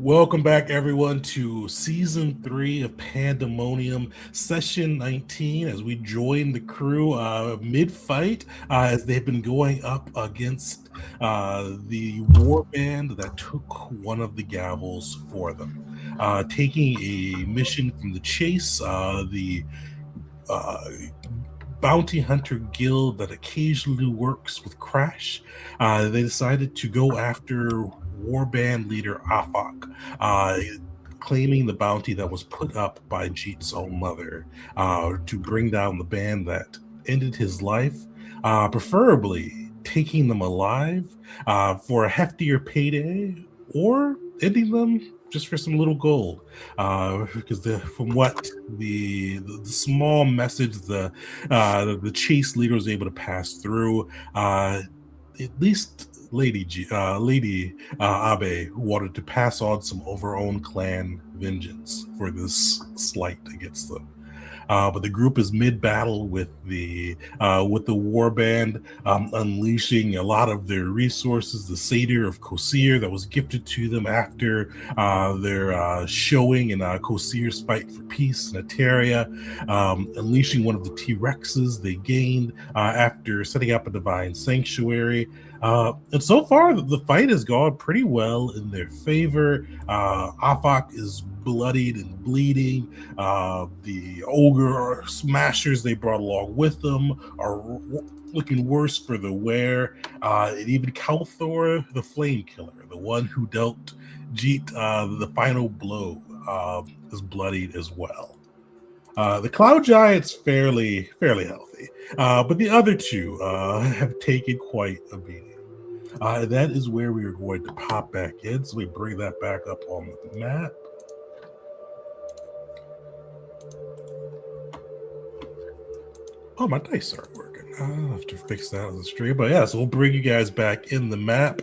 Welcome back, everyone, to Season 3 of Pandemonium, Session 19, as we join the crew mid-fight as they've been going up against the war band that took one of the gavels for them. Taking a mission from the chase, the uh, bounty hunter guild that occasionally works with Crash, they decided to go after warband leader Afak, claiming the bounty that was put up by Jeet's own mother, to bring down the band that ended his life, preferably taking them alive for a heftier payday, or ending them just for some little gold. Because from what the small message the chase leader was able to pass through, at least Lady Abe wanted to pass on some of her own clan vengeance for this slight against them. But the group is mid-battle with the warband, unleashing a lot of their resources. The satyr of Kosir that was gifted to them after their showing in Kosir's fight for peace in Eteria, unleashing one of the T-Rexes they gained after setting up a divine sanctuary. And so far, the fight has gone pretty well in their favor. Afak is bloodied and bleeding. The ogre smashers they brought along with them are looking worse for the wear. And even Kalthor, the flame killer, the one who dealt Jeet the final blow, is bloodied as well. The Cloud Giant's fairly healthy, but the other two have taken quite a beating. That is where we are going to pop back in. So we bring that back up on the map. Oh, my dice aren't working. I'll have to fix that on the stream. But yeah, so we'll bring you guys back in the map.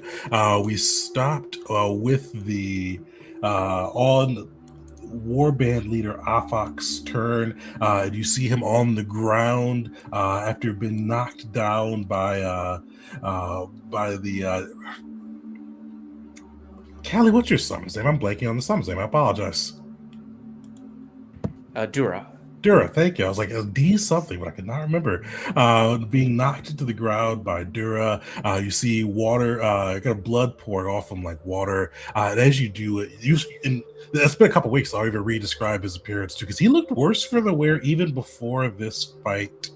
We stopped with the on warband leader Afak's turn. You see him on the ground after being knocked down by the Callie, what's your summon's name? I'm blanking on the summon's name. I apologize. Dura. Dura, thank you. I was like, D something, but I could not remember. Being knocked into the ground by Dura. You see water, kind of blood pouring off him like water. And as you do it, it's been a couple weeks, so I'll even re-describe his appearance too, because he looked worse for the wear even before this fight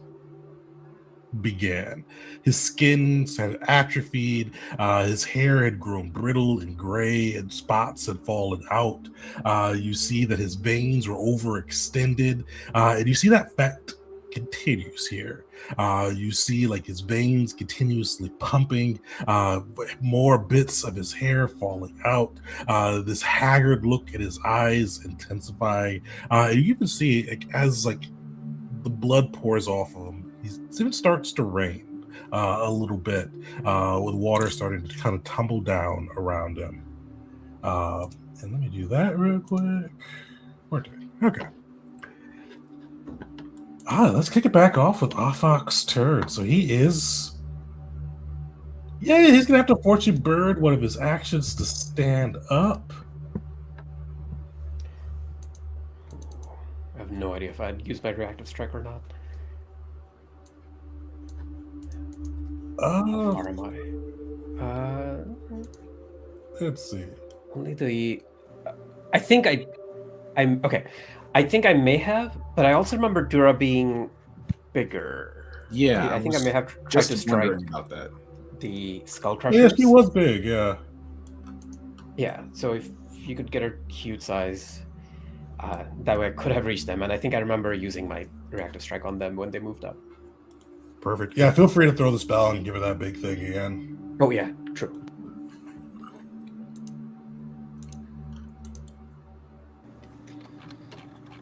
began. His skin had atrophied, his hair had grown brittle and gray, and spots had fallen out. You see that his veins were overextended, and you see that effect continues here. You see like his veins continuously pumping, more bits of his hair falling out, this haggard look at his eyes intensifying. You can see like, as like the blood pours off of him, it even starts to rain a little bit, with water starting to kind of tumble down around him. And let me do that real quick. Okay. Let's kick it back off with Afak's turn. So he is... Yeah, he's going to have to Fortune Bird one of his actions to stand up. I have no idea if I'd use my reactive strike or not. How far am I? Let's see. Only the... I think I'm... Okay. I think I may have, but I also remember Dura being bigger. Yeah. I think I may have tried to strike about that. The Skull Crushers. Yeah, she was big, yeah. Yeah, so if you could get her cute size, that way I could have reached them. And I think I remember using my reactive strike on them when they moved up. Perfect. Yeah, feel free to throw the spell and give her that big thing again. Oh, yeah, true.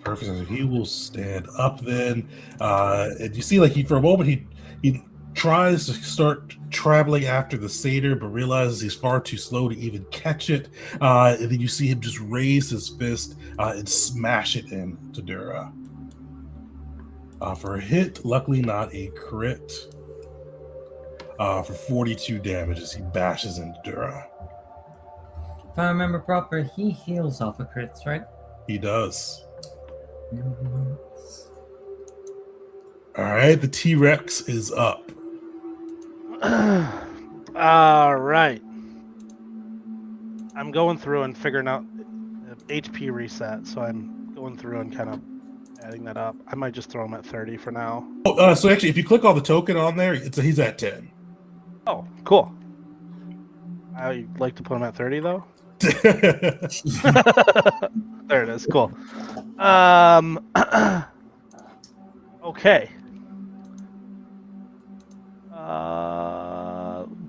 Perfect. So he will stand up then. And you see, like, for a moment, he tries to start traveling after the satyr, but realizes he's far too slow to even catch it. And then you see him just raise his fist and smash it in to Dura. For a hit, luckily not a crit. For 42 damage as he bashes into Dura. I remember proper, he heals off of crits, right? He does. All right, the T-Rex is up. All right. I'm going through and figuring out HP reset, so I'm going through and kind of adding that up. I might just throw him at 30 for now. Oh, so actually, if you click on the token on there, he's at 10. Oh, cool. I'd like to put him at 30 though. There it is. Cool. Okay.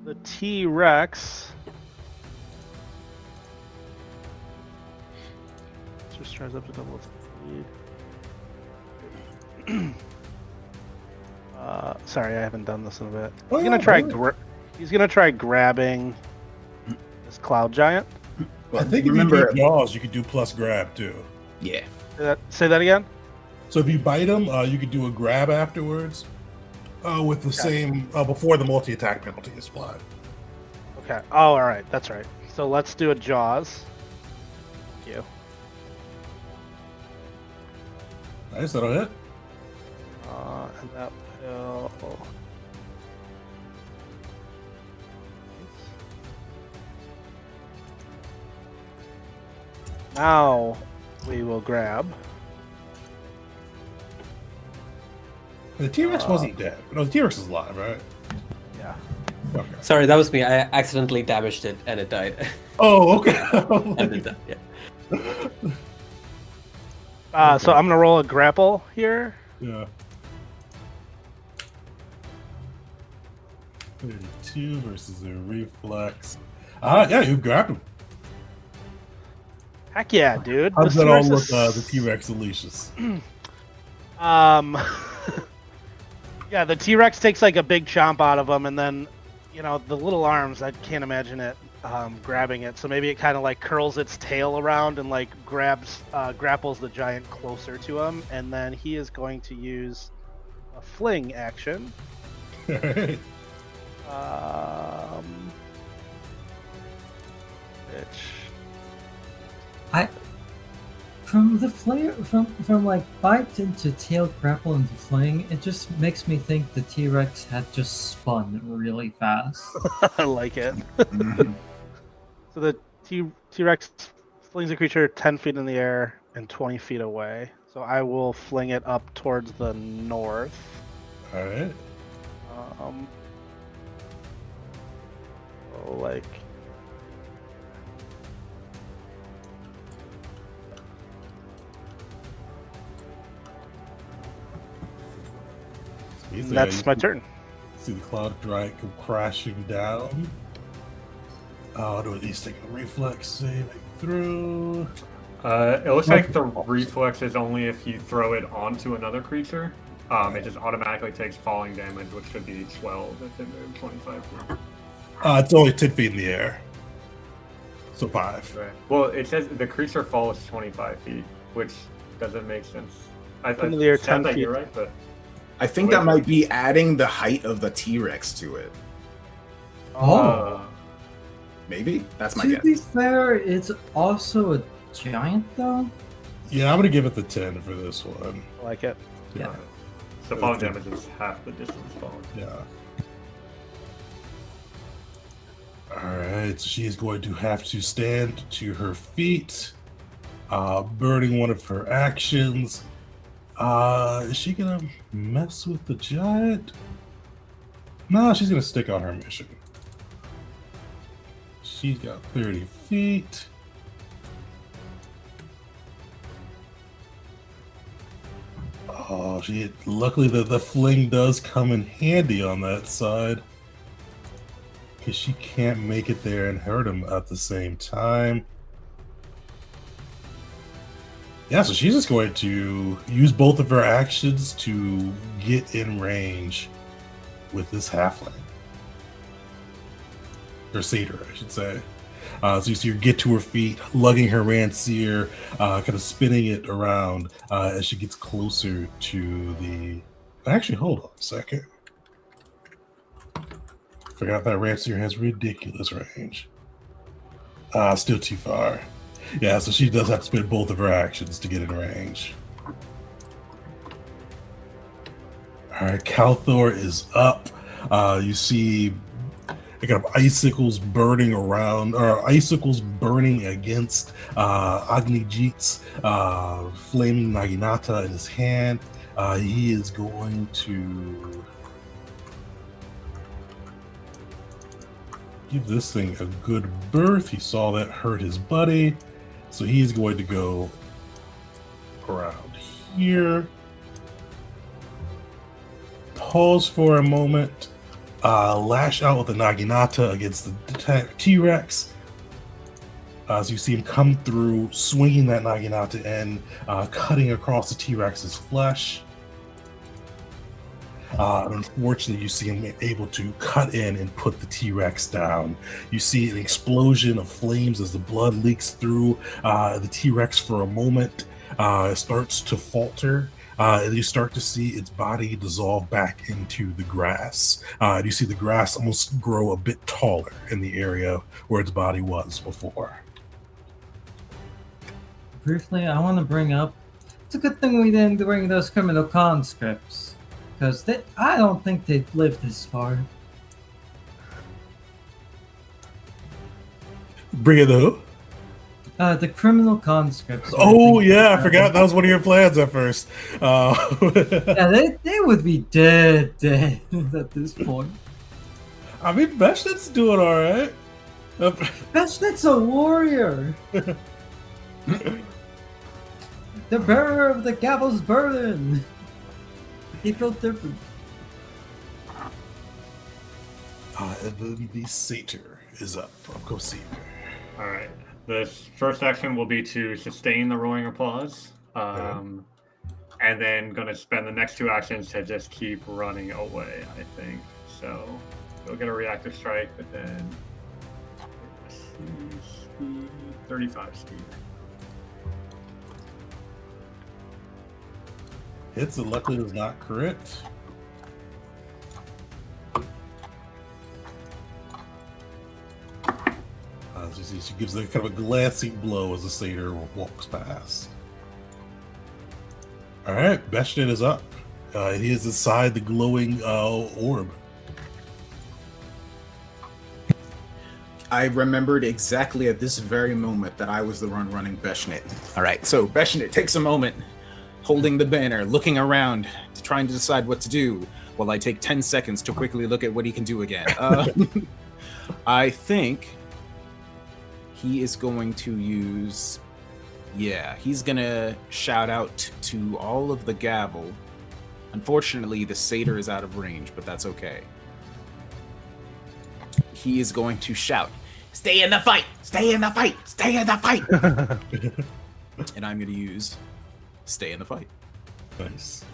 The T-Rex just tries up to double its speed. Sorry, I haven't done this in a bit. He's gonna try. He's gonna try grabbing this cloud giant. I think if you do Jaws, you could do plus grab too. Yeah. Say that again. So if you bite him, you could do a grab afterwards with the same before the multi-attack penalty is applied. Okay. Oh, all right. That's right. So let's do a Jaws. Thank you. Nice, that'll hit. And that will. Now we will grab. The T-Rex wasn't dead. No, the T-Rex is alive, right? Yeah. Okay. Sorry, that was me. I accidentally damaged it and it died. Oh, okay. And it died, yeah. So I'm gonna roll a grapple here. Yeah. 32 versus a reflex. Yeah, you grabbed him. Heck yeah, dude. How does that all look, T-Rex the T-Rex delicious? Yeah, the T-Rex takes like a big chomp out of him, and then, you know, the little arms, I can't imagine it grabbing it. So maybe it kind of like curls its tail around and like grapples the giant closer to him, and then he is going to use a fling action. Alright. Which From the flare, from like bite into tail, grapple into fling, it just makes me think the T-Rex had just spun really fast. I like it. So the T-Rex flings a creature 10 feet in the air and 20 feet away. So I will fling it up towards the north. Alright. Like. That's my turn. See the cloud giant come crashing down. Do at least take a reflex saving through. It looks like the reflex is only if you throw it onto another creature. It just automatically takes falling damage, which should be 12 if it moves 25 feet. It's only 10 feet in the air. So 5. Right. Well, it says the creature falls 25 feet, which doesn't make sense. In the air, 10 that feet. you're right, but I think that might be adding the height of the T-Rex to it. Maybe? That's my To guess. be fair, it's also a giant though. Yeah, I'm gonna give it the 10 for this one. I like it. Yeah. so falling damage is half the distance falling. Yeah. Alright, so she's going to have to stand to her feet, burning one of her actions. Is she gonna mess with the giant? No, she's gonna stick on her mission. She's got 30 feet. Oh, luckily the fling does come in handy on that side. Because she can't make it there and hurt him at the same time. Yeah, so she's just going to use both of her actions to get in range with this halfling. Or satyr, I should say. So you see her get to her feet, lugging her rancier, kind of spinning it around as she gets closer to the... Actually, hold on a second. Forgot that rancier has ridiculous range. Still too far. Yeah, so she does have to spend both of her actions to get in range. Alright, Calthor is up. You see kind of icicles burning around, or icicles burning against Agnijit's flaming Naginata in his hand. He is going to give this thing a good berth. He saw that hurt his buddy, so he's going to go around here. Pause for a moment. Lash out with the Naginata against the T-Rex. As you see him come through, swinging that Naginata and cutting across the T-Rex's flesh. Unfortunately, you see him able to cut in and put the T-Rex down. You see an explosion of flames as the blood leaks through the T-Rex for a moment. It starts to falter. And you start to see its body dissolve back into the grass. And you see the grass almost grow a bit taller in the area where its body was before. Briefly, I want to bring up, it's a good thing we didn't bring those criminal conscripts, because I don't think they'd live this far. Bring it though. The criminal conscripts. Oh yeah, I forgot that was one of your plans at first. Yeah, they would be dead at this point. I mean, Beshnet's doing all right. Beshnet's a warrior. The bearer of the gavel's burden. He built different. And then the satyr is up. Of course, All right. The first action will be to sustain the roaring applause, and then going to spend the next 2 actions to just keep running away, I think. So we'll get a reactive strike, but then speed, 35 speed. hits and luckily does not crit. As you see, she gives a kind of a glancing blow as the satyr walks past. All right, Beshnet is up. He is inside the glowing orb. I remembered exactly at this very moment that I was the one running Beshnet. All right, so Beshnet takes a moment, holding the banner, looking around, trying to decide what to do, while I take 10 seconds to quickly look at what he can do again. I think he is going to use... Yeah, he's going to shout out to all of the gavel. Unfortunately, the satyr is out of range, but that's okay. He is going to shout, "Stay in the fight! Stay in the fight! Stay in the fight!" And I'm going to use Stay in the Fight. Nice.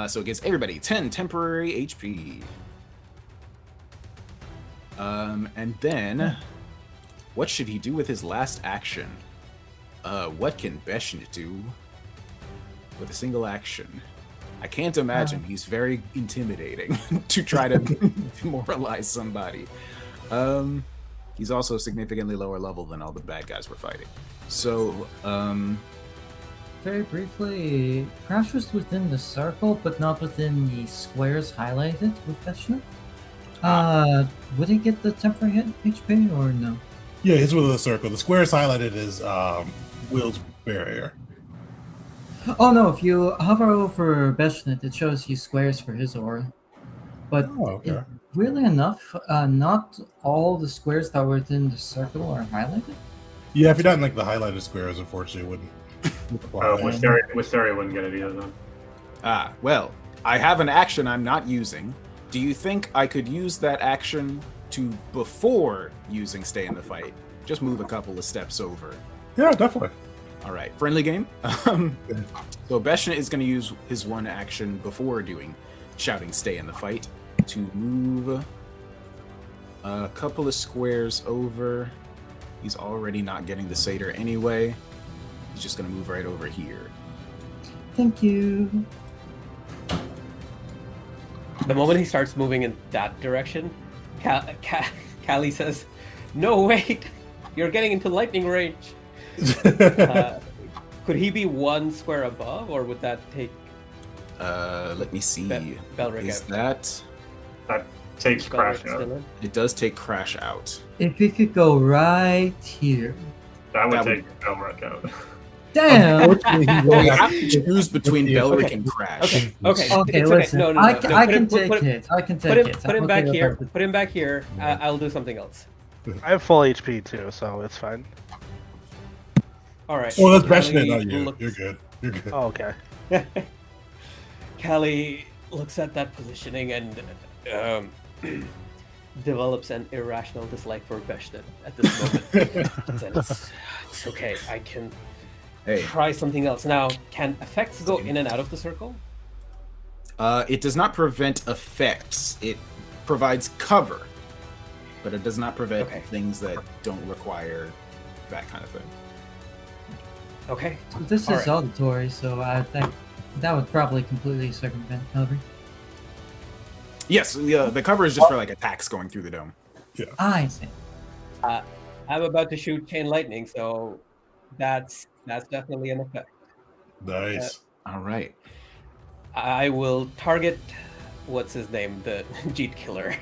So it gives everybody 10 temporary HP. And then, what should he do with his last action? What can Beshnet do with a single action? I can't imagine. He's very intimidating to try to demoralize somebody. He's also significantly lower level than all the bad guys we're fighting. So, Very briefly, Crash was within the circle, but not within the squares highlighted with Beshnet. Would he get the temporary hit HP or no? Yeah, he's within the circle. The squares highlighted is Will's barrier. Oh no, if you hover over Beshnet, it shows you squares for his aura. But okay. Weirdly enough, not all the squares that were within the circle are highlighted. Yeah, if you're not in like the highlighted squares, unfortunately, it wouldn't apply. Wisteria wouldn't get it either, then. well, I have an action I'm not using. Do you think I could use that action to, before using Stay in the Fight, just move a couple of steps over? Yeah, definitely. All right, friendly game. So Beshnet is going to use his one action before shouting "Stay in the Fight" to move a couple of squares over. He's already not getting the satyr anyway. He's just going to move right over here. Thank you. The moment he starts moving in that direction, Calthor Callie says, "No, wait, you're getting into lightning range." Could he be 1 square above, or would that take Let me see. Belric Is out? That takes crash Belric out. still in? It does take crash out. If you could go right here. That would That would- take Belric out. Damn! Unfortunately, he will You have have to choose between Okay. Belric Okay. and Crash. Okay, Okay, it's listen. No. I Put can him- take put him- hits. I can Put take him, hits. put him I'm back okay here. with that. Put him back here. I'll do something else. I have full HP too, so it's fine. All right. Oh, that's Callie Beshnet, not you. looks- You're good. You're good. Oh, okay. Callie looks at that positioning and develops an irrational dislike for Beshnet at this moment. And it's okay. I can Hey, try something else. Now, can effects go in and out of the circle? it does not prevent effects. It provides cover, but it does not prevent Okay. things that don't require that kind of thing. Okay. This All is right. auditory, so I think that would probably completely circumvent cover. Yes, the cover is just for like attacks going through the dome. I see. I'm about to shoot chain lightning, so that's definitely an effect. Nice. All right. I will target what's his name, the Jeet killer.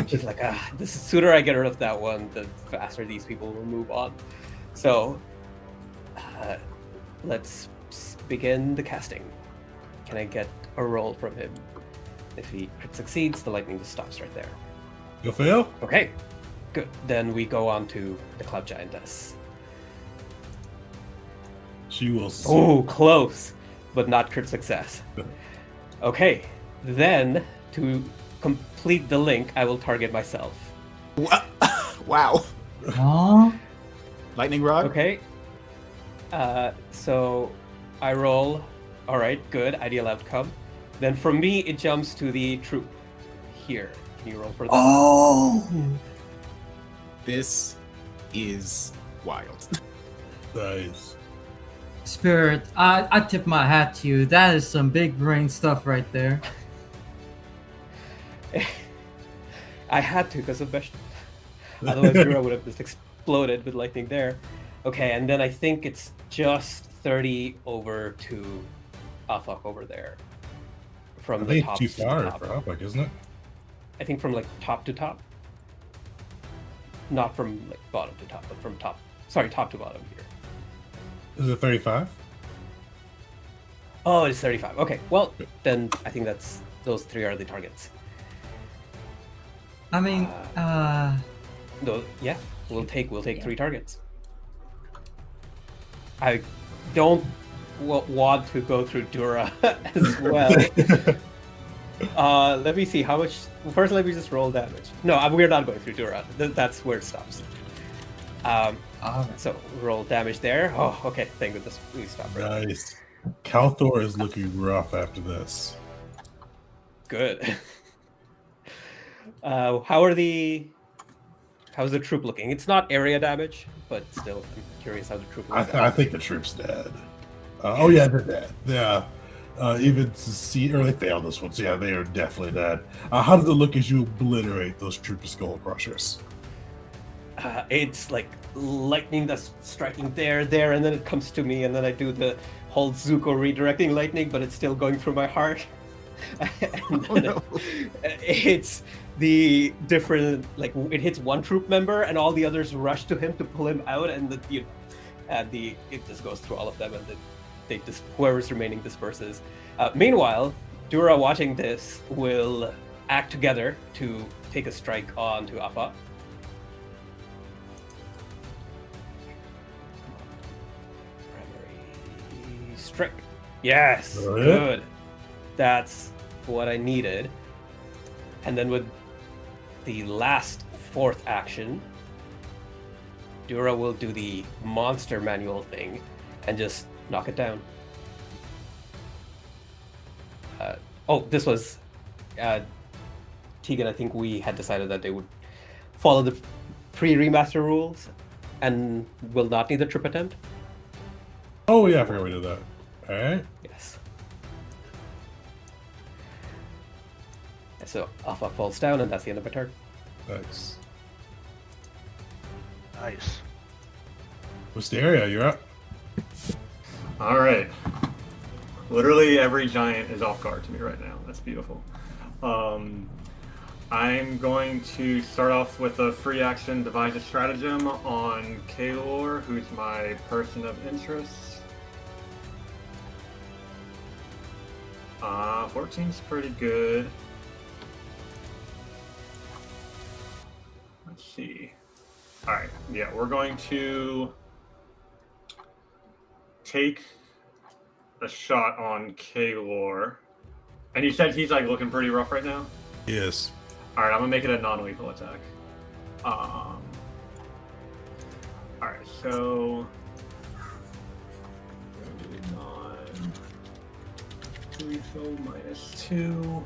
She's like, the sooner I get rid of that one, the faster these people will move on. So, let's begin the casting. Can I get a roll from him? If he crit succeeds, the lightning just stops right there. You'll fail? Okay, good. Then we go on to the Cloud Giantess. She will. Oh, close, but not crit success. Okay, then to complete the link, I will target myself. Wow. Oh, Lightning rod. Okay. So I roll. All right, good. Ideal outcome. Then from me, it jumps to the troop here. Can you roll for that? oh! This is wild. Nice. Spirit, I tip my hat to you. That is some big brain stuff right there. I had to because of Besh. Otherwise, Dura would have just exploded with lightning there. Okay, and then I think it's just 30 over to Afak over there. From I the think top it's too to far top. for Outback, isn't it? I think from like top to top. Not from like bottom to top, but from top. Sorry, top to bottom here. Is it 35? Oh, it's 35. Okay, well then I think those 3 are the targets. I mean, No, yeah, we'll take 3 targets. I don't want to go through Dura as well. Let me see how much. First, let me just roll damage. No, we're not going through Dura. That's where it stops. alright. So roll damage there. Oh, okay. Thank goodness we stopped. Right. Nice. Calthor is looking rough after this. Good. How's the troop looking? It's not area damage, but still, I'm curious how the troop looks. I think the troop's dead. Oh yeah, they're dead. Yeah. Even to see, or they failed this one. So yeah, they are definitely dead. How does it look as you obliterate those troop of skull crushers? It's like lightning that's striking there, and then it comes to me, and then I do the whole Zuko redirecting lightning, but it's still going through my heart. And then it's the different, like it hits one troop member, and all the others rush to him to pull him out, and it just goes through all of them, and whoever's remaining disperses. Meanwhile, Dura, watching this, will act together to take a strike onto Afa. Primary strike. Yes, Oh, yeah? good. That's what I needed. And then with the last 4th action, Dura will do the monster manual thing and just knock it down. This was Tegan. I think we had decided that they would follow the pre-remaster rules and will not need the trip attempt. Oh yeah, I forgot we did that. All right. Yes. So Alpha falls down, and that's the end of my turn. Nice. Nice. Wisteria, you're up. All right. Literally every giant is off guard to me right now. That's beautiful. I'm going to start off with a free action devise a stratagem on Kalor, who's my person of interest. 14's pretty good. Let's see. All right, yeah, we're going to take a shot on Kalor. And you said he's like looking pretty rough right now? Yes. All right, I'm gonna make it a non-lethal attack. All right, so non-lethal -2.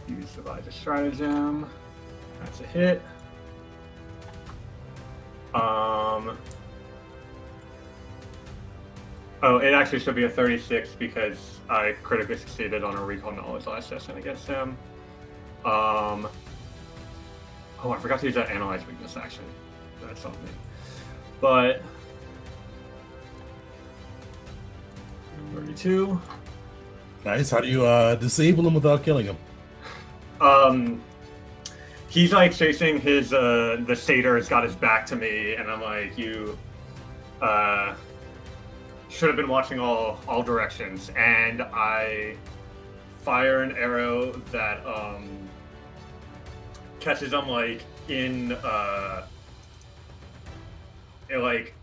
Use devise a stratagem. That's a hit. Oh, it actually should be a 36 because I critically succeeded on a recall knowledge last session against him. Oh, I forgot to use that analyze weakness action. That's on me. But 32. Nice. How do you disable him without killing him? He's like chasing his the satyr has got his back to me, and I'm like, you should have been watching all directions, and I fire an arrow that catches him like in it, like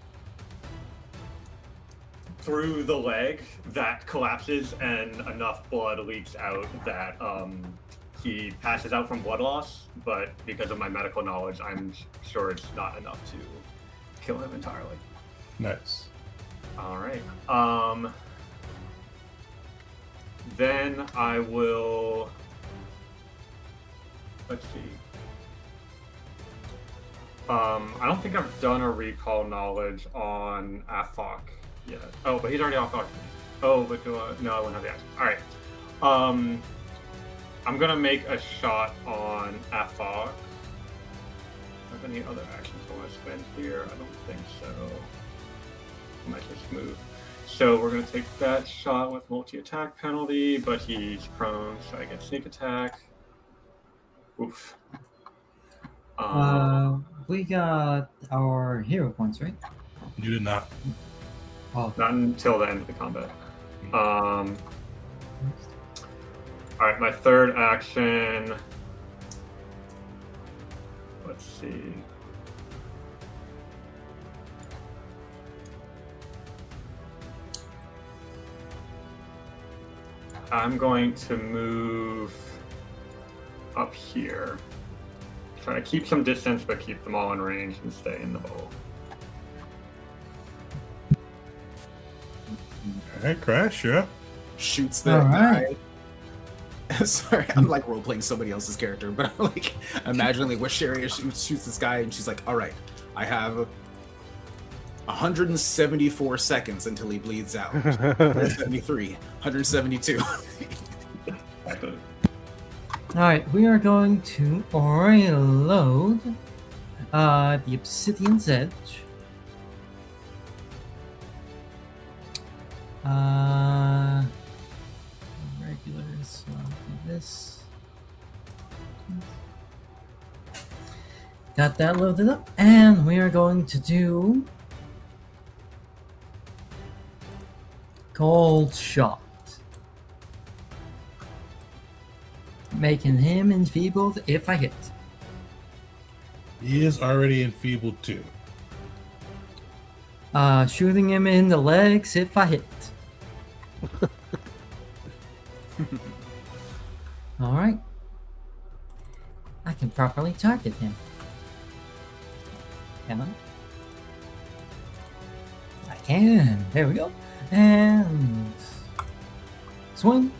through the leg that collapses, and enough blood leaks out that he passes out from blood loss, but because of my medical knowledge, I'm sure it's not enough to kill him entirely. Nice. All right. Then I will. Let's see. I don't think I've done a recall knowledge on Afok yet. Oh, but he's already off guard. Oh, but do I? No, I won't have the action. All right. I'm gonna make a shot on Afok. Have any other actions I want to spend here? I don't think so. I might just move. So we're gonna take that shot with multi-attack penalty, but he's prone, so I get sneak attack. Oof. We got our hero points, right? You did not. Oh, Not until the end of the combat. All right, my third action. Let's see. I'm going to move up here. Try to keep some distance, but keep them all in range and stay in the bubble. All right, Crash, you're up. Shoots the All right. guy. Sorry, I'm like role playing somebody else's character, but I'm like imagining like Wisteria shoots this guy, and she's like, "All right, I have 174 seconds until he bleeds out. 173, 172." Excellent. Alright, we are going to reload the Obsidian's Edge. Regulars, so I'll do this. Got that loaded up, and we are going to do Cold Shot. Making him enfeebled if I hit. He is already enfeebled too. Shooting him in the legs if I hit. Alright. I can properly target him. Can I? I can. There we go. And swing.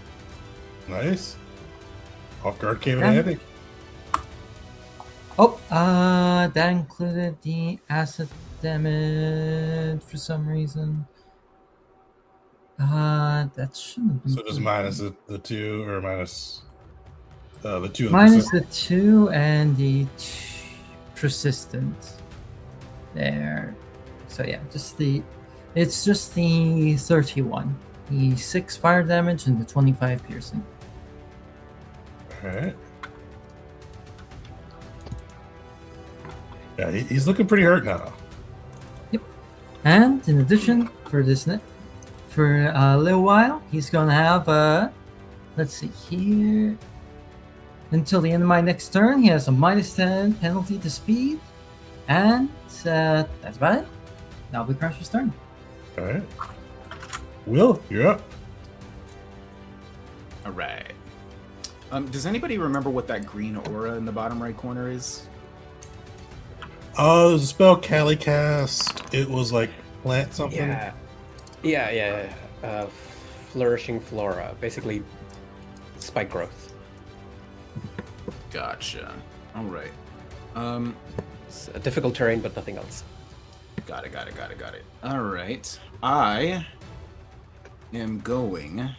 Nice. Off guard came in Yeah. handy. Oh, that included the acid damage for some reason. That shouldn't have been. So just minus the 2 or minus the 2. Minus the 2 and the persistent. There. So yeah, it's just the 31. The 6 fire damage and the 25 piercing. All right. Yeah, he's looking pretty hurt now. And in addition, for a little while, he's gonna have let's see here. Until the end of my next turn, he has a -10 penalty to speed, and that's about it. That'll be Crusher's turn. All right. Will, you're up. All right. Does anybody remember what that green aura in the bottom right corner is? Oh, there's a spell Cali cast. It was like plant something. Yeah. Flourishing flora, basically spike growth. Gotcha. All right. It's a difficult terrain, but nothing else. Got it. All right. I am going.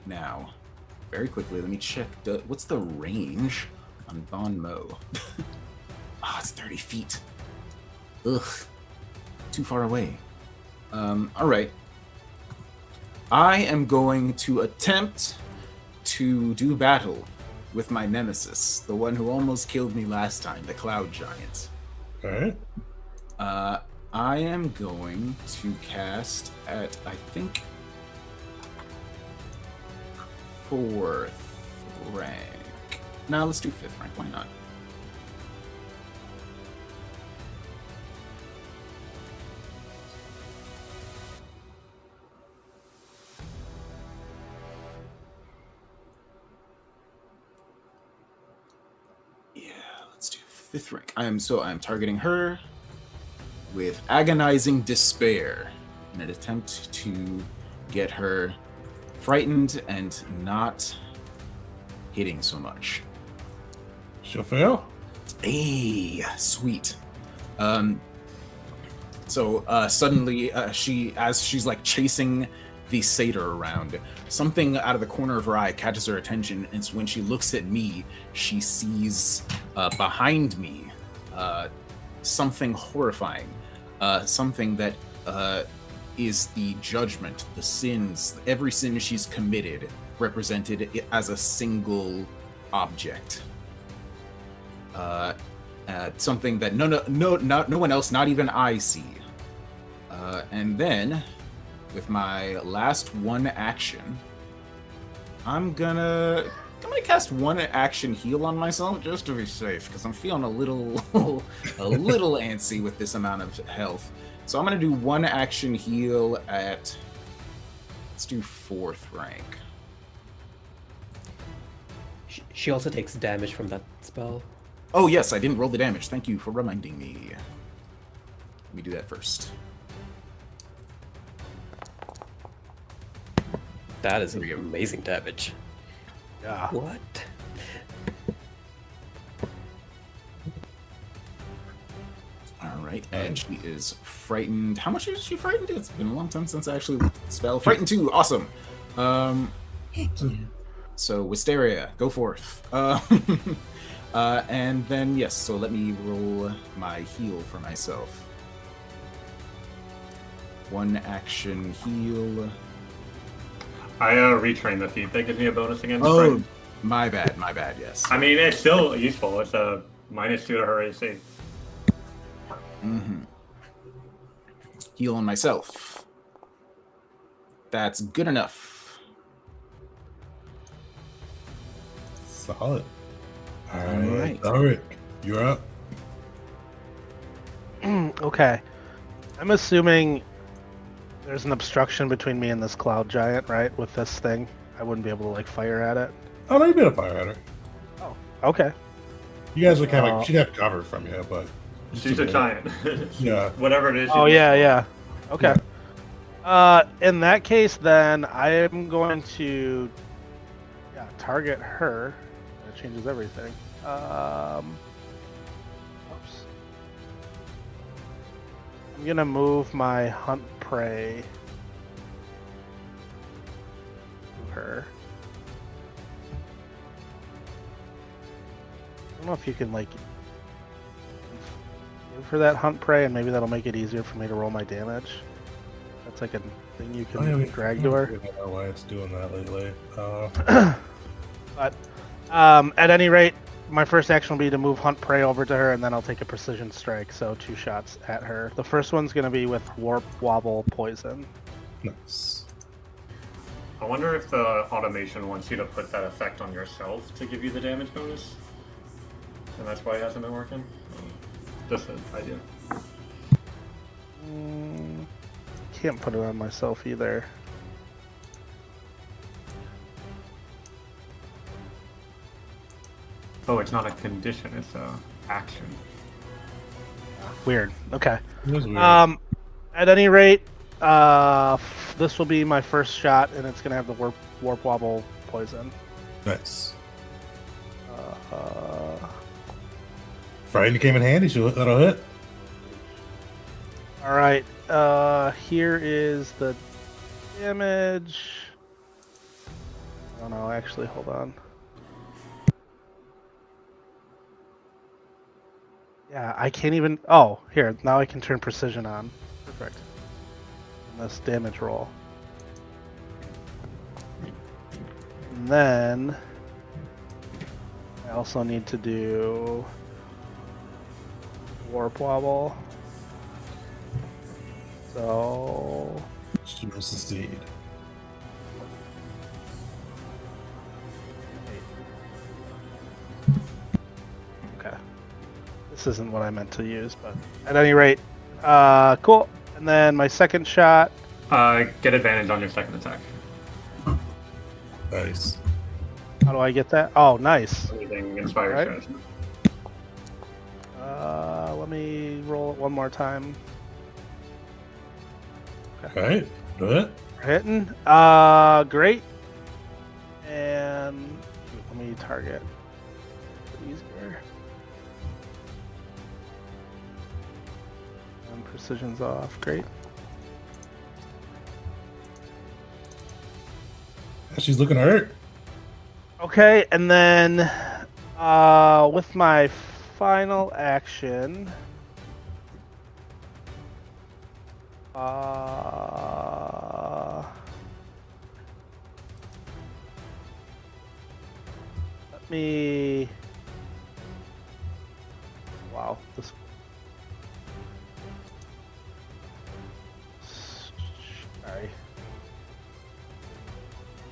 Now, very quickly, let me check. What's the range on Bon Mo? It's 30 feet. Ugh. Too far away. All right. I am going to attempt to do battle with my nemesis, the one who almost killed me last time, the Cloud Giant. All right. I am going to cast at, I think, 4th rank. No, let's do 5th rank. Why not? Yeah, let's do 5th rank. I am targeting her with Agonizing Despair in an attempt to get her frightened and not hitting so much. She'll fail. Hey, sweet. Suddenly, as she's like chasing the satyr around, something out of the corner of her eye catches her attention, and when she looks at me, she sees behind me something horrifying, something that is the judgment, the sins, every sin she's committed, represented as a single object. Something that no one else, not even I, see. And then, with my last one action, I'm gonna cast one action heal on myself just to be safe, because I'm feeling a little antsy with this amount of health. So I'm gonna do one action heal at, let's do 4th rank. She also takes damage from that spell. Oh yes, I didn't roll the damage. Thank you for reminding me. Let me do that first. That is amazing damage. Yeah. What? Alright, and she is frightened. How much is she frightened? It's been a long time since I actually looked at the spell. Frightened 2, awesome. Heck yeah. So Wisteria, go forth. And then yes, so let me roll my heal for myself. One action heal. I retrain the feat. That gives me a bonus against Oh, frightened. my bad, yes. I mean, it's still useful. It's a -2 to her AC. Mm-hmm. Heal on myself. That's good enough. Solid. All Alright. right. Alric, you're up. Okay. I'm assuming there's an obstruction between me and this cloud giant, right? With this thing. I wouldn't be able to, like, fire at it. Oh, no, you've been a fire at her. Oh, okay. You guys are kind of she'd have cover from you, but She's a giant. Yeah. Whatever it is. Oh, yeah. Okay. In that case, then, I am going to target her. That changes everything. Oops. I'm gonna move my hunt prey to her. I don't know if you can, like, Give her that hunt prey, and maybe that'll make it easier for me to roll my damage. That's like a thing you can drag to her. I don't know why it's doing that lately. But at any rate, my first action will be to move hunt prey over to her, and then I'll take a precision strike. So 2 shots at her. The first one's going to be with warp, wobble, poison. Nice. I wonder if the automation wants you to put that effect on yourself to give you the damage bonus. And that's why it hasn't been working. Just an idea. Can't put it on myself either. Oh, it's not a condition, it's a action. Weird. Okay. It was weird. At any rate, this will be my first shot, and it's gonna have the warp wobble poison. Nice. Frightened came in handy, so that'll hit. All right. Here is the damage. Oh no, actually, hold on. Yeah, I can't even. Oh, here. Now I can turn precision on. Perfect. And this damage roll. And then I also need to do warp wobble. So She will succeed. okay. This isn't what I meant to use, but at any rate, cool. And then my second shot. Get advantage on your second attack. Nice. How do I get that? Oh, nice. Anything inspires Right. strategy. Let me roll it one more time. Alright, do it. Hitting. Great. And let me target. Easier. And precision's off. Great. She's looking hurt. Okay, and then with my final action, let me. Wow, this. Sorry.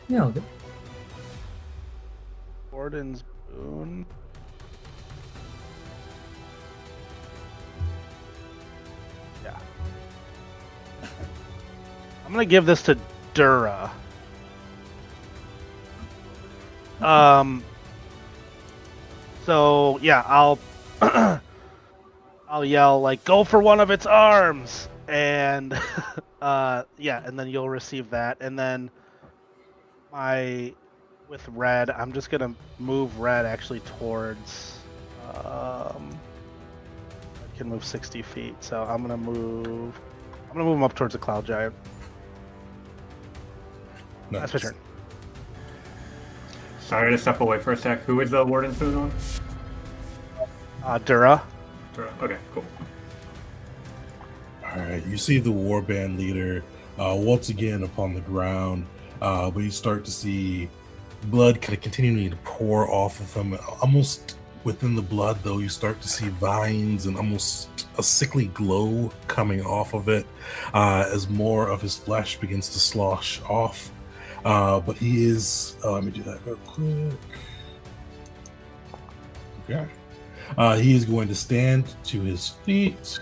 Yeah, all good. Gordon's boon. Yeah. I'm gonna give this to Dura. So yeah, I'll I'll yell like, "Go for one of its arms!" And yeah, and then you'll receive that, and then with red, I'm just gonna move red actually towards. I can move 60 feet, so I'm gonna move him up towards the cloud giant. Nice. That's my turn. Sorry to step away for a sec. Who is the Warden's Boon on? Dura. Okay, cool. Alright, you see the warband leader once again upon the ground, but you start to see blood kind of continuing to pour off of him. Almost within the blood, though, you start to see vines and almost a sickly glow coming off of it as more of his flesh begins to slosh off. But he is, let me do that real quick. Okay. He is going to stand to his feet.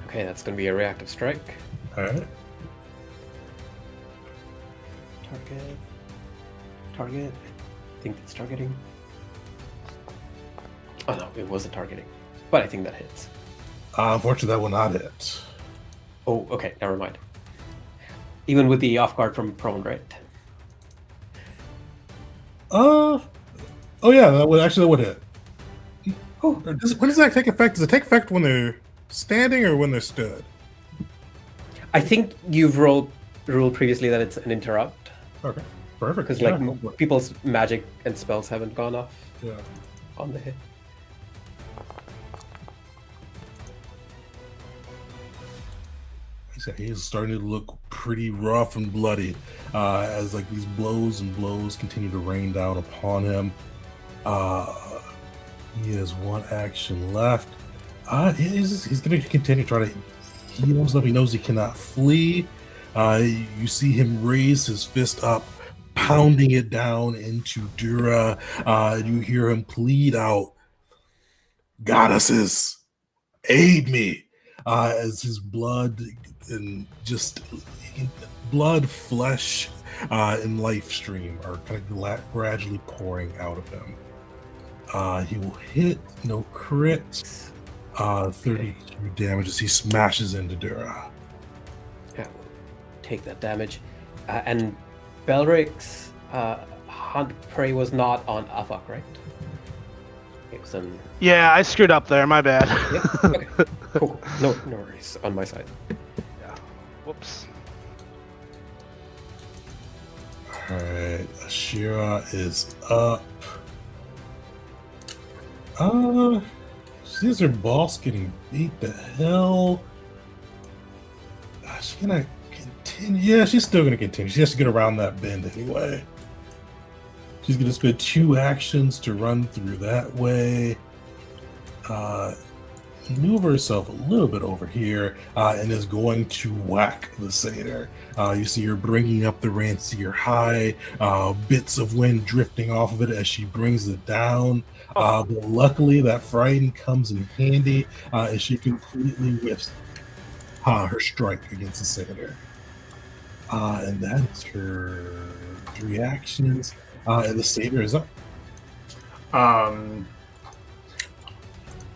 Okay, that's going to be a reactive strike. All right. Target. I think it's targeting. Oh no, it wasn't targeting. But I think that hits. Unfortunately, that will not hit. Oh, okay, never mind. Even with the off guard from prone, right? Oh yeah, that would hit. Oh. When does that take effect? Does it take effect when they're standing or when they're stood? I think you've ruled previously that it's an interrupt. Okay, perfect. Because Yeah, like people's magic and spells haven't gone off yeah. on the hit. he's starting to look pretty rough and bloody as like these blows and blows continue to rain down upon him. He has one action left. He's going to continue to try to heal himself. He knows he cannot flee. You see him raise his fist up, pounding it down into Dura. You hear him plead out, "Goddesses, aid me!" As his blood and just blood, flesh, and life stream are kind of gradually pouring out of him. He will hit, no crits. 32 damage as he smashes into Dura. Yeah, we'll take that damage. And Belric's hunt prey was not on Avok, right? It was on. Yeah, I screwed up there. My bad. Yeah. Okay. Cool. No worries on my side. Yeah. Whoops. Alright, Ashira is up. Sees her boss getting beat the hell. She's gonna continue. Yeah, she's still gonna continue. She has to get around that bend anyway. She's gonna spend 2 actions to run through that way. Maneuver herself a little bit over here and is going to whack the satyr. You see her bringing up the Rancier High, bits of wind drifting off of it as she brings it down. But luckily, that frighten comes in handy as she completely whiffs her strike against the satyr. And that is her 3 actions. And the satyr is up.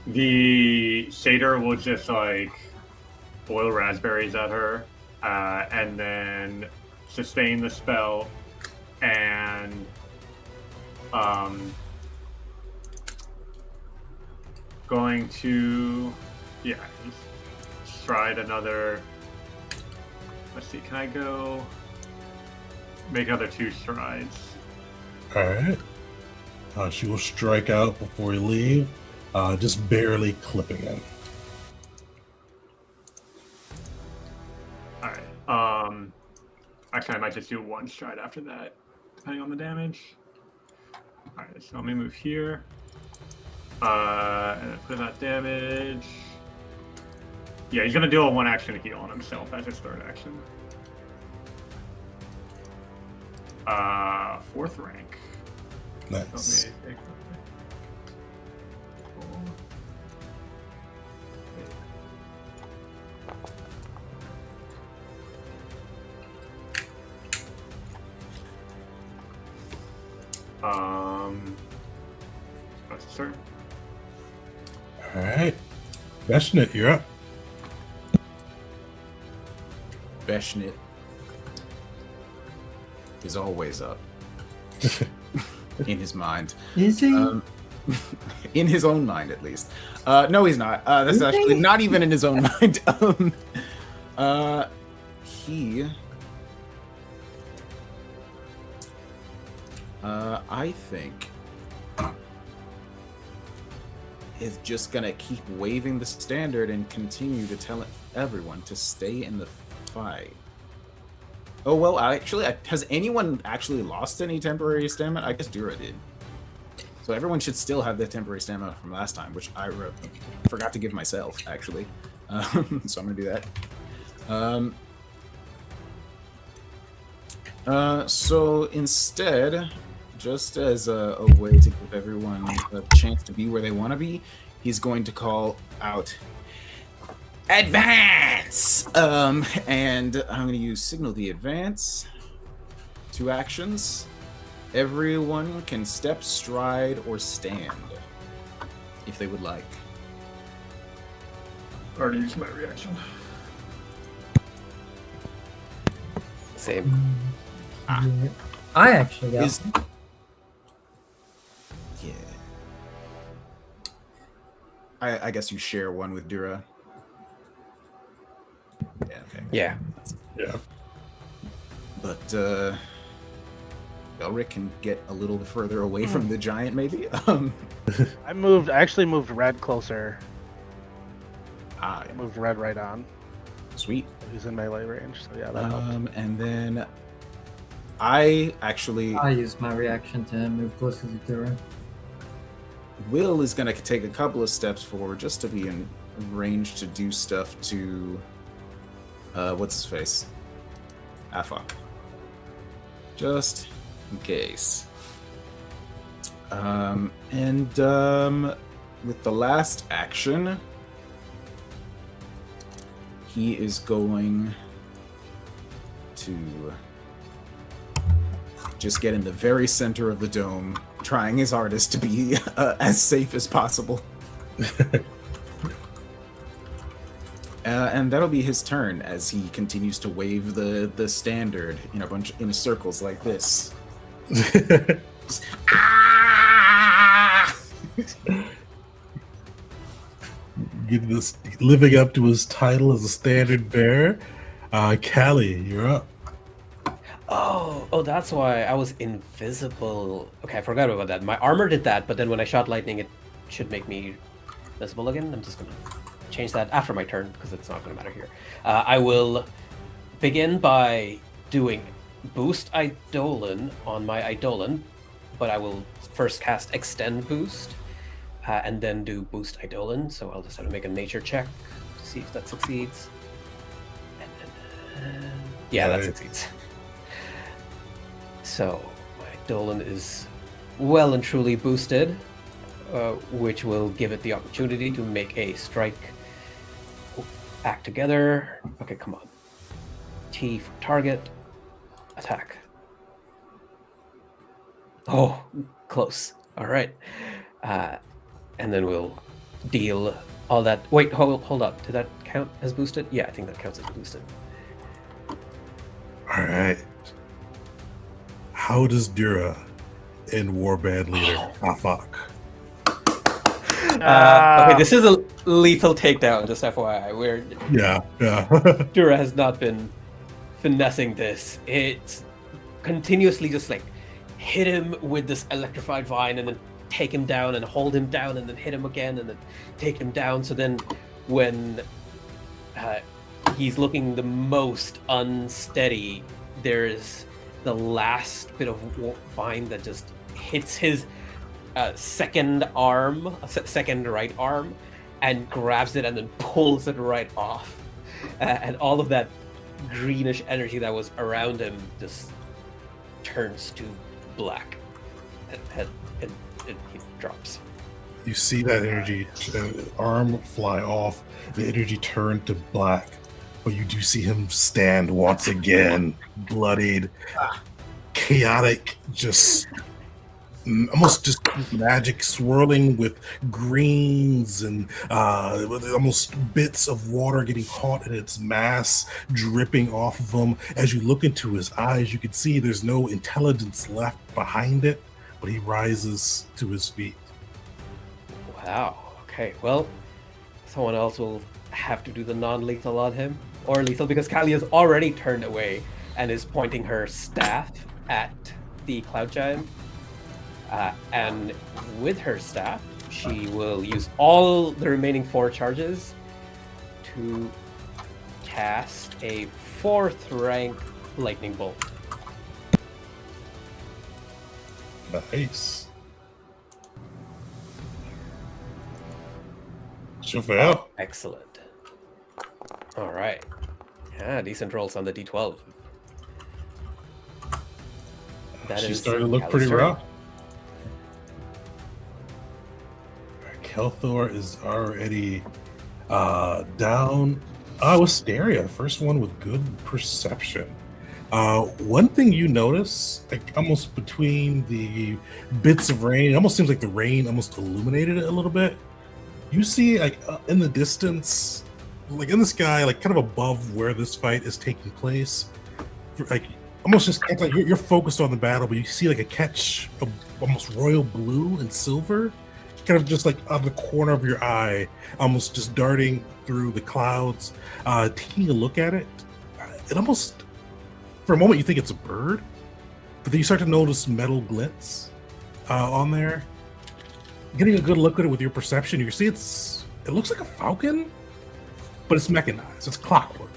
The satyr will just like boil raspberries at her, and then sustain the spell, and going to stride another. Let's see, can I go make another 2 strides? All right. She will strike out before you leave. Just barely clipping him. Alright. Actually, I might just do 1 stride after that, depending on the damage. Alright, so let me move here. And put that damage. Yeah, he's gonna do a 1 action heal on himself as his 3rd action. 4th rank. Nice. That's a turn. All right. Beshnit, you're up. Beshnit is always up. In his mind. Is he? In his own mind, at least. No, he's not. That's actually not even in his own mind. He... I think is just gonna keep waving the standard and continue to tell everyone to stay in the fight. Oh, well, actually, has anyone actually lost any temporary stamina? I guess Dura did. So everyone should still have their temporary stamina from last time, which I forgot to give myself, actually. So I'm gonna do that. So instead, just as a way to give everyone a chance to be where they want to be, he's going to call out advance! And I'm going to use signal the advance. 2 actions. Everyone can step, stride, or stand if they would like. Already used my reaction. Same. I actually got Yeah. I guess you share one with Dura. Yeah, okay. Yeah. Yeah. But Belric can get a little further away from the giant, maybe. I actually moved red closer. Ah, I moved red right on. Sweet. He's in melee range, so yeah, that helped. And then I use my reaction to move closer to Dura. Will is going to take a couple of steps forward just to be in range to do stuff to what's his face? Afok. Just in case. With the last action, he is going to just get in the very center of the dome, trying his hardest to be as safe as possible. And that'll be his turn as he continues to wave the standard in in circles like this. Just, ah! Living up to his title as a standard bearer. Callie, you're up. Oh, that's why I was invisible. Okay, I forgot about that. My armor did that, but then when I shot lightning, it should make me visible again. I'm just gonna change that after my turn because it's not gonna matter here. I will begin by doing Boost Eidolon on my Eidolon, but I will first cast Extend Boost, and then do Boost Eidolon. So I'll just have to make a nature check to see if that succeeds. Yeah, that succeeds. So my Eidolon is well and truly boosted, which will give it the opportunity to make a strike. Act together. Okay, come on. T for target. Attack. Oh, close. All right. And then we'll deal all that. Wait, hold up. Did that count as boosted? Yeah, I think that counts as boosted. All right. How does Dura end Warband leader Afok? Okay, this is a lethal takedown, just FYI. Yeah. Dura has not been finessing this. It's continuously just like hit him with this electrified vine and then take him down and hold him down and then hit him again and then take him down. So then when he's looking the most unsteady, there's the last bit of vine that just hits his second right arm and grabs it and then pulls it right off. And all of that greenish energy that was around him just turns to black and he drops. You see that energy arm fly off, the energy turn to black, but you do see him stand once again, bloodied, chaotic, just almost just magic swirling with greens and almost bits of water getting caught in its mass, dripping off of him. As you look into his eyes, you can see there's no intelligence left behind it, but he rises to his feet. Wow. Okay, well, someone else will have to do the non-lethal on him, or lethal, because Callie has already turned away and is pointing her staff at the Cloud Giant. And with her staff, she will use all the remaining 4 charges to cast a 4th rank lightning bolt. Nice. She'll fail. Excellent. All right. Yeah, decent rolls on the D12. She's starting to look pretty rough. Kelthor is already down. Wisteria, first one with good perception. One thing you notice, like almost between the bits of rain, it almost seems like the rain almost illuminated it a little bit. You see, like in the distance, like in the sky, like kind of above where this fight is taking place, like almost just like you're focused on the battle, but you see like a catch of almost royal blue and silver, kind of just like out of the corner of your eye, almost just darting through the clouds. Taking a look at it, it almost, for a moment, you think it's a bird, but then you start to notice metal glints on there. Getting a good look at it with your perception, you see it looks like a falcon, but it's mechanized. It's clockwork.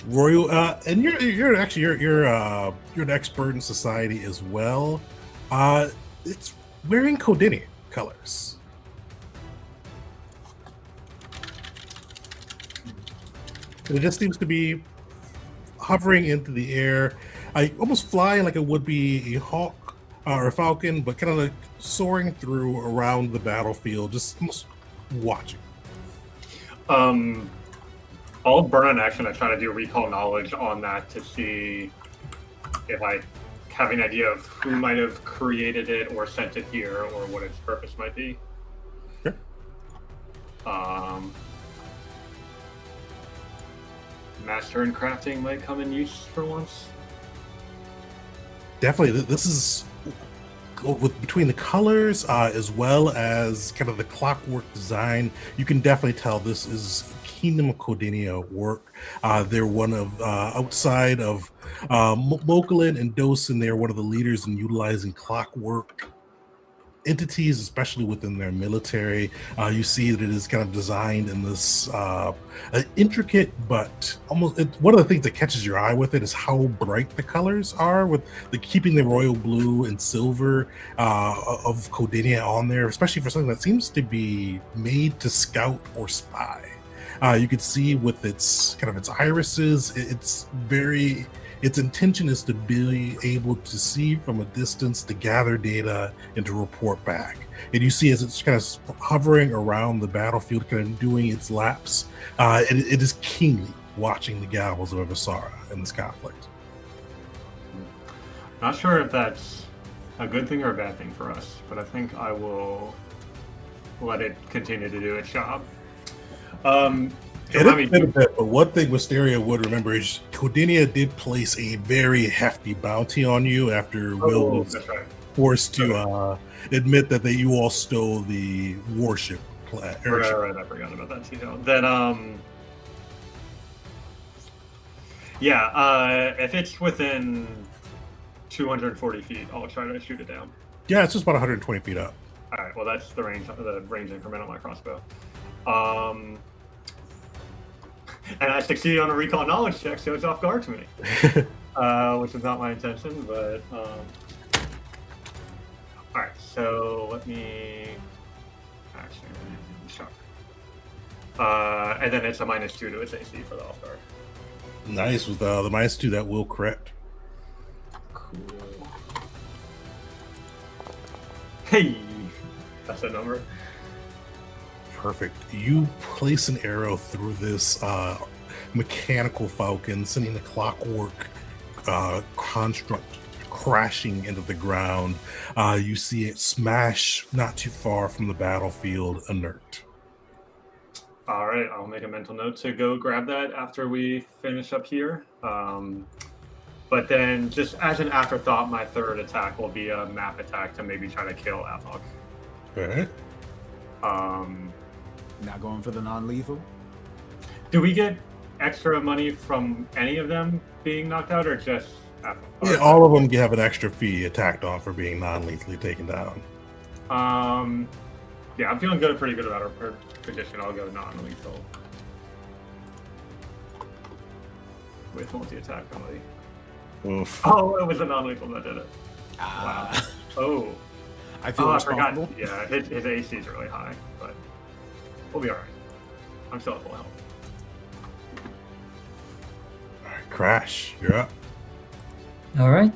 Royal, and you're actually you're an expert in society as well. It's wearing Codini colors. It just seems to be hovering into the air, almost flying like it would be a hawk or a falcon, but kind of like soaring through around the battlefield, just almost watching. I'll burn an action to try to do recall knowledge on that to see if I have an idea of who might have created it or sent it here or what its purpose might be. Sure. Master in crafting might come in use for once. Definitely, this is with between the colors as well as kind of the clockwork design. You can definitely tell this is Kingdom of Codinia work. They're one of outside of Mokulin and Dosen. They're one of the leaders in utilizing clockwork entities, especially within their military. You see that it is kind of designed in this intricate, but almost one of the things that catches your eye with it is how bright the colors are, with the keeping the royal blue and silver of Codinia on there, especially for something that seems to be made to scout or spy. You can see with its kind of its irises, its intention is to be able to see from a distance, to gather data and to report back. And you see as it's kind of hovering around the battlefield, kind of doing its laps, it is keenly watching the gavels of Avasara in this conflict. Not sure if that's a good thing or a bad thing for us, but I think I will let it continue to do its job. But one thing Wisteria would remember is Codinia did place a very hefty bounty on you after Will was forced to admit that you all stole the warship. Right, I forgot about that detail. Then, if it's within 240 feet, I'll try to shoot it down. Yeah, it's just about 120 feet up. All right, well, that's the range increment on my crossbow. And I succeeded on a recall knowledge check, so it's off guard to me, which is not my intention. But all right, so let me action shock, and then it's a -2 to its AC for the off guard. Nice, with the -2 that will correct. Cool. Hey, that's a number. Perfect. You place an arrow through this mechanical falcon, sending the clockwork construct crashing into the ground. You see it smash not too far from the battlefield, inert. All right, I'll make a mental note to go grab that after we finish up here. But then, just as an afterthought, my third attack will be a map attack to maybe try to kill Avok. Okay. Not going for the non-lethal? Do we get extra money from any of them being knocked out, or just Avok? Yeah, all of them have an extra fee attacked on for being non-lethally taken down. Yeah, I'm feeling pretty good about our condition. I'll go non-lethal with multi-attack penalty. Oof. Oh, it was a non-lethal that did it. Wow. Oh. I feel I forgot. responsible. Yeah, his AC is really high, but we'll be all right. I'm still at full health. All right, Crash, you're up. All right.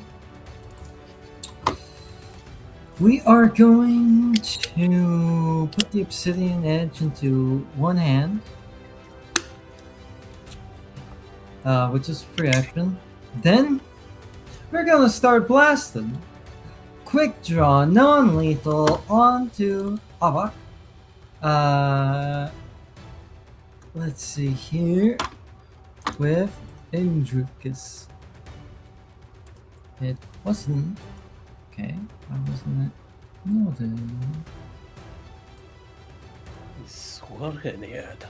We are going to put the obsidian edge into one hand, which is free action. Then we're gonna start blasting. Quick draw, non-lethal onto Avok. Let's see here with Indrukus. It wasn't. Okay, why wasn't it noted? Swargenerd.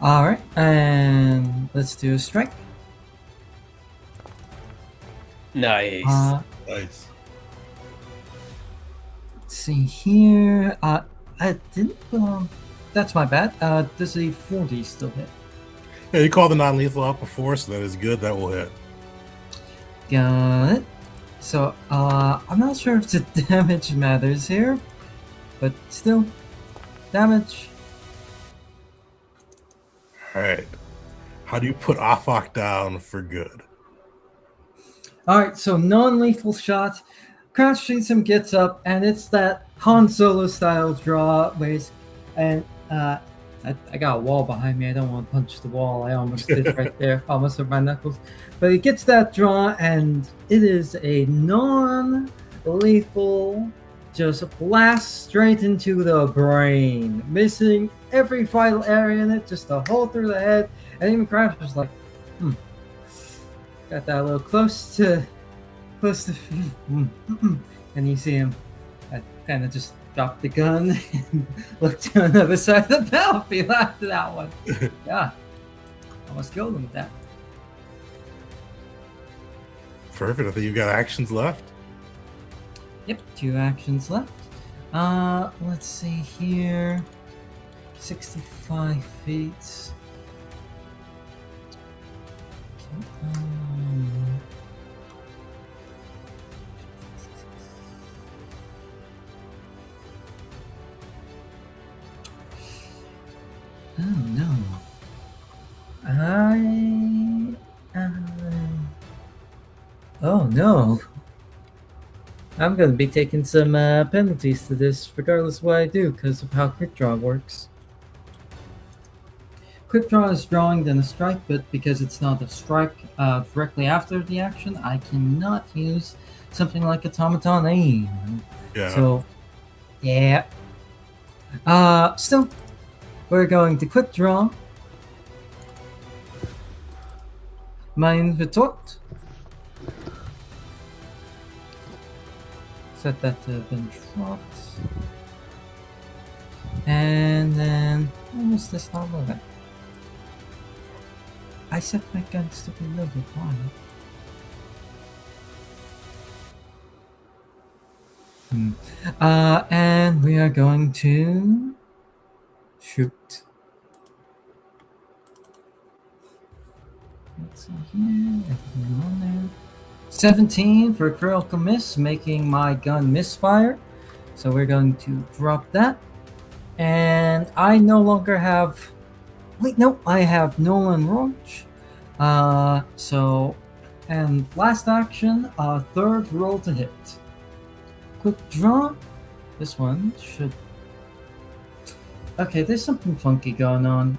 Alright, and let's do a strike. Nice. Nice. Let's see here. I didn't put on that's my bad. Does a 40 still hit? Yeah, you called the non-lethal out before, so that is good. That will hit. Got it. So, I'm not sure if the damage matters here, but still, damage. All right. How do you put Afak down for good? Alright, so non-lethal shot. Crash shoots him, gets up, and it's that Han Solo style draw where I got a wall behind me. I don't want to punch the wall. I almost did right there. Almost hit my knuckles. But he gets that draw, and it is a non-lethal just blast straight into the brain, missing every vital area in it, just a hole through the head. And even Crash was like, got that a little close to, and you see him kind of just drop the gun and look to another side of the battlefield after that one. Yeah, almost killed him with that. Perfect. I think you've got actions left. Yep, 2 actions left. Let's see here. 65 feet. Oh no. Oh no. I'm gonna be taking some penalties to this, regardless of what I do, because of how quick draw works. Quick draw is drawing then a strike, but because it's not a strike directly after the action, I cannot use something like automaton aim. Yeah. So, yeah. Still, we're going to quick draw. Mein Retort. Set that to have been dropped. And then, when was this not loaded? I set my guns to be loaded, why? And we are going to shoot. Let's see here, everything on there. 17 for a critical miss, making my gun misfire. So we're going to drop that. And I no longer have... Wait, no, I have Nolan Roach. And last action, third roll to hit. Quick draw. This one should... Okay, there's something funky going on.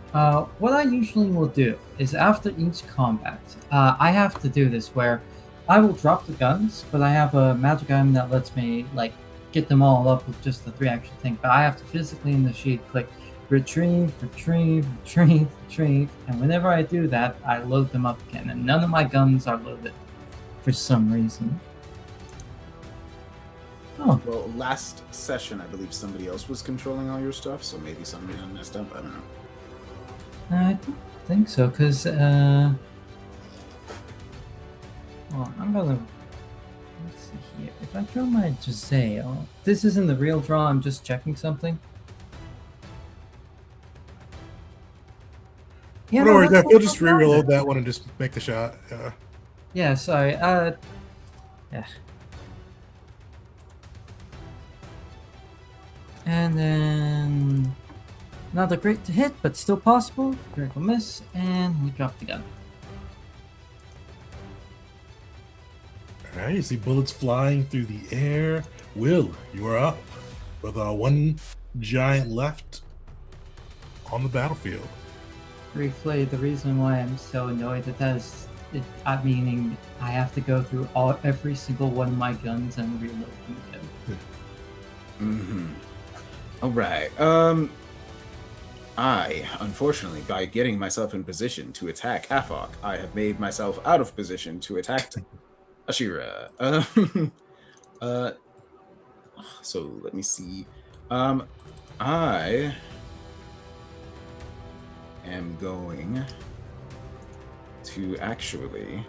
What I usually will do is after each combat, I have to do this where I will drop the guns, but I have a magic item that lets me like get them all up with just the 3 action thing. But I have to physically in the sheet click retrieve, retrieve, retrieve, retrieve, and whenever I do that, I load them up again, and none of my guns are loaded for some reason. Oh, Well, last session, I believe somebody else was controlling all your stuff, so maybe somebody done messed up. I don't know. I don't think so, because, well, I'm gonna, let's see here. If I draw my Giselle, this isn't the real draw, I'm just checking something. Yeah, Don't worry, that's Def. You'll not just bad. reload that one and just make the shot. Yeah. Yeah, sorry, yeah. And then not a great to hit, but still possible. Critical miss, and we drop the gun. All right, you see bullets flying through the air. Will, you are up with one giant left on the battlefield. Briefly, the reason why I'm so annoyed at that is, meaning I have to go through every single one of my guns and reload them again. Mm-hmm. All right. I, unfortunately, by getting myself in position to attack Afok, I have made myself out of position to attack Ashira. So let me see. I am going to actually,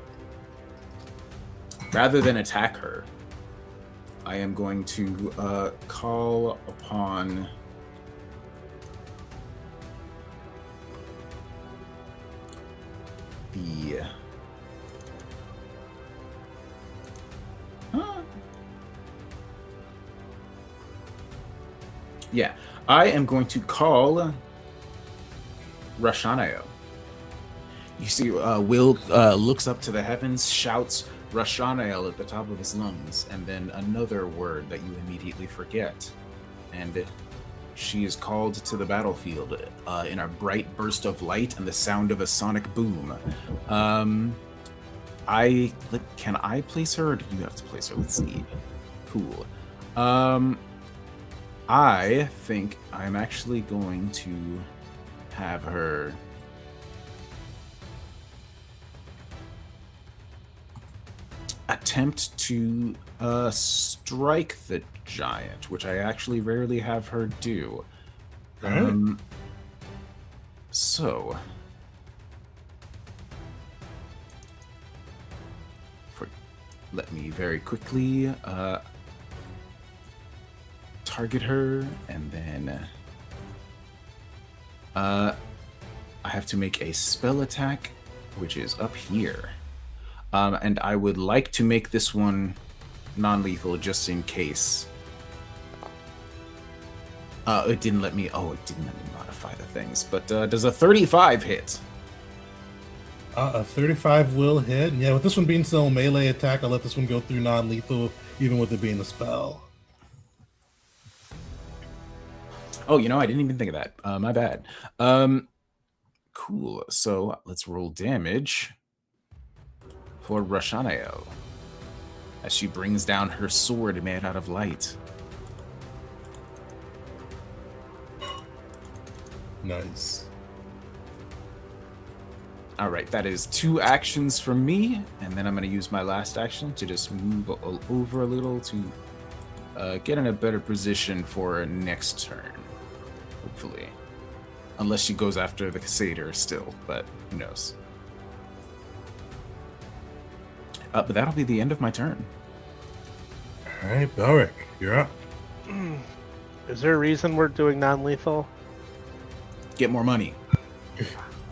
rather than attack her, I am going to call upon Yeah, I am going to call Rashanael. You see, Will looks up to the heavens, shouts Rashanael at the top of his lungs, and then another word that you immediately forget. And she is called to the battlefield in a bright burst of light and the sound of a sonic boom. Can I place her, or do you have to place her? Let's see. Cool. I think I'm actually going to have her attempt to strike the giant, which I actually rarely have her do. Right. So let me very quickly target her, and then I have to make a spell attack, which is up here. And I would like to make this one non-lethal just in case. It didn't let me modify the things. But does a 35 hit? A 35 will hit. Yeah, with this one being still a melee attack, I'll let this one go through non-lethal, even with it being a spell. Oh, I didn't even think of that. My bad. Cool. So let's roll damage for Rashanael as she brings down her sword made out of light. Nice. All right, that is 2 actions from me, and then I'm going to use my last action to just move over a little to get in a better position for next turn, hopefully. Unless she goes after the Cassader still, but who knows. But that'll be the end of my turn. All right, Belric, you're up. Is there a reason we're doing non-lethal? Get more money.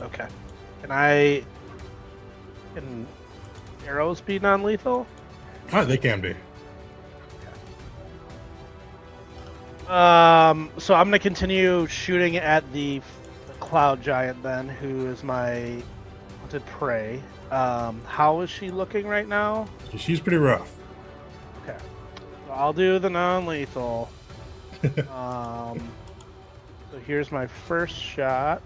Okay. Can arrows be non-lethal? They can be. So I'm gonna continue shooting at the cloud giant then, who is my wanted prey. How is she looking right now? She's pretty rough. Okay. So I'll do the non-lethal. So here's my first shot.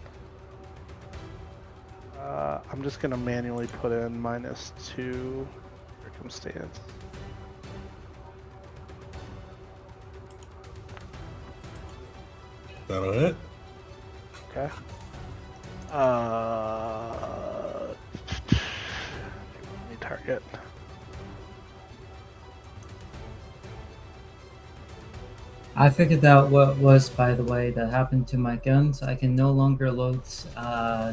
I'm just gonna manually put in -2 circumstance. That'll hit. Okay. Target. I figured out what was, by the way, that happened to my guns. I can no longer load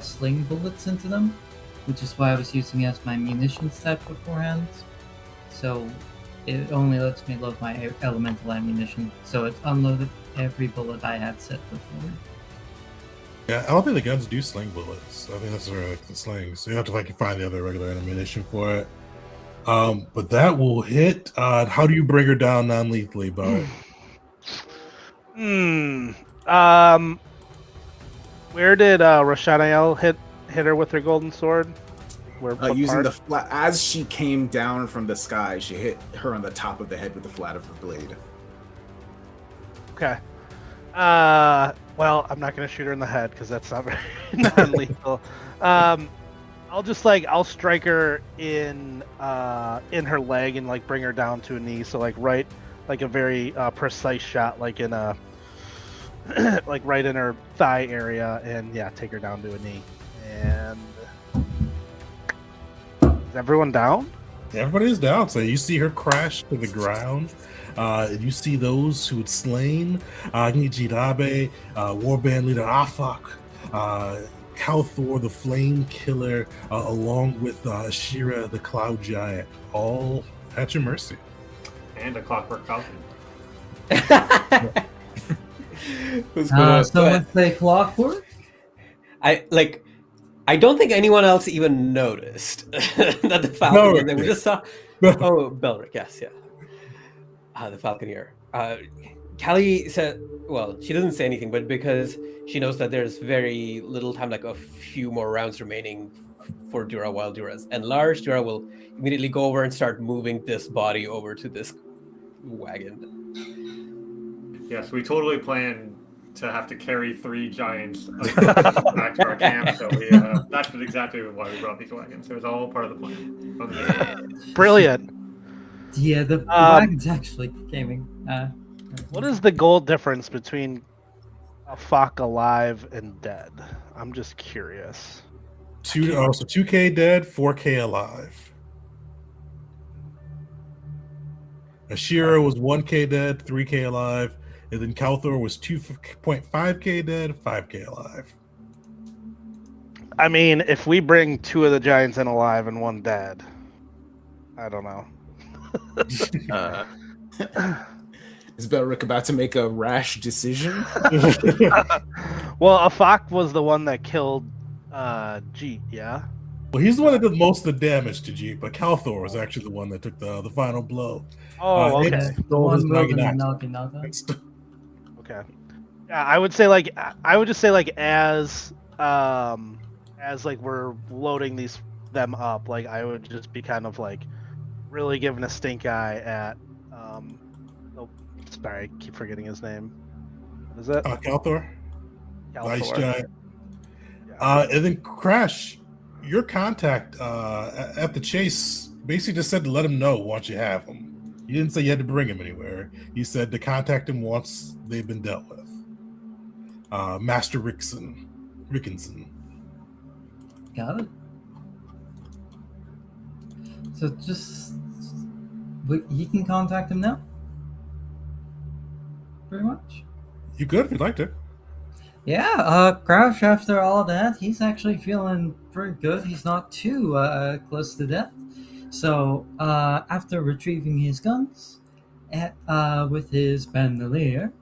sling bullets into them, which is why I was using it as my munitions type beforehand. So it only lets me load my elemental ammunition. So it unloaded every bullet I had set before. Yeah, I don't think the guns do sling bullets. I think that's like the slings. So you have to find the other regular ammunition for it. But that will hit. How do you bring her down non-lethally, Bo? Where did Rashanael hit her with her golden sword? Where Using the flat as she came down from the sky, she hit her on the top of the head with the flat of her blade. Okay. Well, I'm not gonna shoot her in the head because that's not very non-lethal. I'll strike her in her leg and bring her down to a knee. So right, a very precise shot, in a right in her thigh area, and take her down to a knee. And is everyone down? Everybody is down. So you see her crash to the ground. You see those who had slain Nijirabe, Warband leader Afak, Kalthor the Flame Killer, along with Ashira the Cloud Giant, all at your mercy. And a Clockwork Falcon. Who's gonna Someone play Clockwork? I don't think anyone else even noticed that the Falcon. They just saw. Oh, Belric, yes, yeah. The Falconeer. Callie said, well, she doesn't say anything, but because she knows that there's very little time, like a few more rounds remaining for Dura while Dura's enlarged, Dura will immediately go over and start moving this body over to this wagon. Yes, we totally planned to have to carry 3 giants back to our camp, so that's exactly why we brought these wagons. It was all part of the plan. From the beginning. Brilliant. Yeah, the wagon's actually gaming. What is the goal difference between a Fok alive and dead? I'm just curious. So 2K dead, 4K alive. Ashira was 1K dead, 3K alive, and then Kalthor was 2.5K dead, 5K alive. I mean, if we bring 2 of the giants in alive and 1 dead, I don't know. Is Belric about to make a rash decision? Well, Afak was the one that killed Jeet, yeah? Well, he's the one that did most of the damage to Jeep, but Kalthor was actually the one that took the final blow. Oh, okay. The one moving the Naginata. Okay. Yeah, I would just say like as like we're loading them up, like I would just be kind of like really giving a stink eye at sorry, I keep forgetting his name. What is it? Kalthor. Ice giant. Yeah. And then Crash, your contact at the chase basically just said to let him know once you have him. You didn't say you had to bring him anywhere. You said to contact him once they've been dealt with. Master Rickinson. Got it. So just you can contact him now. Pretty much. You could if you'd like to. Yeah, Crouch, after all that, he's actually feeling pretty good. He's not too close to death. So, after retrieving his guns with his bandolier,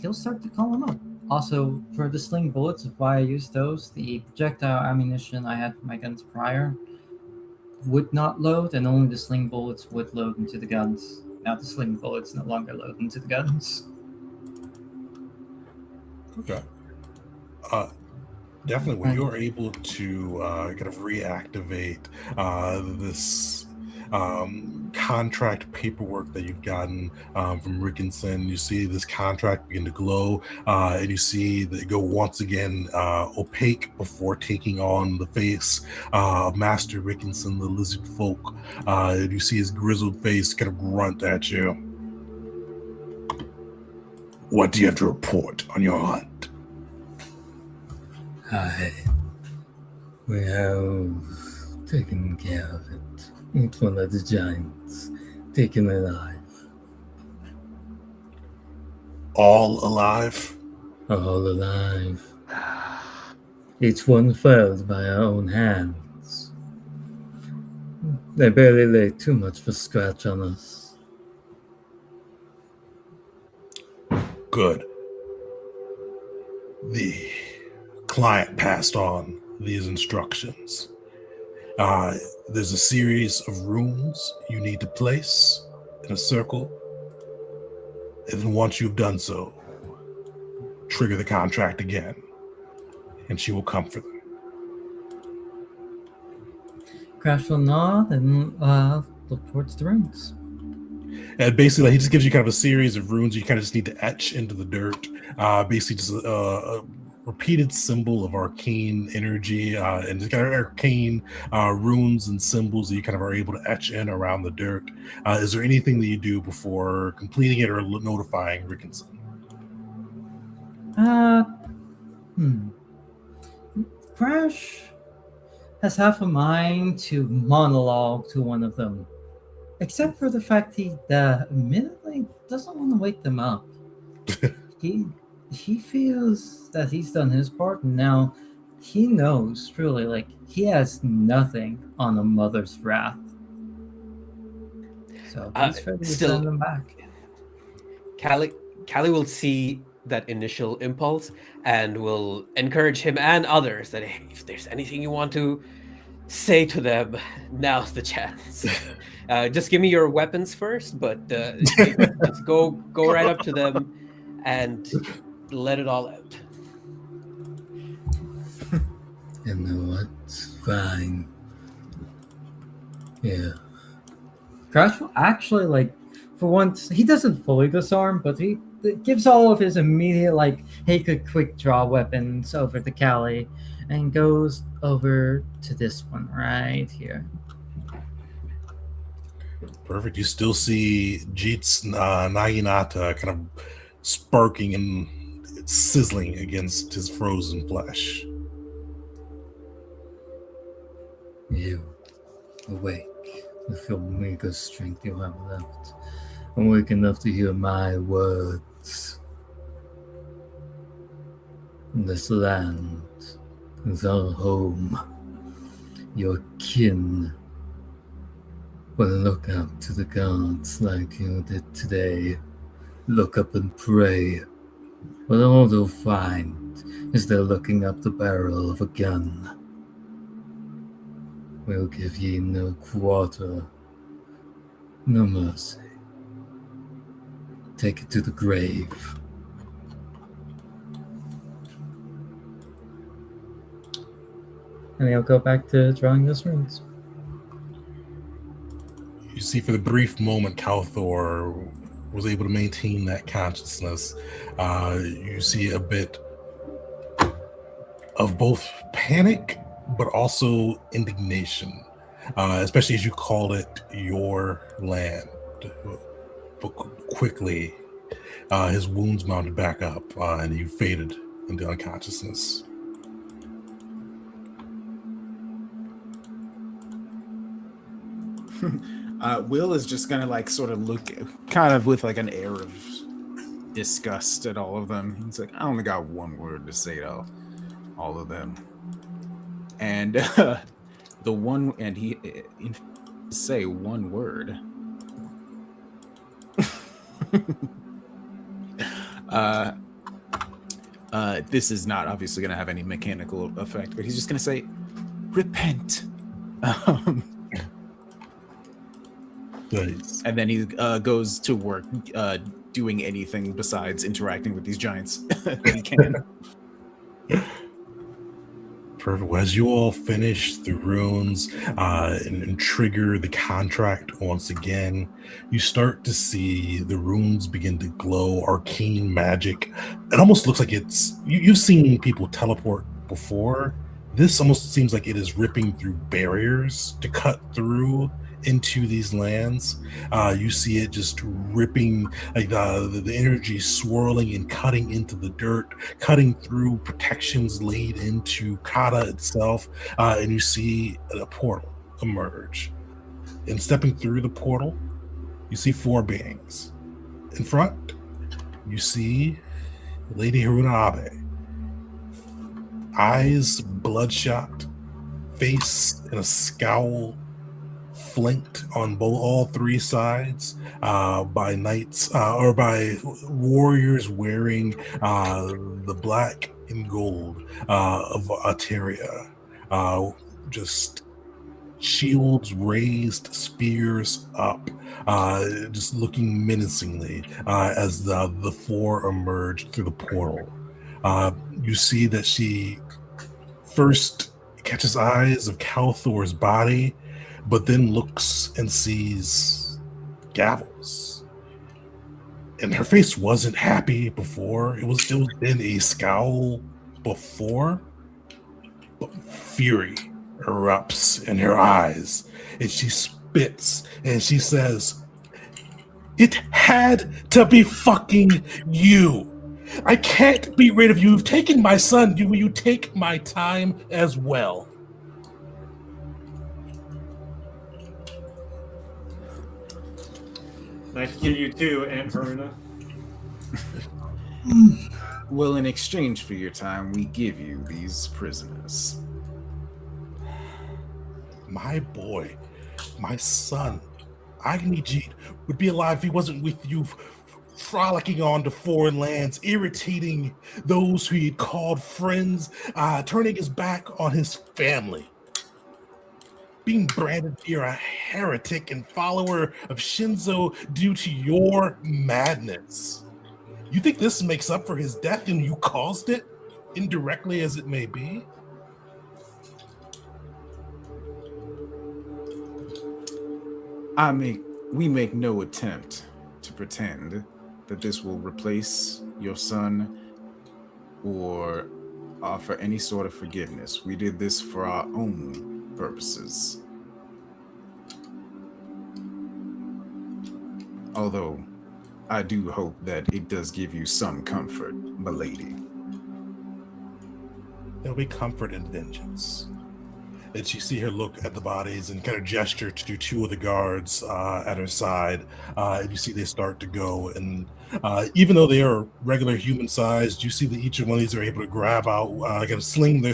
he'll start to call him up. Also, for the sling bullets, if I use those, the projectile ammunition I had for my guns prior would not load, and only the sling bullets would load into the guns. Now the sling bullets no longer load into the guns. Okay. Definitely, when you're able to kind of reactivate this contract paperwork that you've gotten from Rickinson, you see this contract begin to glow, and you see that go once again opaque before taking on the face of Master Rickinson, the lizard folk. And you see his grizzled face kind of grunt at you. What do you have to report on your hunt? We have taken care of it. Each one of the giants taken alive. All alive? All alive. Each one felled by our own hands. They barely laid too much of a scratch on us. Good. The client passed on these instructions. There's a series of runes you need to place in a circle, and then once you've done so, trigger the contract again, and she will come for them. Crash will nod and look towards the runes. And basically, he just gives you kind of a series of runes you kind of just need to etch into the dirt. Basically, just a repeated symbol of arcane energy and just kind of arcane runes and symbols that you kind of are able to etch in around the dirt. Is there anything that you do before completing it or notifying Rickinson? Crash has half a mind to monologue to one of them, except for the fact he admittedly doesn't want to wake them up. He feels that he's done his part, and now he knows truly, like, he has nothing on a mother's wrath. So he's ready to send them back. Callie will see that initial impulse and will encourage him and others that, hey, if there's anything you want to say to them, now's the chance. Just give me your weapons first, but just go right up to them and let it all out. You know what? Fine. Yeah. Crash will actually, like, for once, he doesn't fully disarm, but he gives all of his immediate, like, he could quick draw weapons over to Callie and goes over to this one right here. Perfect. You still see Jeet's Naginata kind of sparking and sizzling against his frozen flesh. You awake with your meager strength you have left. Awake enough to hear my words. This land is our home. Your kin will look up to the gods like you did today. Look up and pray. But all they'll find is they're looking up the barrel of a gun. We'll give ye no quarter, no mercy. Take it to the grave. And he'll go back to drawing those runes. You see, for the brief moment, Kalthor was able to maintain that consciousness. You see a bit of both panic, but also indignation, especially as you called it your land. But quickly, his wounds mounted back up, and he faded into unconsciousness. Will is just gonna like sort of look kind of with like an air of disgust at all of them. He's like, I only got one word to say to all of them. And the one, and he say one word. This is not obviously gonna have any mechanical effect, but he's just gonna say, repent. Nice. And then he goes to work doing anything besides interacting with these giants that he can. Perfect. Well, as you all finish the runes and trigger the contract once again, you start to see the runes begin to glow arcane magic. It almost looks like it's... You've seen people teleport before. This almost seems like it is ripping through barriers to cut through into these lands. You see it just ripping, like the energy swirling and cutting into the dirt, cutting through protections laid into Kata itself, and you see a portal emerge. And stepping through the portal, you see four beings. In front, you see Lady Haruna Abe. Eyes bloodshot, face in a scowl, flanked on all three sides by knights or by warriors wearing the black and gold of Ateria. Just shields raised, spears up, just looking menacingly as the four emerge through the portal. You see that she first catches eyes of Kalthor's body, but then looks and sees Gavel's. And her face wasn't happy before. It was in a scowl before, but fury erupts in her eyes, and she spits and she says, "It had to be fucking you. I can't be rid of you. You've taken my son. You take my time as well." Nice to meet you too, Aunt Haruna. Well, in exchange for your time, we give you these prisoners. My boy, my son, Agnijit would be alive if he wasn't with you, frolicking on to foreign lands, irritating those who he had called friends, turning his back on his family. being branded here a heretic and follower of Shinzo due to your madness. You think this makes up for his death and you caused it, indirectly as it may be? We make no attempt to pretend that this will replace your son or offer any sort of forgiveness. We did this for our own purposes. Although, I do hope that it does give you some comfort, milady. There'll be comfort in vengeance. And you see her look at the bodies and kind of gesture to two of the guards at her side. And you see they start to go. And even though they are regular human sized, you see that each one of these are able to grab out, kind of sling their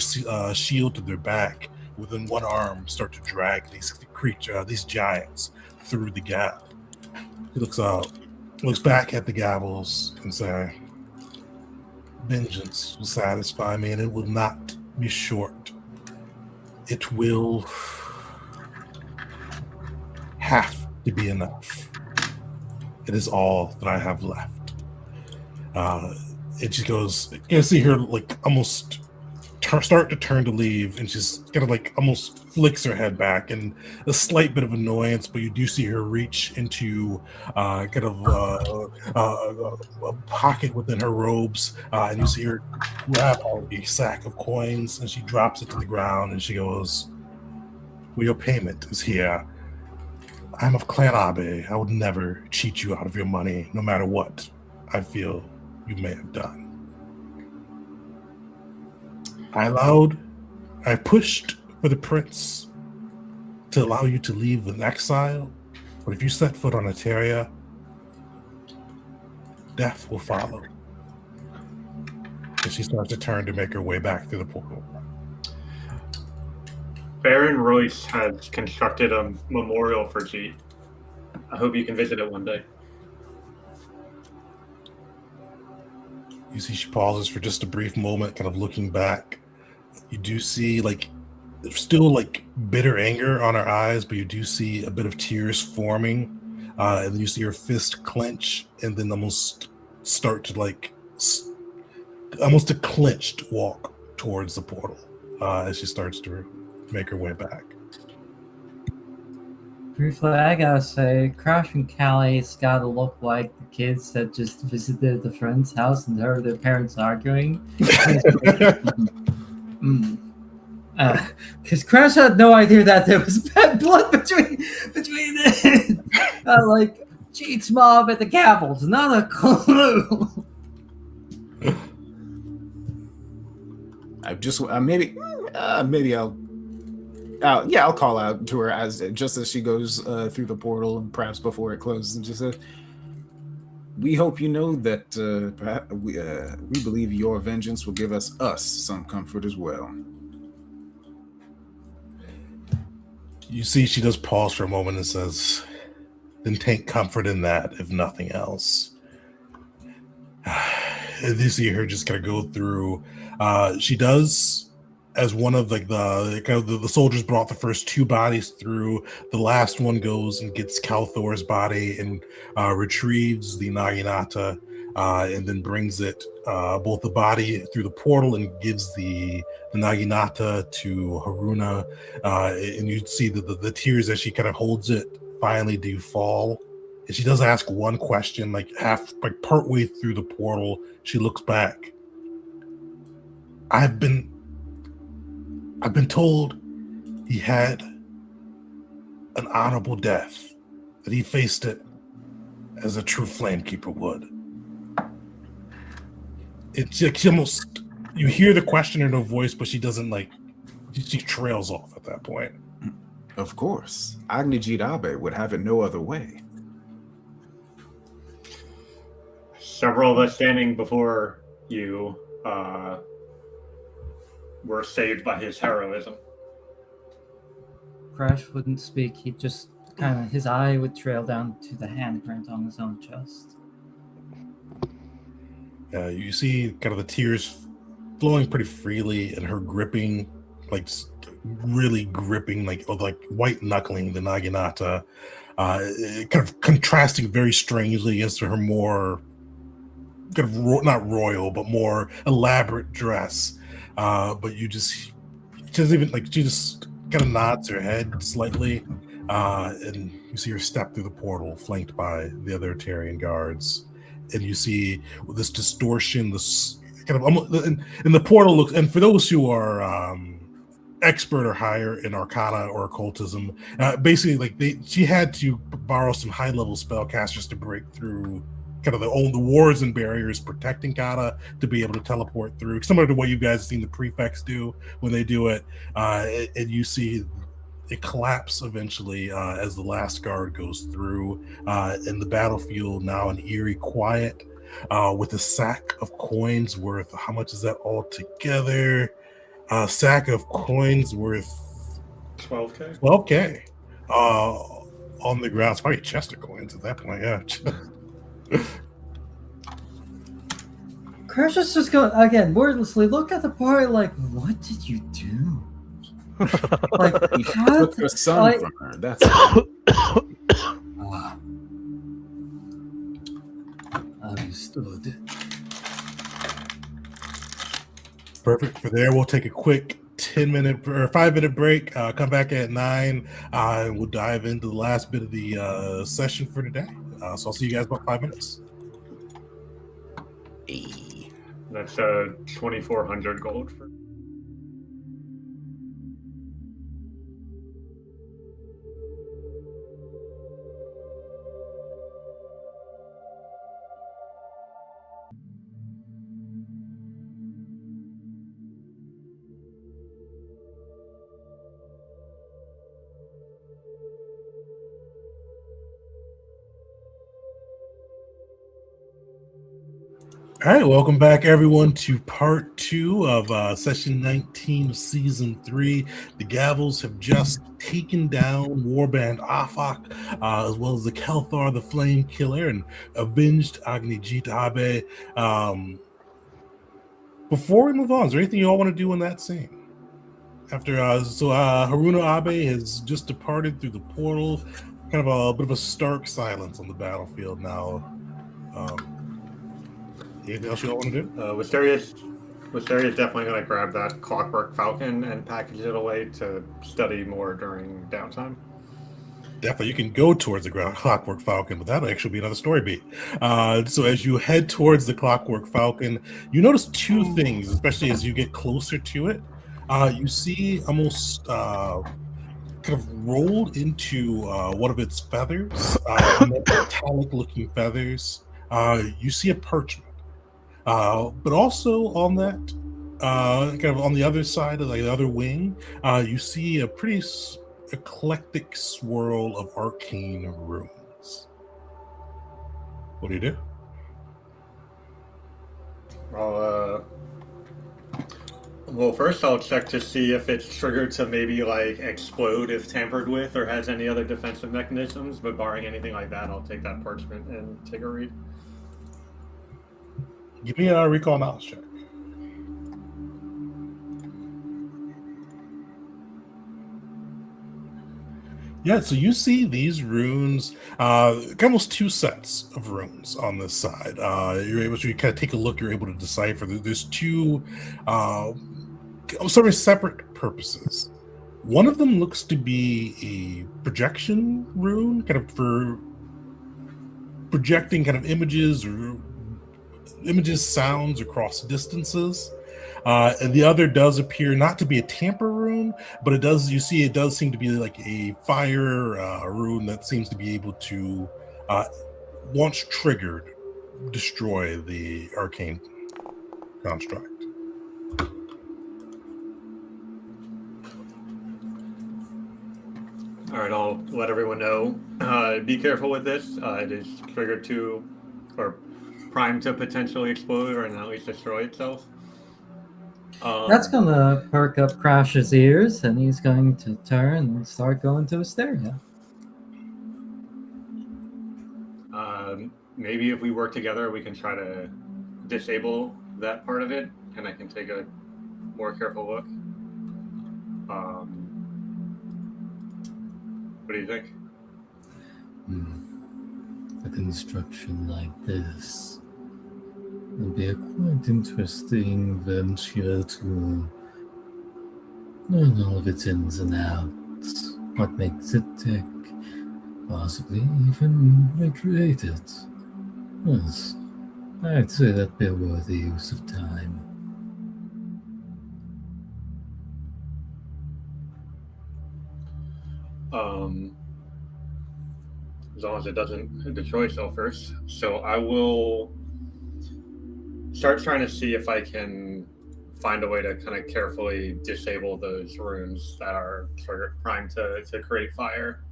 shield to their back within one arm, start to drag these giants through the gap. He looks back at the gavels and say, "Vengeance will satisfy me, and it will not be short. It will have to be enough. It is all that I have left." And she goes, you can see her like almost start to turn to leave, and she's kind of like almost flicks her head back in a slight bit of annoyance, but you do see her reach into kind of a pocket within her robes, and you see her grab a sack of coins, and she drops it to the ground, and she goes, "Well, your payment is here. I'm of Clan Abe. I would never cheat you out of your money, no matter what I feel you may have done. I pushed for the prince to allow you to leave in exile, but if you set foot on Eteria, death will follow." And she starts to turn to make her way back through the portal. Baron Royce has constructed a memorial for Jeet. I hope you can visit it one day. You see she pauses for just a brief moment, kind of looking back. You do see like still like bitter anger on her eyes, but you do see a bit of tears forming, and then you see her fist clench and then almost start to like almost a clenched walk towards the portal as she starts to make her way back. Briefly, I gotta say, Crash and Callie's gotta look like the kids that just visited a friend's house and heard their parents arguing. Because Crash had no idea that there was bad blood between like Jeet's mom and the Gavels. Not a clue. I'll call out to her as she goes through the portal, and perhaps before it closes, and just say, "We hope you know that we believe your vengeance will give us some comfort as well." You see she does pause for a moment and says, "Then take comfort in that, if nothing else." And you see her just kind of go through. She does, as one of like the soldiers brought the first two bodies through. The last one goes and gets Calthor's body and retrieves the Naginata, and then brings it both the body through the portal and gives the Naginata to Haruna. And you see the tears as she kind of holds it finally do fall. And she does ask one question, like partway through the portal. She looks back. I've been told he had an honorable death, that he faced it as a true flamekeeper would. It's like almost, you hear the question in her voice, but she doesn't she trails off at that point. Of course. Agnijit Abe would have it no other way. Several of us standing before you were saved by his heroism. Crash wouldn't speak. He'd just kind of, his eye would trail down to the handprint on his own chest. You see kind of the tears flowing pretty freely and her gripping like really gripping, like white knuckling the Naginata, kind of contrasting very strangely against her more kind of not royal but more elaborate dress. But she doesn't even she just kind of nods her head slightly, and you see her step through the portal, flanked by the other Tarian guards, and you see this distortion, this kind of and the portal looks. And for those who are expert or higher in Arcana or occultism, basically, she had to borrow some high level spellcasters to break through kind of the wards and barriers protecting Kata to be able to teleport through, similar to what you guys have seen the prefects do when they do it. And you see it collapse eventually as the last guard goes through, in the battlefield now an eerie quiet, with a sack of coins worth, how much is that all together? A sack of coins worth 12K. 12K on the ground. It's probably a chest of coins at that point. Yeah. Crash is just going again wordlessly. Look at the party like, what did you do? Like, He how took the sun from her. That's Understood. Perfect. For there, we'll take a quick 10-minute or 5-minute break. Come back at 9, and we'll dive into the last bit of the session for today. So I'll see you guys about 5 minutes. That's 2,400 gold for. All right, welcome back, everyone, to part 2 of session 19 of season 3. The Gavels have just taken down Warband Afak, as well as the Kelthar, the Flame Killer, and avenged Agnijit Abe. Before we move on, is there anything you all want to do in that scene? After Haruna Abe has just departed through the portal, kind of a bit of a stark silence on the battlefield now. Anything else you all want to do? Wisteria's definitely going to grab that Clockwork Falcon and package it away to study more during downtime. Definitely, you can go towards the Clockwork Falcon, but that'll actually be another story beat. So as you head towards the Clockwork Falcon, you notice two things, especially as you get closer to it. You see almost kind of rolled into one of its feathers, metallic-looking feathers. You see a parchment. But also on that, kind of on the other side of the other wing, you see a pretty eclectic swirl of arcane runes. What do you do? Well, first I'll check to see if it's triggered to maybe explode if tampered with, or has any other defensive mechanisms. But barring anything like that, I'll take that parchment and take a read. Give me a recall knowledge check. Yeah, so you see these runes, almost two sets of runes on this side. You're able to kind of take a look. You're able to decipher. There's two, serving separate purposes. One of them looks to be a projection rune, kind of for projecting kind of images, sounds across distances. And the other does appear not to be a tamper rune, but it does seem to be like a fire rune that seems to be able to, once triggered, destroy the arcane construct. All right, I'll let everyone know. Be careful with this. It is triggered to, or primed to potentially explode or at least destroy itself. That's gonna perk up Crash's ears, and he's going to turn and start going to Hysteria. Maybe if we work together, we can try to disable that part of it, and I can take a more careful look. What do you think? A construction like this would be a quite interesting venture to learn all of its ins and outs, what makes it tick, possibly even recreate it. Yes, I'd say that'd be a worthy use of time. As long as it doesn't destroy itself first. So I will start trying to see if I can find a way to kind of carefully disable those runes that are sort of primed to create fire.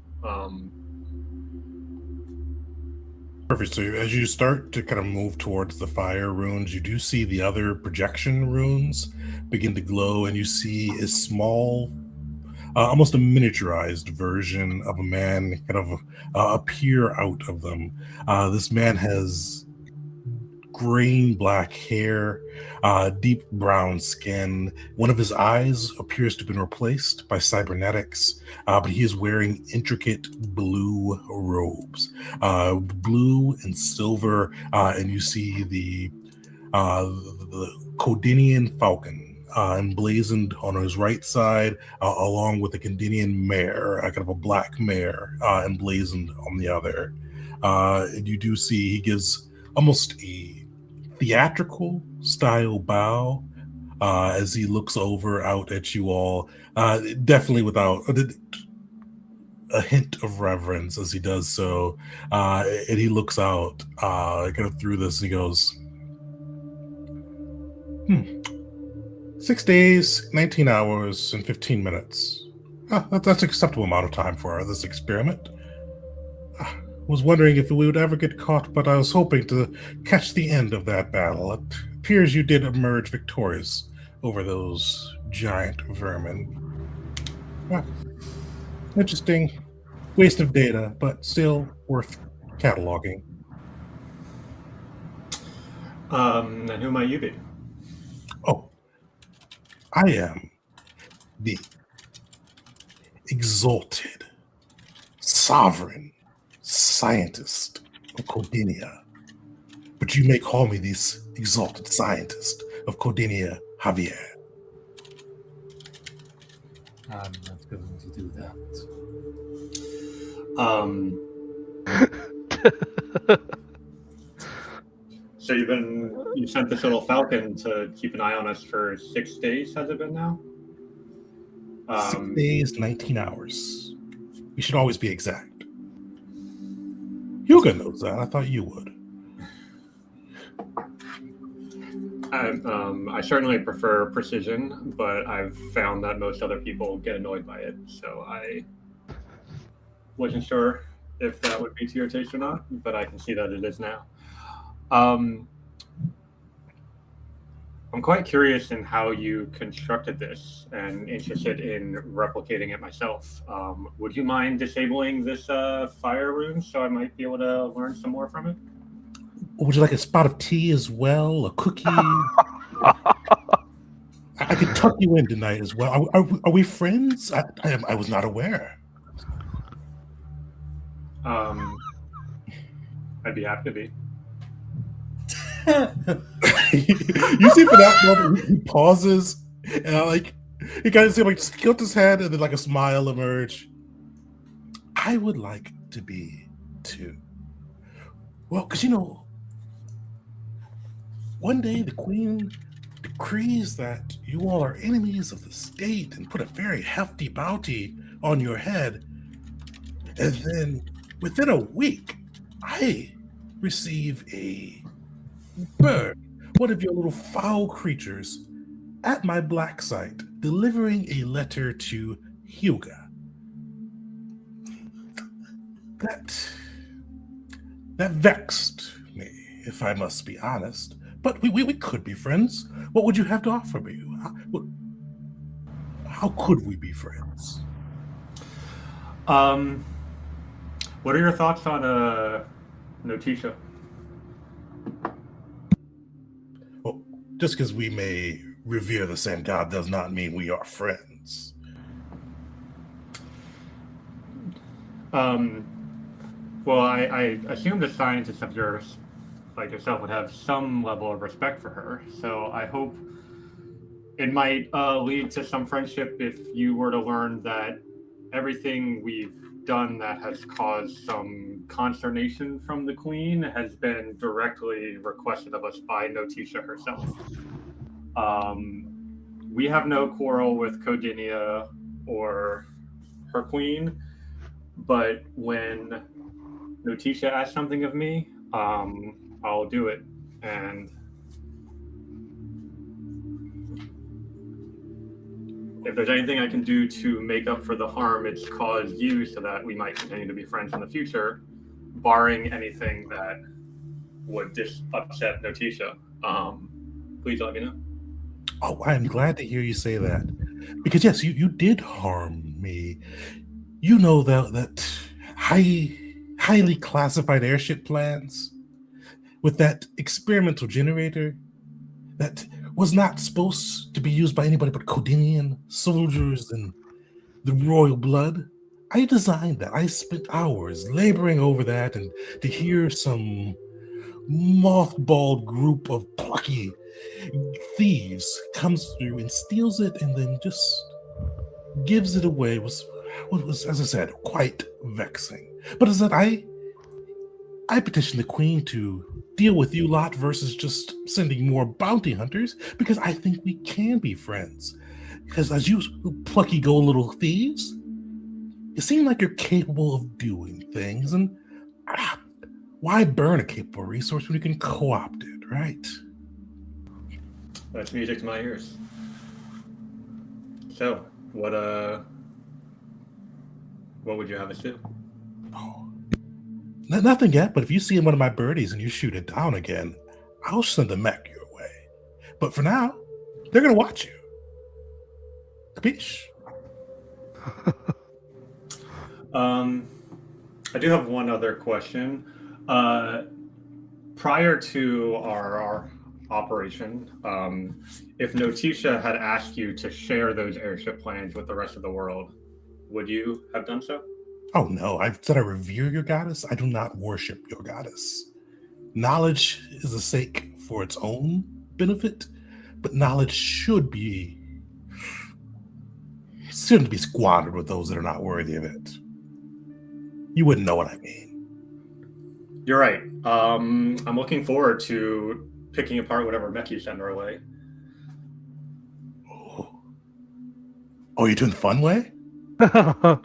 Perfect. So as you start to kind of move towards the fire runes, you do see the other projection runes begin to glow, and you see a small, almost a miniaturized version of a man kind of appear out of them. This man has graying black hair, deep brown skin. One of his eyes appears to have been replaced by cybernetics, but he is wearing intricate blue robes, blue and silver, and you see the Codinian falcon emblazoned on his right side, along with the Codinian mare, kind of a black mare, emblazoned on the other. And you do see he gives almost a theatrical style bow as he looks over out at you all, definitely without a hint of reverence as he does so. And he looks out kind of through this and he goes, 6 days, 19 hours, and 15 minutes. That's an acceptable amount of time for this experiment. Was wondering if we would ever get caught, but I was hoping to catch the end of that battle. It appears you did emerge victorious over those giant vermin. Interesting. Waste of data, but still worth cataloging. And who might you be? Oh, I am the exalted, sovereign scientist of Codinia. But you may call me this exalted scientist of Codinia, Javier. I'm not going to do that. So you sent this little falcon to keep an eye on us for 6 days, has it been now? 6 days, 19 hours. We should always be exact. Hugo knows that. I thought you would. I certainly prefer precision, but I've found that most other people get annoyed by it. So I wasn't sure if that would be to your taste or not, but I can see that it is now. I'm quite curious in how you constructed this and interested in replicating it myself. Would you mind disabling this fire rune so I might be able to learn some more from it? Would you like a spot of tea as well? A cookie? I could tuck you in tonight as well. Are we friends? I was not aware. I'd be happy to be. You see, for that moment, he pauses, and he kind of seems like just tilt his head, and then like a smile emerge. I would like to be too. Well, because one day the queen decrees that you all are enemies of the state and put a very hefty bounty on your head, and then within a week, I receive a bird, one of your little foul creatures, at my black site, delivering a letter to Hyuga. That vexed me, if I must be honest. But we could be friends. What would you have to offer me? How could we be friends? What are your thoughts on Notisha? Well, just because we may revere the same god does not mean we are friends. Well, I assume the scientists of yours, like yourself, would have some level of respect for her. So I hope it might lead to some friendship if you were to learn that everything we've done that has caused some consternation from the Queen has been directly requested of us by Notisha herself. We have no quarrel with Codinia or her queen, but when Notisha asks something of me, I'll do it. And if there's anything I can do to make up for the harm it's caused you so that we might continue to be friends in the future, barring anything that would upset Notisha, please let me know. Oh, I'm glad to hear you say that. Because yes, you did harm me. You know that highly classified airship plans with that experimental generator that was not supposed to be used by anybody but Codinian soldiers and the royal blood. I designed that. I spent hours laboring over that, and to hear some mothballed group of plucky thieves comes through and steals it and then just gives it away was, as I said, quite vexing. But as I said, I petitioned the Queen to deal with you lot versus just sending more bounty hunters because I think we can be friends. Because as you plucky go little thieves, you seem like you're capable of doing things, and why burn a capable resource when you can co-opt it, right? That's music to my ears. So, what would you have us do? Oh, nothing yet, but if you see one of my birdies and you shoot it down again, I'll send a mech your way. But for now, they're going to watch you. Capiche? I do have one other question. Prior to our operation, if Notisha had asked you to share those airship plans with the rest of the world, would you have done so? Oh no, I said I revere your goddess. I do not worship your goddess. Knowledge is a sake for its own benefit, but knowledge shouldn't be squandered with those that are not worthy of it. You wouldn't know what I mean. You're right. I'm looking forward to picking apart whatever mech you send our way. Oh, you're doing the fun way? I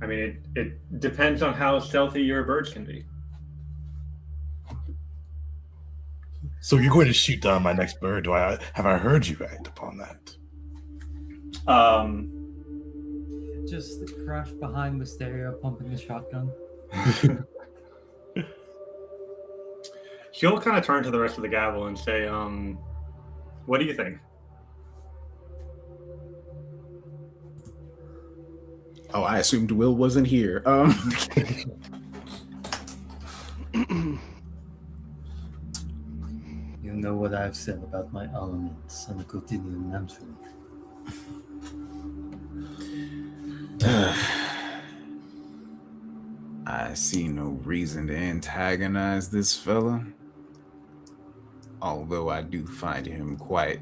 mean, it depends on how stealthy your birds can be. So you're going to shoot down my next bird? Have I heard you right upon that? Just the crash behind Wisteria pumping the shotgun. She'll kind of turn to the rest of the gavel and say, what do you think? Oh, I assumed Will wasn't here. You know what I've said about my elements and the quotidian naturally. I see no reason to antagonize this fella, although I do find him quite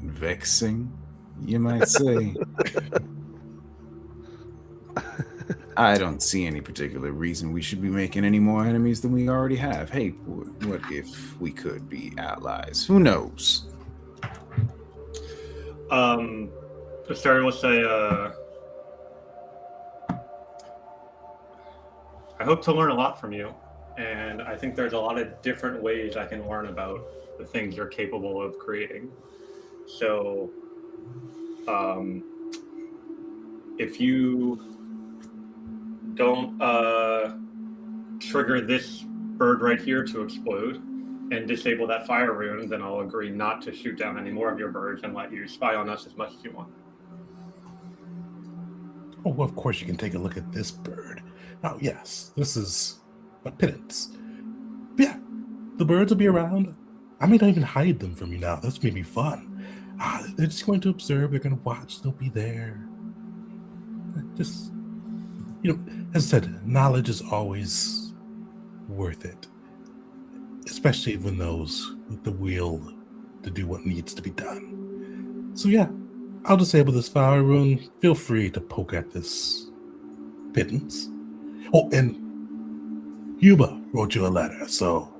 vexing, you might say. I don't see any particular reason we should be making any more enemies than we already have. Hey, what if we could be allies? Who knows? Asteri will say, I hope to learn a lot from you, and I think there's a lot of different ways I can learn about the things you're capable of creating. So, if you don't trigger this bird right here to explode and disable that fire rune, then I'll agree not to shoot down any more of your birds and let you spy on us as much as you want. Oh, well, of course you can take a look at this bird. Now, yes, this is a pittance. But yeah, the birds will be around. I may not even hide them from you now. That's maybe fun. They're just going to observe. They're going to watch. They'll be there. Just, as I said, knowledge is always worth it, especially when those with the will to do what needs to be done. So yeah, I'll disable this fire rune. Feel free to poke at this pittance. Oh, and Yuba wrote you a letter, so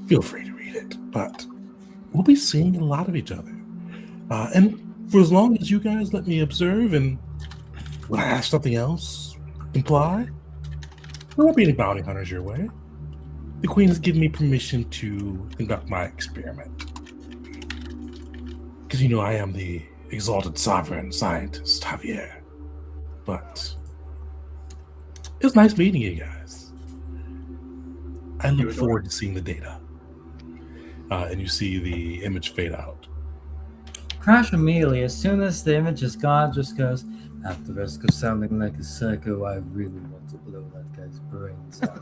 feel free to read it. But we'll be seeing a lot of each other. And for as long as you guys let me observe, and when I ask something else, imply, there won't be any bounty hunters your way. The Queen has given me permission to conduct my experiment. Because I am the exalted sovereign scientist, Javier. But it was nice meeting you guys. I look forward to seeing the data. And you see the image fade out. Crash immediately, as soon as the image is gone, just goes, at the risk of sounding like a psycho, I really want to blow that guy's brains out.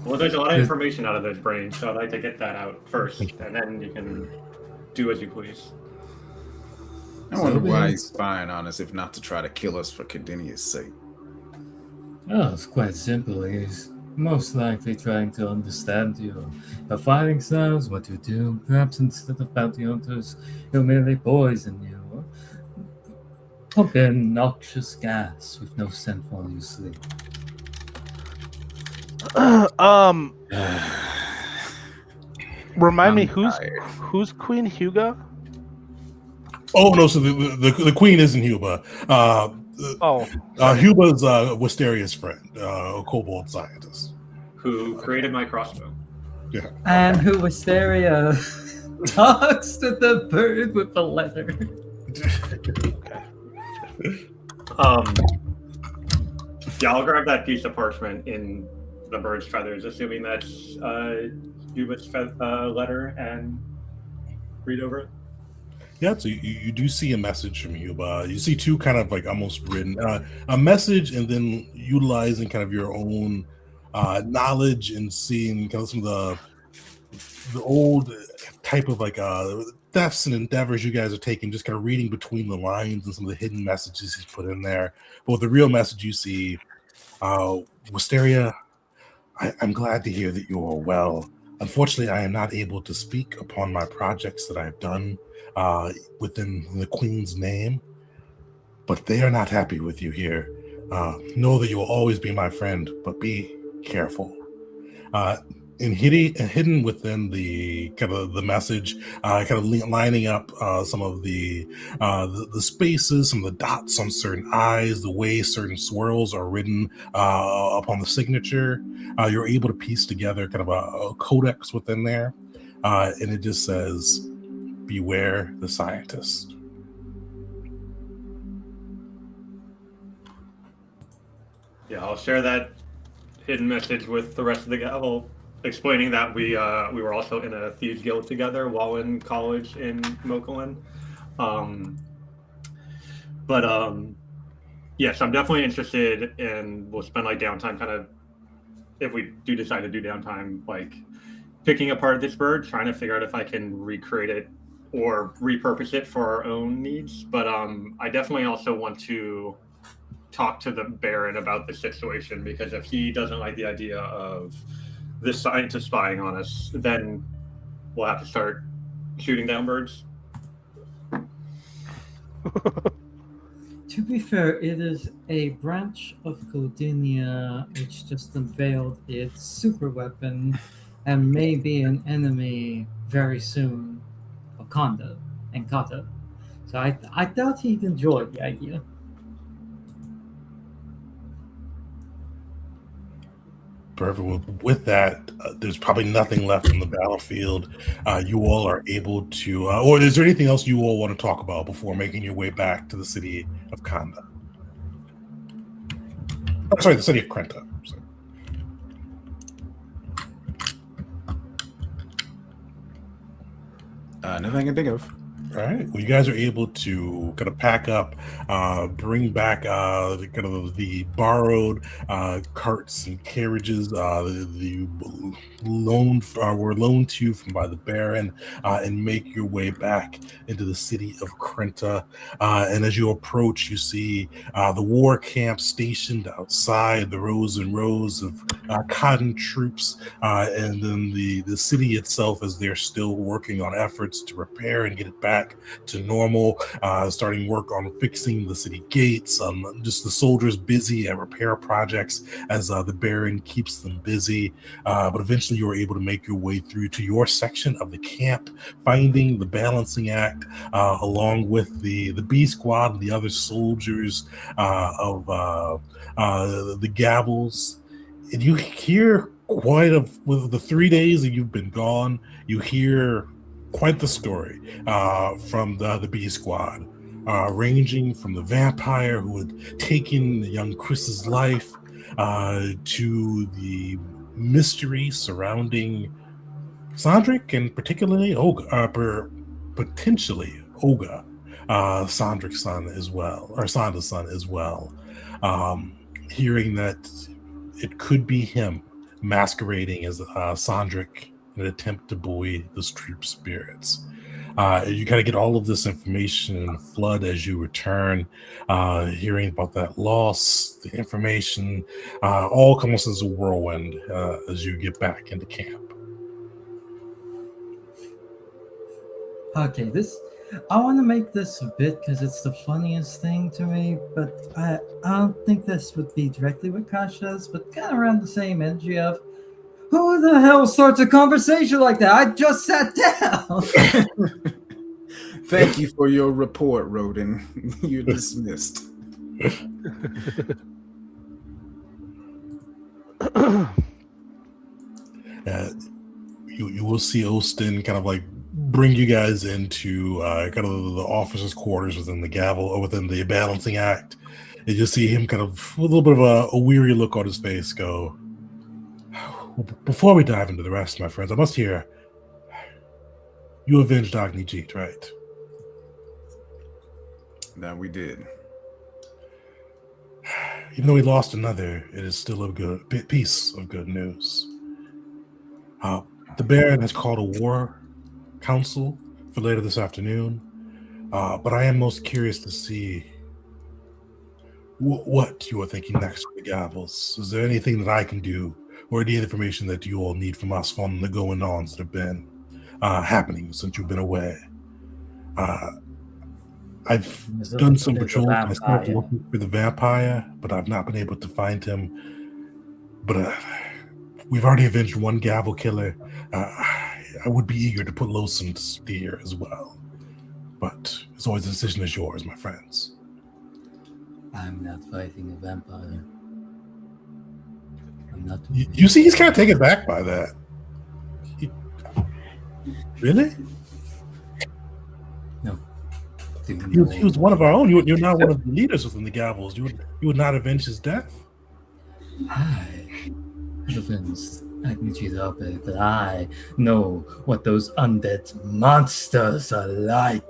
Well, there's a lot of information out of those brains, so I'd like to get that out first, and then you can do as you please. I wonder why he's spying on us, if not to try to kill us for Cardinia's sake. Oh, it's quite simple. He's most likely trying to understand your fighting styles, what you do. Perhaps instead of bounty hunters, he'll merely poison you. Or pump in noxious gas with no scent while you sleep. Remind me, who's Queen Huga? Oh no! So the Queen isn't Huba. Huba's Wisteria's friend, a kobold scientist who created my crossbow. Yeah, and who Wisteria talks to the bird with the letter. Yeah, I'll grab that piece of parchment in the bird's feathers, assuming that's Huba's letter, and read over it. Yeah, so you do see a message from Huba. You see two kind of like almost written, a message, and then utilizing kind of your own knowledge and seeing kind of some of the old type of like thefts and endeavors you guys are taking, just kind of reading between the lines and some of the hidden messages he's put in there. But with the real message you see, Wisteria, I'm glad to hear that you are well. Unfortunately, I am not able to speak upon my projects that I've done within the Queen's name, but they are not happy with you here. Know that you will always be my friend, but be careful. And hidden within the kind of the message, kind of lining up some of the spaces, some of the dots on certain eyes, the way certain swirls are written upon the signature, you're able to piece together kind of a codex within there, and it just says, "Beware the scientist." Yeah, I'll share that hidden message with the rest of the gavel, explaining that we were also in a thieves guild together while in college in Mokulin. Yes, I'm definitely interested, and we'll spend like downtime kind of, if we do decide to do downtime, like picking apart this bird, trying to figure out if I can recreate it or repurpose it for our own needs. But I definitely also want to talk to the Baron about the situation, because if he doesn't like the idea of this scientist spying on us, then we'll have to start shooting down birds. To be fair, it is a branch of Codinia which just unveiled its super weapon and may be an enemy very soon of Kanda and Kata. So I doubt he'd enjoy the idea. Perfect. With that, there's probably nothing left on the battlefield. You all are able to, or is there anything else you all want to talk about before making your way back to the city of Kanda? Oh, sorry, the city of Krenta. Nothing I can think of. All right. Well, you guys are able to kind of pack up, bring back kind of the borrowed carts and carriages the loaned were loaned to you from by the Baron, and make your way back into the city of Krenta. And as you approach, you see the war camp stationed outside, the rows and rows of cotton troops, and then the city itself as they're still working on efforts to repair and get it back to normal, starting work on fixing the city gates, just the soldiers busy at repair projects as the Baron keeps them busy. But eventually you are able to make your way through to your section of the camp, finding the balancing act along with the B squad and the other soldiers of the Gavels. And you hear with the 3 days that you've been gone, you hear quite the story from the B squad, ranging from the vampire who had taken young Chris's life to the mystery surrounding Sandrick and particularly potentially Olga, Sandrick's son as well, or Sanda's son as well. Hearing that it could be him masquerading as Sandrick in an attempt to buoy the troop spirits. You kind of get all of this information in a flood as you return, hearing about that loss, the information, all comes as a whirlwind as you get back into camp. Okay, I want to make this a bit because it's the funniest thing to me, but I don't think this would be directly what Kosh does, but kind of around the same energy of, who the hell starts a conversation like that? I just sat down. Thank you for your report, Rodin. You're dismissed. You will see Ostin kind of like bring you guys into kind of the officers' quarters within the gavel or within the balancing act. And you'll see him kind of with a little bit of a weary look on his face go, before we dive into the rest, my friends, I must hear, you avenged Agni Jeet, right? That we did. Even though we lost another, it is still a good piece of good news. The Baron has called a war council for later this afternoon, but I am most curious to see what you are thinking next with the Gavels. Is there anything that I can do, or any information that you all need from us on the going-ons that have been happening since you've been away? I've done some patrols myself looking for the vampire, but I've not been able to find him. But we've already avenged one gavel killer. I would be eager to put Losen to steer as well. But as always, the decision is yours, my friends. I'm not fighting a vampire. I'm not. You see, he's kind of taken back by that. Really? No. He was one of our own. You're not one of the leaders within the Gavels. You would not avenge his death? I avenged Agni Jeet, but I know what those undead monsters are like.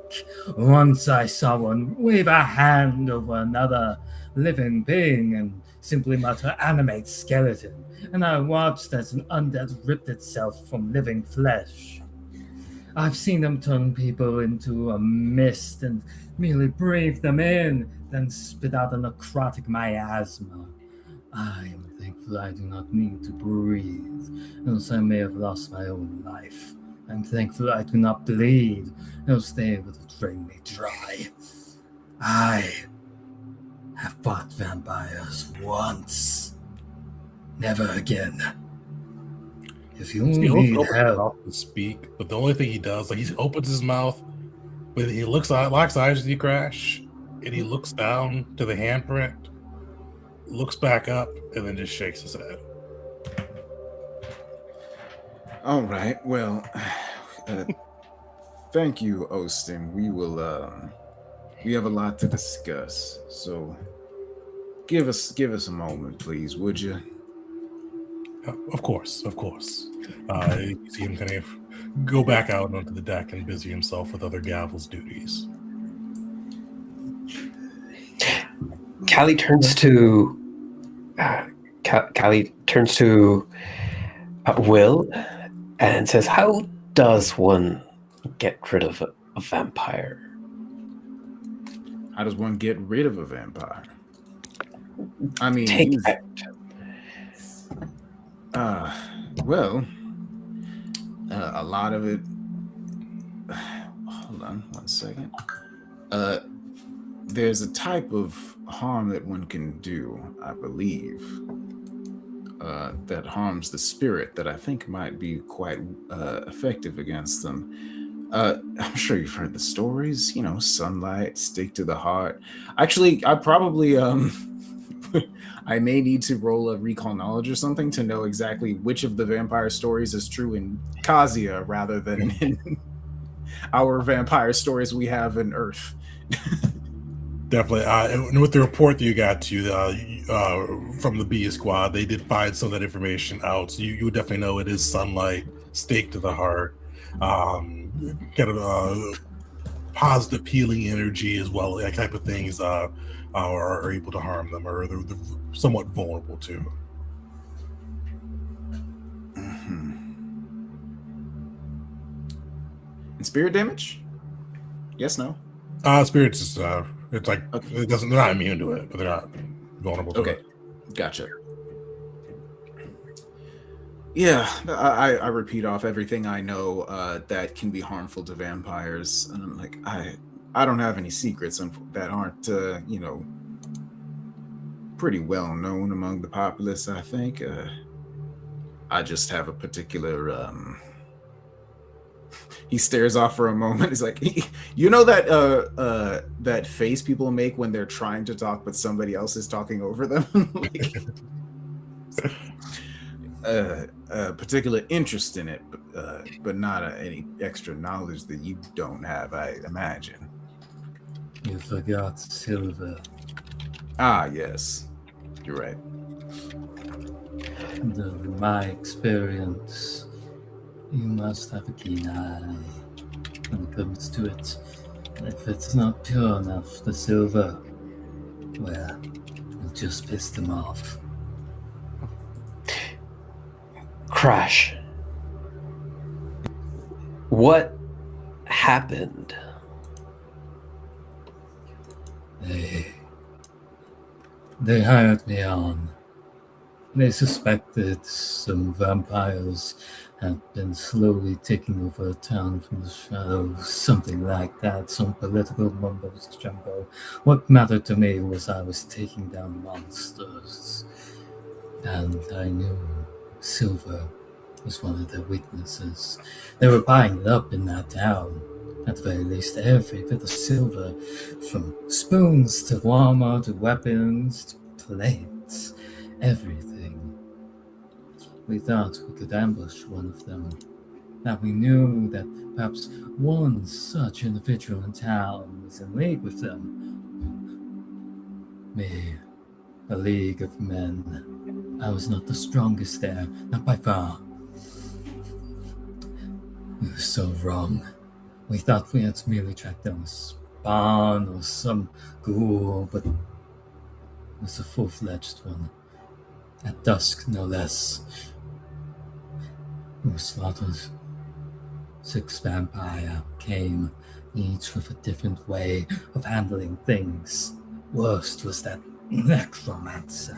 Once I saw one wave a hand over another living being and simply mutter, "Animate skeleton," and I watched as an undead ripped itself from living flesh. I've seen them turn people into a mist and merely breathe them in, then spit out a necrotic miasma. I am thankful I do not need to breathe, else I may have lost my own life. I'm thankful I do not bleed, else they would have drained me dry. I have fought vampires once. Never again. If you need help to speak, but the only thing he does, like he opens his mouth, but he locks eyes with you, Crash, and he looks down to the handprint, looks back up, and then just shakes his head. All right. Well, thank you, Ostin. We will. We have a lot to discuss, so give us a moment, please, would you? Of course, of course. You see him kind of go back out onto the deck and busy himself with other Gavel's duties. Callie turns to Will and says, "How does one get rid of a vampire?" How does one get rid of a vampire? I mean, Take out. well, a lot of it. Hold on 1 second. There's a type of harm that one can do, I believe, that harms the spirit that I think might be quite effective against them. I'm sure you've heard the stories, sunlight, stick to the heart. Actually, I probably I may need to roll a recall knowledge or something to know exactly which of the vampire stories is true in Kazia rather than in our vampire stories we have in Earth. Definitely. And with the report that you got from the B squad, they did find some of that information out. So you would definitely know it is sunlight, stake to the heart, kind of positive healing energy as well. That type of things are able to harm them, or they're somewhat vulnerable to. Mm-hmm. And spirit damage? Yes, no? Spirits is it's like Okay. they're not immune to it, but they're not vulnerable to it. Gotcha. Yeah, I repeat off everything I know that can be harmful to vampires, and I'm like, I don't have any secrets that aren't pretty well known among the populace. I think I just have a particular. He stares off for a moment. He's like, that that face people make when they're trying to talk, but somebody else is talking over them. A particular interest in it, but not any extra knowledge that you don't have, I imagine. You forgot silver. Ah, yes. You're right. In my experience, you must have a keen eye when it comes to it. If it's not pure enough, the silver, well, you'll just piss them off. Crash. What happened? They hired me on. They suspected some vampires had been slowly taking over a town from the shadows, something like that, some political mumbo-jumbo. What mattered to me was I was taking down monsters, and I knew silver was one of their weaknesses. They were buying it up in that town. At the very least, every bit of silver, from spoons to armor to weapons to plates, everything. We thought we could ambush one of them. Now we knew that perhaps one such individual in town was in league with them. Me, a league of men. I was not the strongest there, not by far. We were so wrong. We thought we had merely tracked down a spawn or some ghoul, but it was a full-fledged one. At dusk, no less. We were slaughtered. 6 vampire came, each with a different way of handling things. Worst was that necromancer.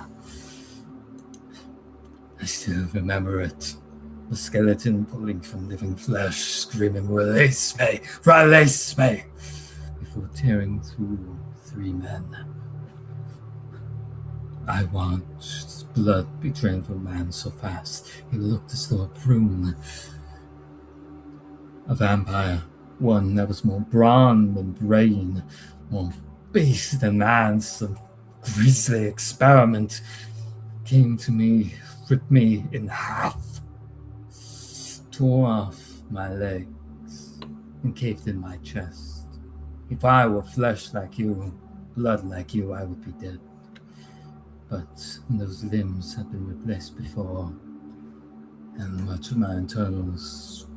I still remember it. The skeleton pulling from living flesh, screaming, "Release me! Release me!" before tearing through 3 men. I watched blood be drained from man so fast, he looked as though a prune. A vampire, one that was more brawn than brain, more beast than man, some grisly experiment, came to me, ripped me in half, tore off my legs, and caved in my chest. If I were flesh like you, blood like you, I would be dead. But those limbs had been replaced before. And much of my internals,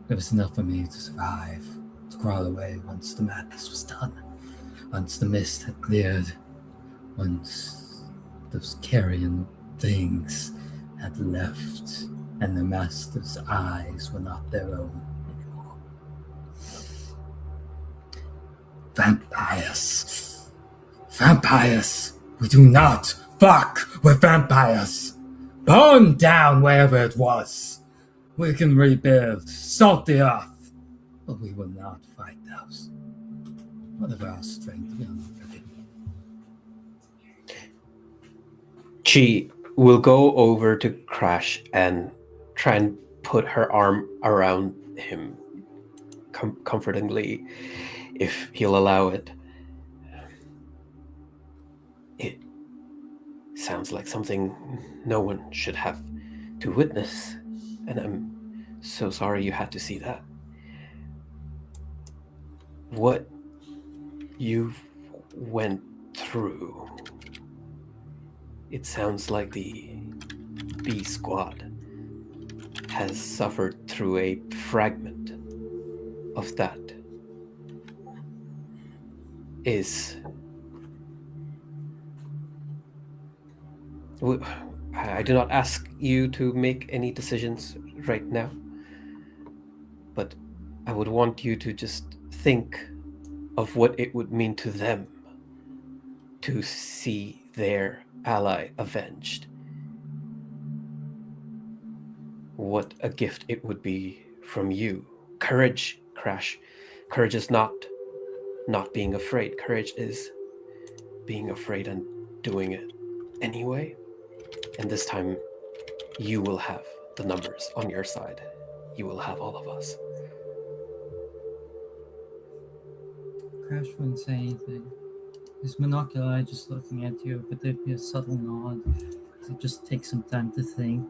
it was enough for me to survive, to crawl away once the madness was done, once the mist had cleared, once those carrion things had left, and the master's eyes were not their own anymore. Vampires! Vampires! We do not fuck with vampires! Burn down wherever it was! We can rebuild, salt the earth, but we will not fight those. Whatever our strength will be. She will go over to Crash and try and put her arm around him comfortingly, if he'll allow it. It sounds like something no one should have to witness, and I'm so sorry you had to see that. What you went through, it sounds like the B Squad has suffered through a fragment of that. I do not ask you to make any decisions right now, but I would want you to just think of what it would mean to them to see their ally avenged. What a gift it would be from you. Courage, Crash. Courage is not being afraid. Courage is being afraid and doing it anyway. And this time, you will have the numbers on your side. You will have all of us. Crash wouldn't say anything. His monocular eye just looking at you, but there'd be a subtle nod. It just takes some time to think,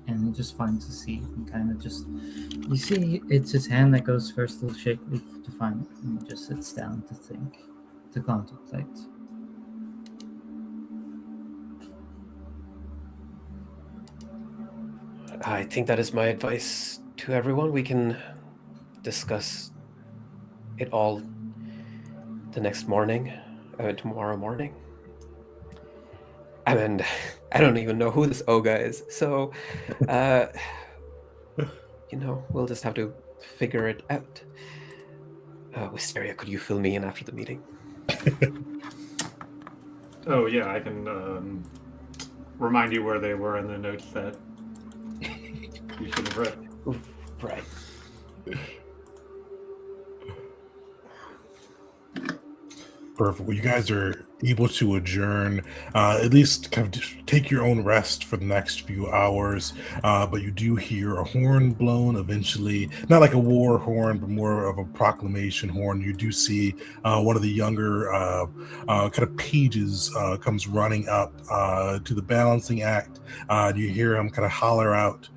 and it just finds a seat and kind of just... You see, it's his hand that goes first, a little shakily to find it, and he just sits down to think, to contemplate. I think that is my advice to everyone. We can discuss it all the next morning, tomorrow morning. I mean, I don't even know who this Oga is, so, we'll just have to figure it out. Wisteria, could you fill me in after the meeting? Oh, yeah, I can remind you where they were in the notes that you should have read. Right. Perfect. Well, you guys are able to adjourn, at least kind of just take your own rest for the next few hours. But you do hear a horn blown eventually, not like a war horn, but more of a proclamation horn. You do see one of the younger kind of pages comes running up to the balancing act. And you hear him kind of holler out,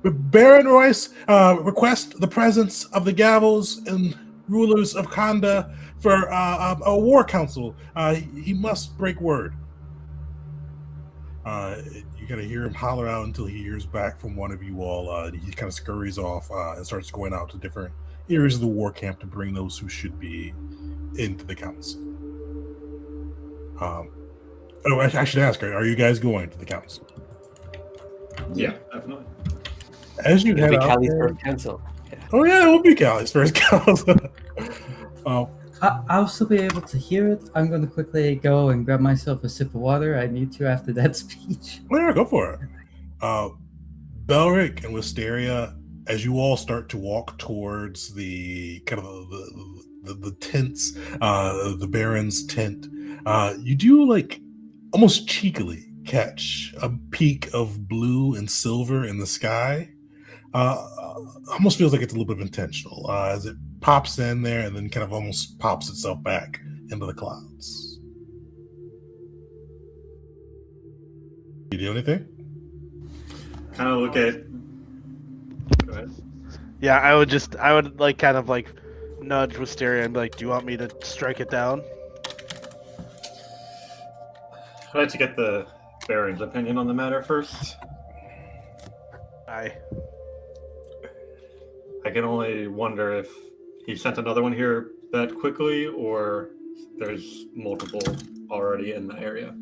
Baron Royce, request the presence of the gavels and rulers of Kanda for a war council. He must break word. You gotta hear him holler out until he hears back from one of you all. He kind of scurries off and starts going out to different areas of the war camp to bring those who should be into the council. I should ask, are you guys going to the council? Yeah, definitely. As you head out Callie's there, first council. Yeah. Oh yeah, it will be Callie's first council. I'll still be able to hear it. I'm going to quickly go and grab myself a sip of water. I need to after that speech. Oh yeah, go for it. Belric and Wisteria, as you all start to walk towards the kind of the tents, the Baron's tent, you do like almost cheekily catch a peak of blue and silver in the sky. Almost feels like it's a little bit of intentional as it pops in there and then kind of almost pops itself back into the clouds. You do anything? Kind of look at. Go ahead. Yeah, I would like kind of like nudge Wisteria and be like, do you want me to strike it down? I'd like to get the Baron's opinion on the matter first. I can only wonder if he sent another one here that quickly, or there's multiple already in the area.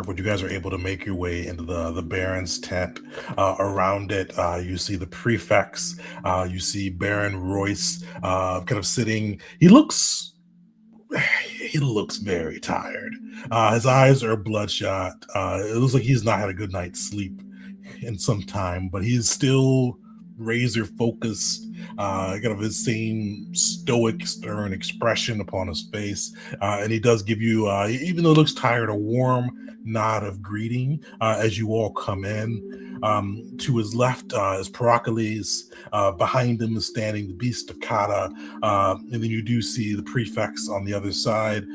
But you guys are able to make your way into the Baron's tent. Around it, you see the prefects. You see Baron Royce kind of sitting. He looks very tired. His eyes are bloodshot. It looks like he's not had a good night's sleep in some time, but he's still razor focused, kind of his same stoic, stern expression upon his face. And he does give you, even though it looks tired, a warm nod of greeting as you all come in. To his left is Pericles. Behind him is standing the Beast of Kata. And then you do see the prefects on the other side,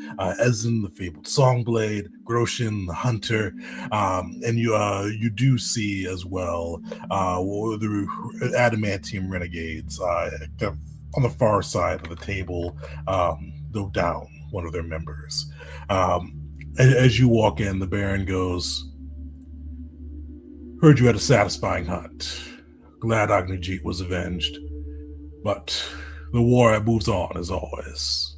Ezen, the fabled Songblade, Groshin, the Hunter, and you do see as well the Adamantium Renegades on the far side of the table, though down one of their members. As you walk in, the Baron goes, "Heard you had a satisfying hunt. Glad Agnijit was avenged. But the war moves on as always."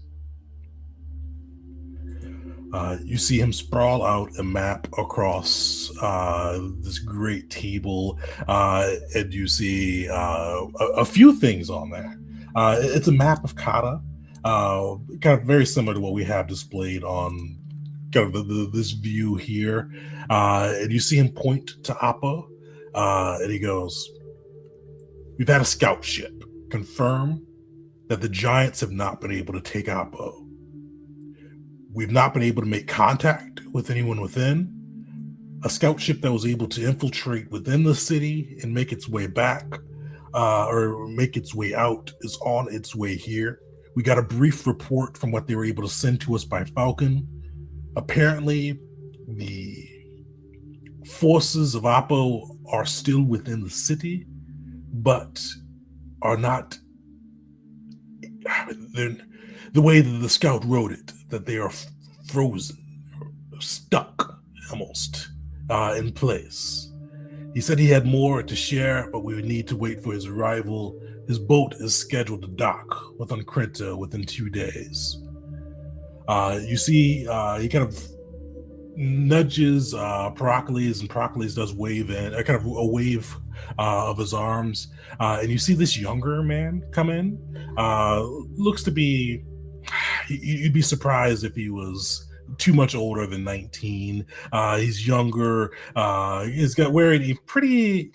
You see him sprawl out a map across this great table, and you see a few things on there. It's a map of Kata, kind of very similar to what we have displayed on kind of this view here. And you see him point to Appa, and he goes, "We've had a scout ship confirm that the giants have not been able to take Appa. We've not been able to make contact with anyone within. A scout ship that was able to infiltrate within the city and make its way back, or make its way out, is on its way here. We got a brief report from what they were able to send to us by Falcon. Apparently, the forces of Appa are still within the city, but are not... the way that the scout wrote it, that they are frozen, stuck almost in place. He said he had more to share, but we would need to wait for his arrival. His boat is scheduled to dock with Unkrenta within 2 days." You see, he kind of nudges Pericles, and Pericles does wave in, kind of a wave of his arms. And you see this younger man come in. Looks to be... you'd be surprised if he was too much older than 19. He's younger. He's got wearing a pretty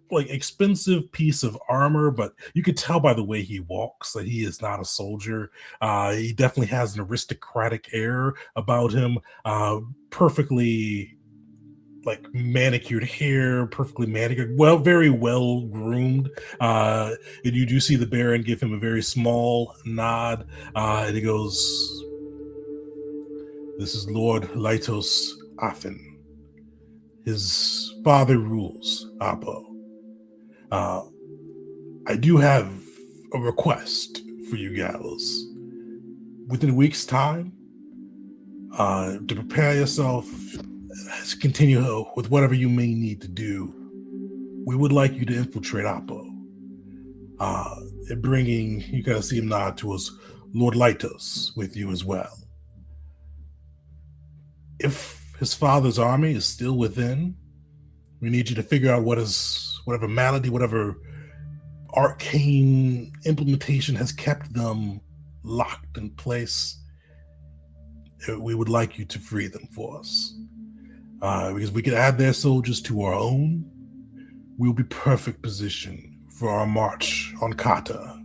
expensive piece of armor, but you could tell by the way he walks that he is not a soldier. He definitely has an aristocratic air about him. Perfectly manicured hair, perfectly manicured, very well groomed. And you do see the Baron give him a very small nod, and he goes, "This is Lord Lytos Athen. His father rules Apo. I do have a request for you gals. Within a week's time, to prepare yourself to continue with whatever you may need to do, we would like you to infiltrate Apo. And bringing, you kind of see him nod towards Lord Lytos with you as well. If his father's army is still within, we need you to figure out whatever malady, whatever arcane implementation has kept them locked in place. We would like you to free them for us. Because we could add their soldiers to our own. We'll be perfect position for our march on Kata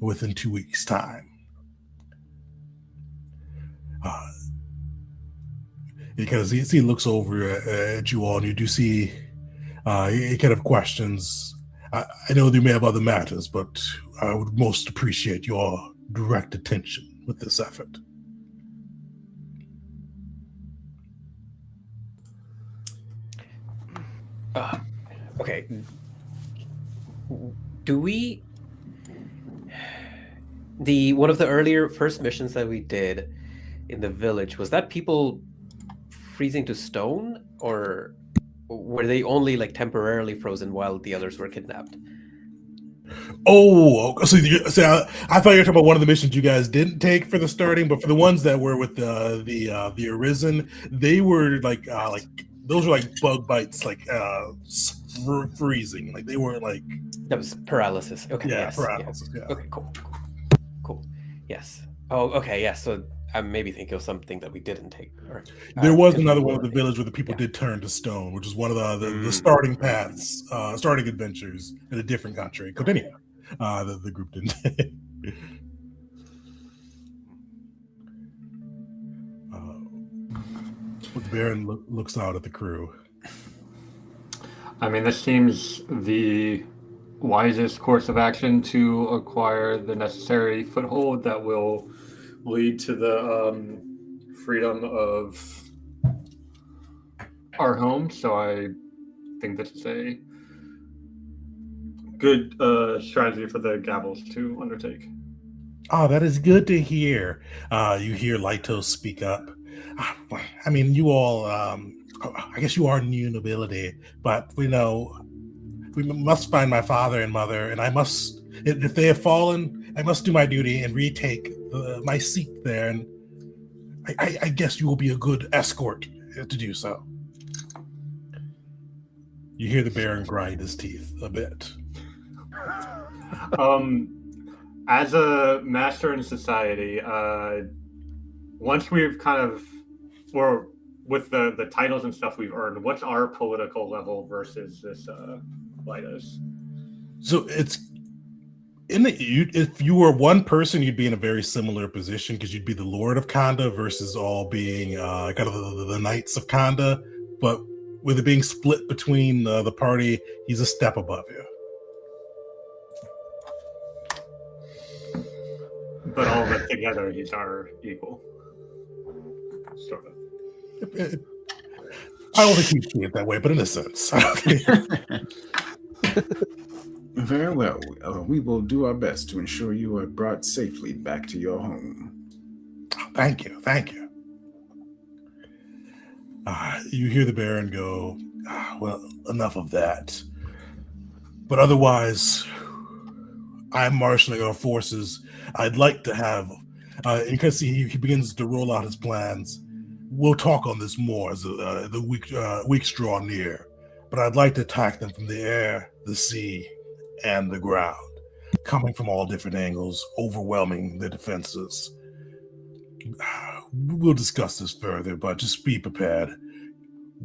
within 2 weeks' time." Because he looks over at you all, and you do see he kind of questions. I know they may have other matters, but I would most appreciate your direct attention with this effort. Okay. Do we... one of the earlier first missions that we did, in the village, was that people freezing to stone, or were they only like temporarily frozen while the others were kidnapped? Oh, so I thought you were talking about one of the missions you guys didn't take for the starting, but for the ones that were with the Arisen, they were like those were like bug bites, like freezing. Like they weren't like That was paralysis. Okay. yeah, Yes. paralysis. Yeah. Okay. Cool. Yes. Oh. Okay. Yes. So I'm maybe thinking of something that we didn't take. Or, There was 'cause we another one were with the taking- village where the people did turn to stone, which is one of the Mm. starting paths, starting adventures in a different country. Continue. The group didn't. The Baron looks out at the crew. I mean, this seems the wisest course of action to acquire the necessary foothold that will lead to the freedom of our home. So I think this is a good strategy for the Gavels to undertake. Oh, that is good to hear. You hear Lytos speak up. I mean, you all, I guess you are new nobility, but we must find my father and mother, and I must, if they have fallen, I must do my duty and retake my seat there, and I guess you will be a good escort to do so. You hear the Baron grind his teeth a bit. As a master in society, once we've or with the titles and stuff we've earned, what's our political level versus this Lytos? So it's if you were one person, you'd be in a very similar position because you'd be the Lord of Kanda versus all being kind of the Knights of Kanda. But with it being split between the party, he's a step above you. But all of us together, he's our equal. Sort of. I don't think we see it that way, but in a sense. Very well. We will do our best to ensure you are brought safely back to your home. Thank you. You hear the Baron go, well, enough of that. But otherwise, I'm marshaling our forces. I'd like to have, and you can see he begins to roll out his plans. We'll talk on this more as the weeks draw near. But I'd like to attack them from the air, the sea, and the ground, coming from all different angles, overwhelming the defenses. We'll discuss this further, but just be prepared.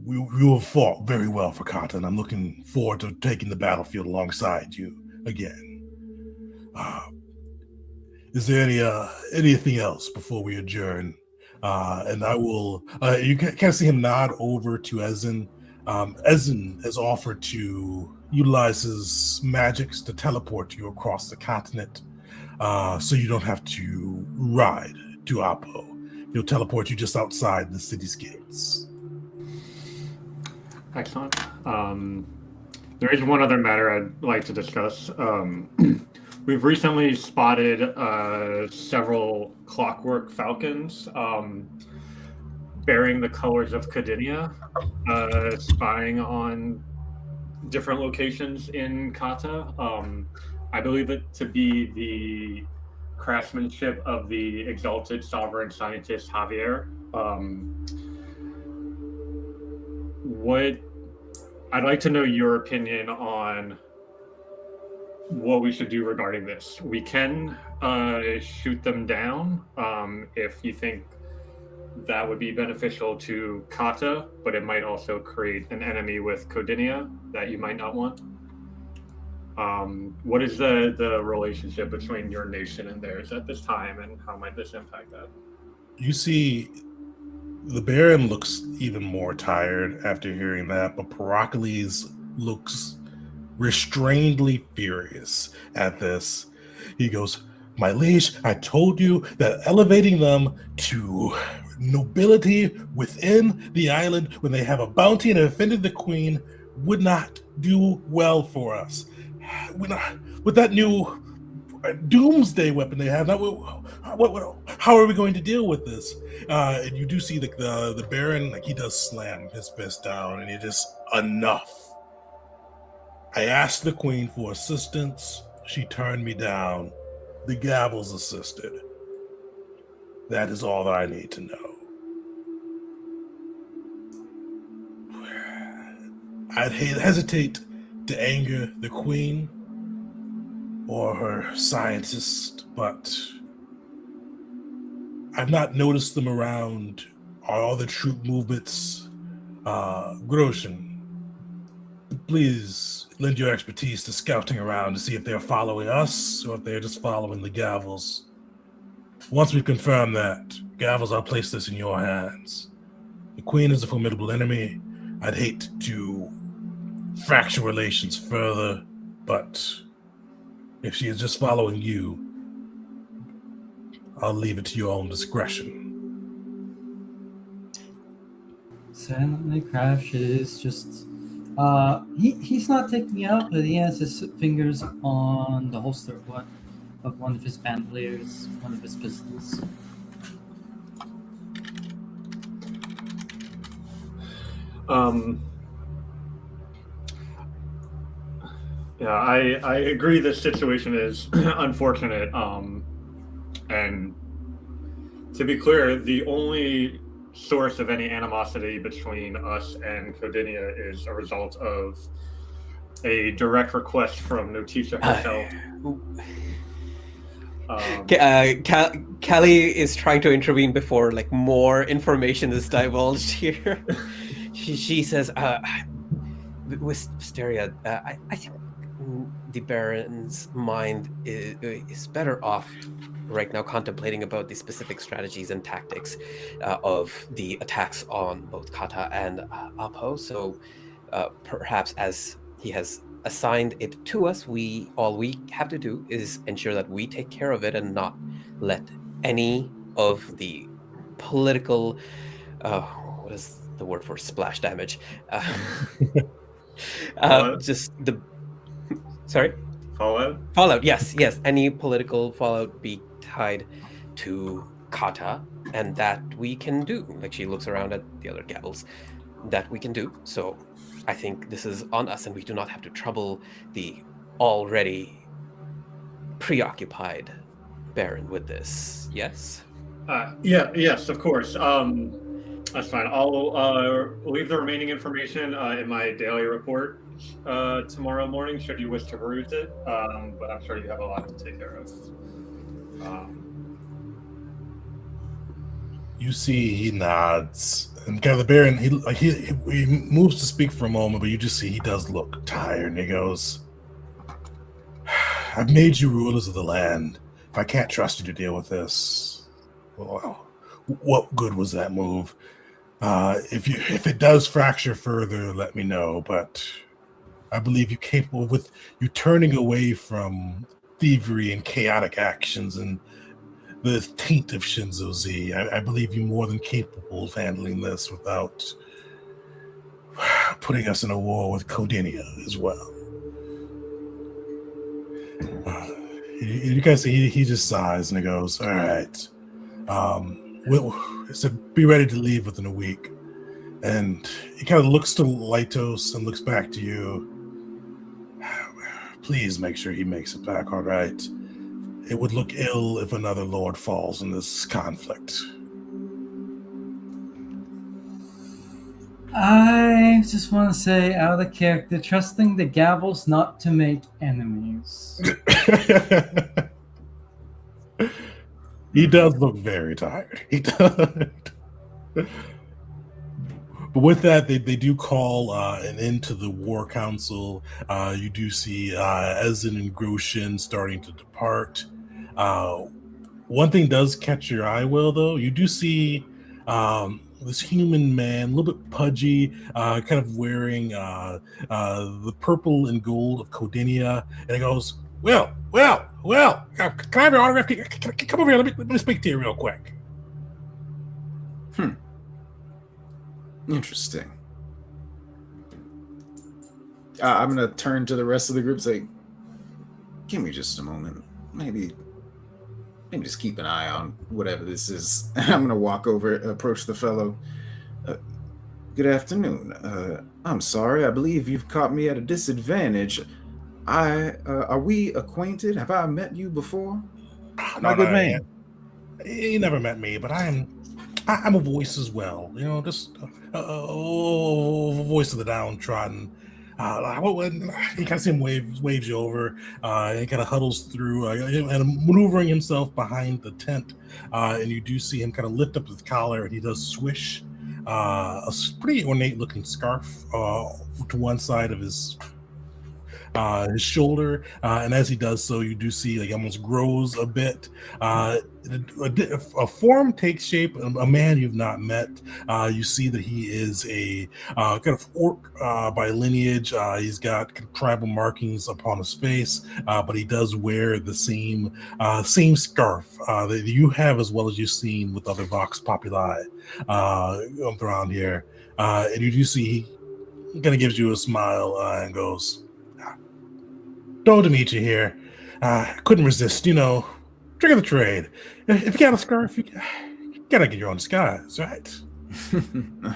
You have fought very well for Kata, and I'm looking forward to taking the battlefield alongside you again. Is there anything else before we adjourn? And I will. You can see him nod over to Ezen. Ezen has offered to utilize his magics to teleport you across the continent, so you don't have to ride to Apo. He'll teleport you just outside the city's gates. Excellent. There is one other matter I'd like to discuss. We've recently spotted several clockwork falcons bearing the colors of Cadinia, spying on different locations in Kata. I believe it to be the craftsmanship of the exalted sovereign scientist Javier. I'd like to know your opinion on what we should do regarding this. We can shoot them down if you think that would be beneficial to Kata, but it might also create an enemy with Codinia that you might not want. What is the relationship between your nation and theirs at this time, and how might this impact that? You see, the Baron looks even more tired after hearing that, but Pericles looks restrainedly furious at this. He goes, "My liege, I told you that elevating them to nobility within the island when they have a bounty and have offended the queen would not do well for us. With that new doomsday weapon they have. Now, how are we going to deal with this? And you do see the Baron, like, he does slam his fist down, and he just, enough. I asked the Queen for assistance. She turned me down. The Gavels assisted. That is all that I need to know. I'd hesitate to anger the Queen or her scientist, but I've not noticed them around all the troop movements. Groshin, please lend your expertise to scouting around to see if they're following us or if they're just following the Gavels. Once we confirm that, Gavels, I'll place this in your hands. The Queen is a formidable enemy. I'd hate to fracture relations further, but if she is just following you, I'll leave it to your own discretion. Silently crashes just he's not taking me out, but he has his fingers on the holster of one of his bandoliers, one of his pistols. Yeah, I agree this situation is unfortunate. And to be clear, the only source of any animosity between us and Codinia is a result of a direct request from Notisha herself. Kelly is trying to intervene before like more information is divulged here. she says, Wisteria, I think the Baron's mind is better off right now contemplating about the specific strategies and tactics of the attacks on both Kata and Apo. So perhaps as he has assigned it to us, all we have to do is ensure that we take care of it and not let any of the political what is the word for splash damage? Just the sorry? Fallout, yes. Any political fallout be tied to Kata, and that we can do. Like, she looks around at the other Gavels. That we can do. So I think this is on us, and we do not have to trouble the already preoccupied Baron with this. Yes? Yes, of course. That's fine. I'll leave the remaining information in my daily report tomorrow morning, should you wish to peruse it. But I'm sure you have a lot to take care of. You see, he nods, and kind of the Baron, he moves to speak for a moment, but you just see he does look tired, and he goes, "I've made you rulers of the land. If I can't trust you to deal with this, well, what good was that move? If it does fracture further, let me know. But I believe you're capable with you turning away from thievery and chaotic actions and the taint of Shinzo Z. I believe you're more than capable of handling this without putting us in a war with Codinia as well." You guys see he just sighs and he goes, "All right. So be ready to leave within a week." And he kind of looks to Lytos and looks back to you. "Please make sure he makes it back, all right? It would look ill if another lord falls in this conflict." I just want to say, out of character, trusting the Gavels not to make enemies. He does look very tired. He does. But with that, they do call an end to the War Council. You do see Ezen and Groshin starting to depart. One thing does catch your eye, Will, though. You do see this human man, a little bit pudgy, kind of wearing the purple and gold of Codinia, and he goes, Will, can I have your autograph? Come over here, let me speak to you real quick." Interesting. I'm gonna turn to the rest of the group and say, "Give me just a moment. maybe just keep an eye on whatever this is. I'm gonna walk over, approach the fellow. Good afternoon. I'm sorry. I believe you've caught me at a disadvantage. Are we acquainted? Have I met you before? My good man. He never met me, but I'm a voice as well. You know, just a voice of the downtrodden. You kind of see him waves you over. He kind of huddles through and maneuvering himself behind the tent. And you do see him kind of lift up his collar, and he does swish a pretty ornate-looking scarf to one side of his shoulder, and as he does so, you do see like almost grows a bit. A form takes shape. A man you've not met. You see that he is a kind of orc by lineage. He's got tribal markings upon his face, but he does wear the same scarf that you have, as well as you've seen with other Vox Populi around here. And you do see he kind of gives you a smile and goes, "Don't to meet you here. Couldn't resist, trick of the trade. If you got a scarf, you gotta get your own disguise, right?"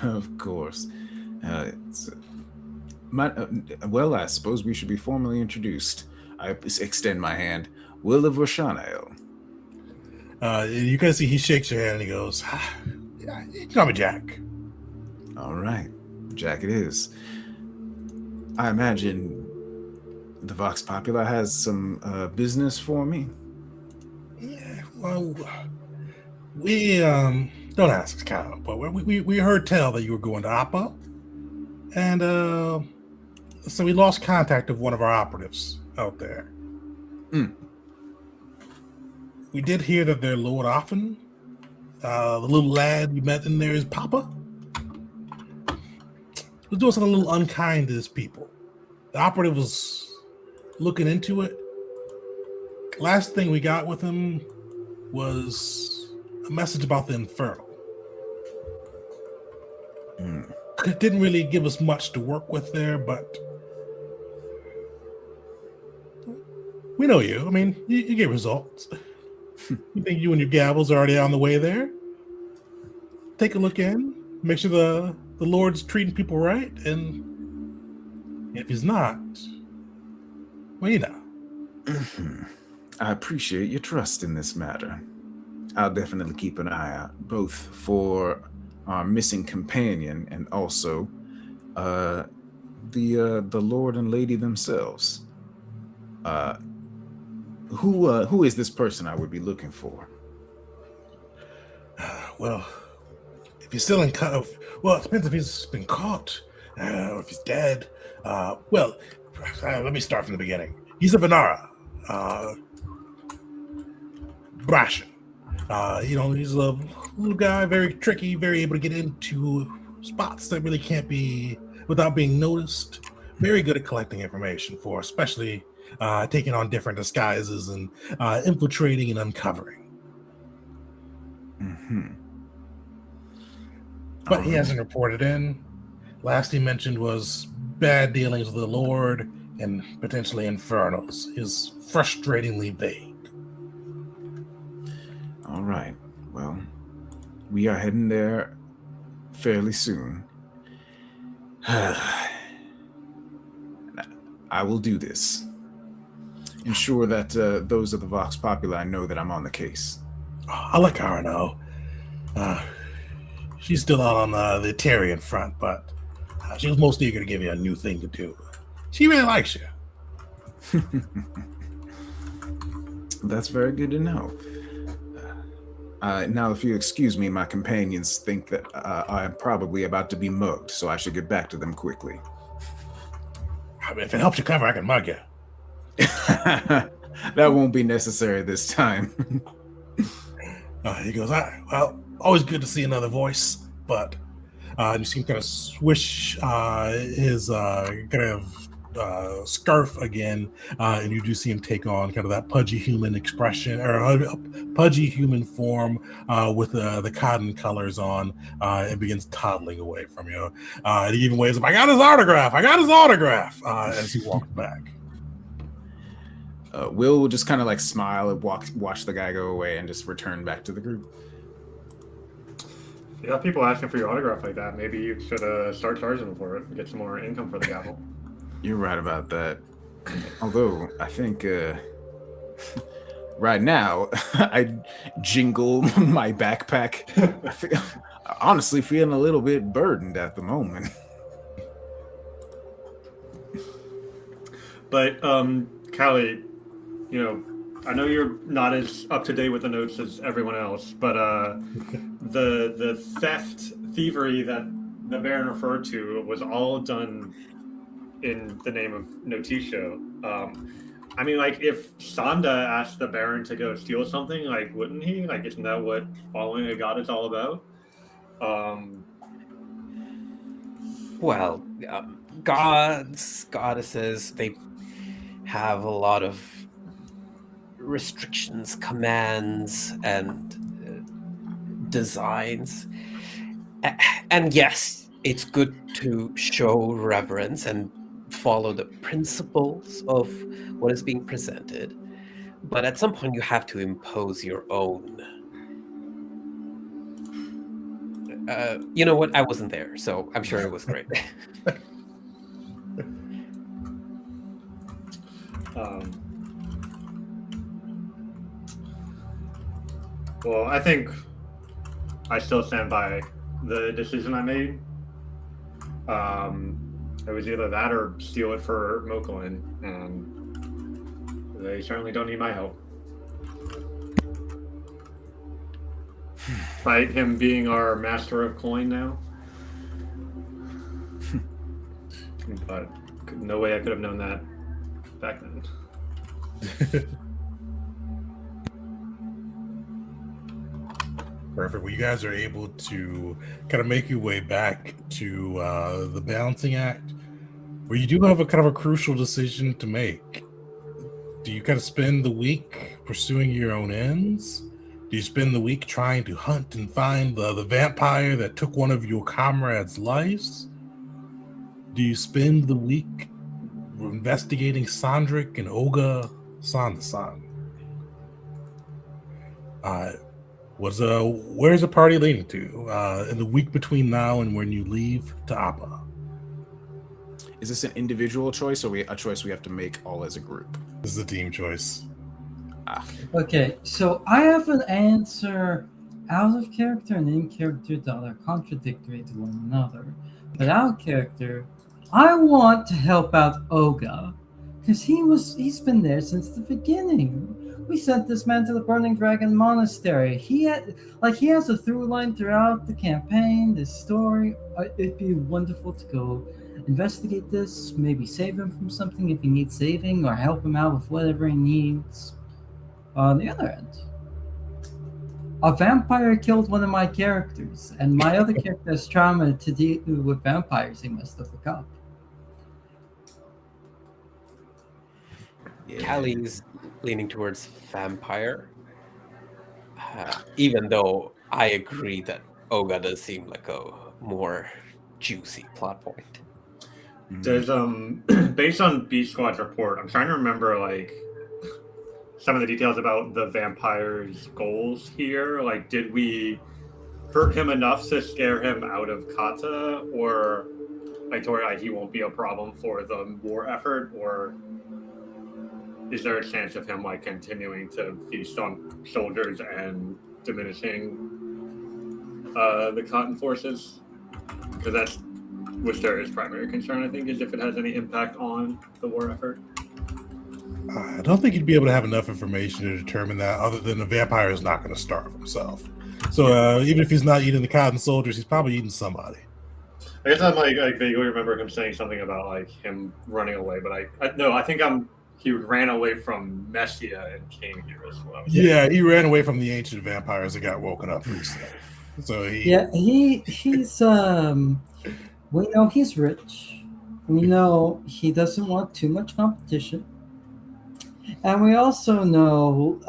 Of course. Well, I suppose we should be formally introduced. I extend my hand. Will of Roshanael. You can see he shakes your hand and he goes, "You can call me Jack." All right. Jack it is. I imagine the Vox Populi has some business for me. Yeah, well, we don't ask, Kyle, but we heard tell that you were going to Oppo, and so we lost contact of one of our operatives out there. We did hear that their Lord Offen, the little lad you met in there, is Papa, was doing something a little unkind to his people. The operative was looking into it. Last thing we got with him was a message about the Infernal. It didn't really give us much to work with there, but we know you. I mean, you get results. You think you and your gavels are already on the way there? Take a look in, make sure the Lord's treating people right, and if he's not, well, I appreciate your trust in this matter. I'll definitely keep an eye out, both for our missing companion and also the Lord and Lady themselves. Who is this person I would be looking for? Well, if he's still in well, it depends if he's been caught or if he's dead. Well, let me start from the beginning. He's a Venara. Brashin. He's a little guy, very tricky, very able to get into spots that really can't be without being noticed. Very good at collecting information especially taking on different disguises and infiltrating and uncovering. But he hasn't reported in. Last he mentioned was bad dealings with the Lord and potentially infernals. Is frustratingly vague. All right. Well, we are heading there fairly soon. I will do this. Ensure that those of the Vox Populi know that I'm on the case. I'll let Kara know. She's still out on the Tarian front, but she was most eager to give you a new thing to do. She really likes you. That's very good to know. Now, if you excuse me, my companions think that I'm probably about to be mugged, so I should get back to them quickly. If it helps you cover, I can mug you. That won't be necessary this time. He goes, well, always good to see another voice, but you see him kind of swish his kind of scarf again, and you do see him take on kind of that pudgy human expression, or pudgy human form with the cotton colors on, and begins toddling away from you. And he even waves up, I got his autograph, as he walks back. Will just kind of like smile and watch the guy go away and just return back to the group. You got people asking for your autograph like that. Maybe you should start charging them for it and get some more income for the gavel. You're right about that. Although, I think right now, I jingle my backpack. I'm honestly feeling a little bit burdened at the moment. But, Callie, you know, I know you're not as up to date with the notes as everyone else, but the thievery that the Baron referred to was all done in the name of Noticio. I mean, like, if Sanda asked the Baron to go steal something, like, wouldn't he? Like, isn't that what following a god is all about? Well, gods, goddesses, they have a lot of restrictions, commands, and designs. And yes, it's good to show reverence and follow the principles of what is being presented. But at some point, you have to impose your own. You know what? I wasn't there, so I'm sure it was great. Well, I think I still stand by the decision I made. It was either that or steal it for Moklin, and they certainly don't need my help. Despite him being our master of coin now. But no way I could have known that back then. Perfect. Well, you guys are able to kind of make your way back to the balancing act, where you do have a kind of a crucial decision to make. Do you kind of spend the week pursuing your own ends? Do you spend the week trying to hunt and find the vampire that took one of your comrades' lives? Do you spend the week investigating Sandrick and Olga Sansan? Where's the party leading to in the week between now and when you leave to Appa? Is this an individual choice or a choice we have to make all as a group? This is a team choice. Okay, so I have an answer out of character and in character that are contradictory to one another. But out of character, I want to help out Olga because he's been there since the beginning. We sent this man to the Burning Dragon Monastery. He has a through line throughout the campaign, this story. It'd be wonderful to go investigate this, maybe save him from something if he needs saving, or help him out with whatever he needs. On the other end, a vampire killed one of my characters, and my other character has trauma to deal with vampires he must overcome. Callie's leaning towards vampire, even though I agree that Olga does seem like a more juicy plot point. There's based on B Squad's report, I'm trying to remember like some of the details about the vampire's goals here. Like, did we hurt him enough to scare him out of Kata, or like to where like, he won't be a problem for the war effort, or is there a chance of him like continuing to feast on soldiers and diminishing the Cotton forces? Because that's Worcester's primary concern, I think, is if it has any impact on the war effort. I don't think you'd be able to have enough information to determine that, other than the vampire is not going to starve himself. So even if he's not eating the Cotton soldiers, he's probably eating somebody. I guess I'm like vaguely remember him saying something about like him running away, but I think he ran away from Messia and came here as well. Yeah, he ran away from the ancient vampires that got woken up recently. So he's we know he's rich. We know he doesn't want too much competition. And we also know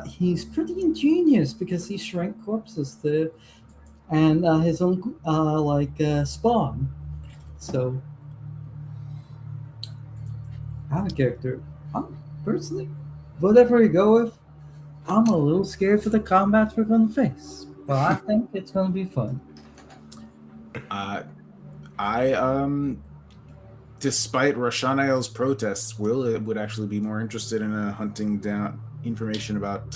he's pretty ingenious because he shrank corpses and his own spawn. So, out of character, personally, whatever you go with, I'm a little scared for the combat we're going to face. But I think it's going to be fun. Despite Roshanael's protests, would actually be more interested in hunting down information about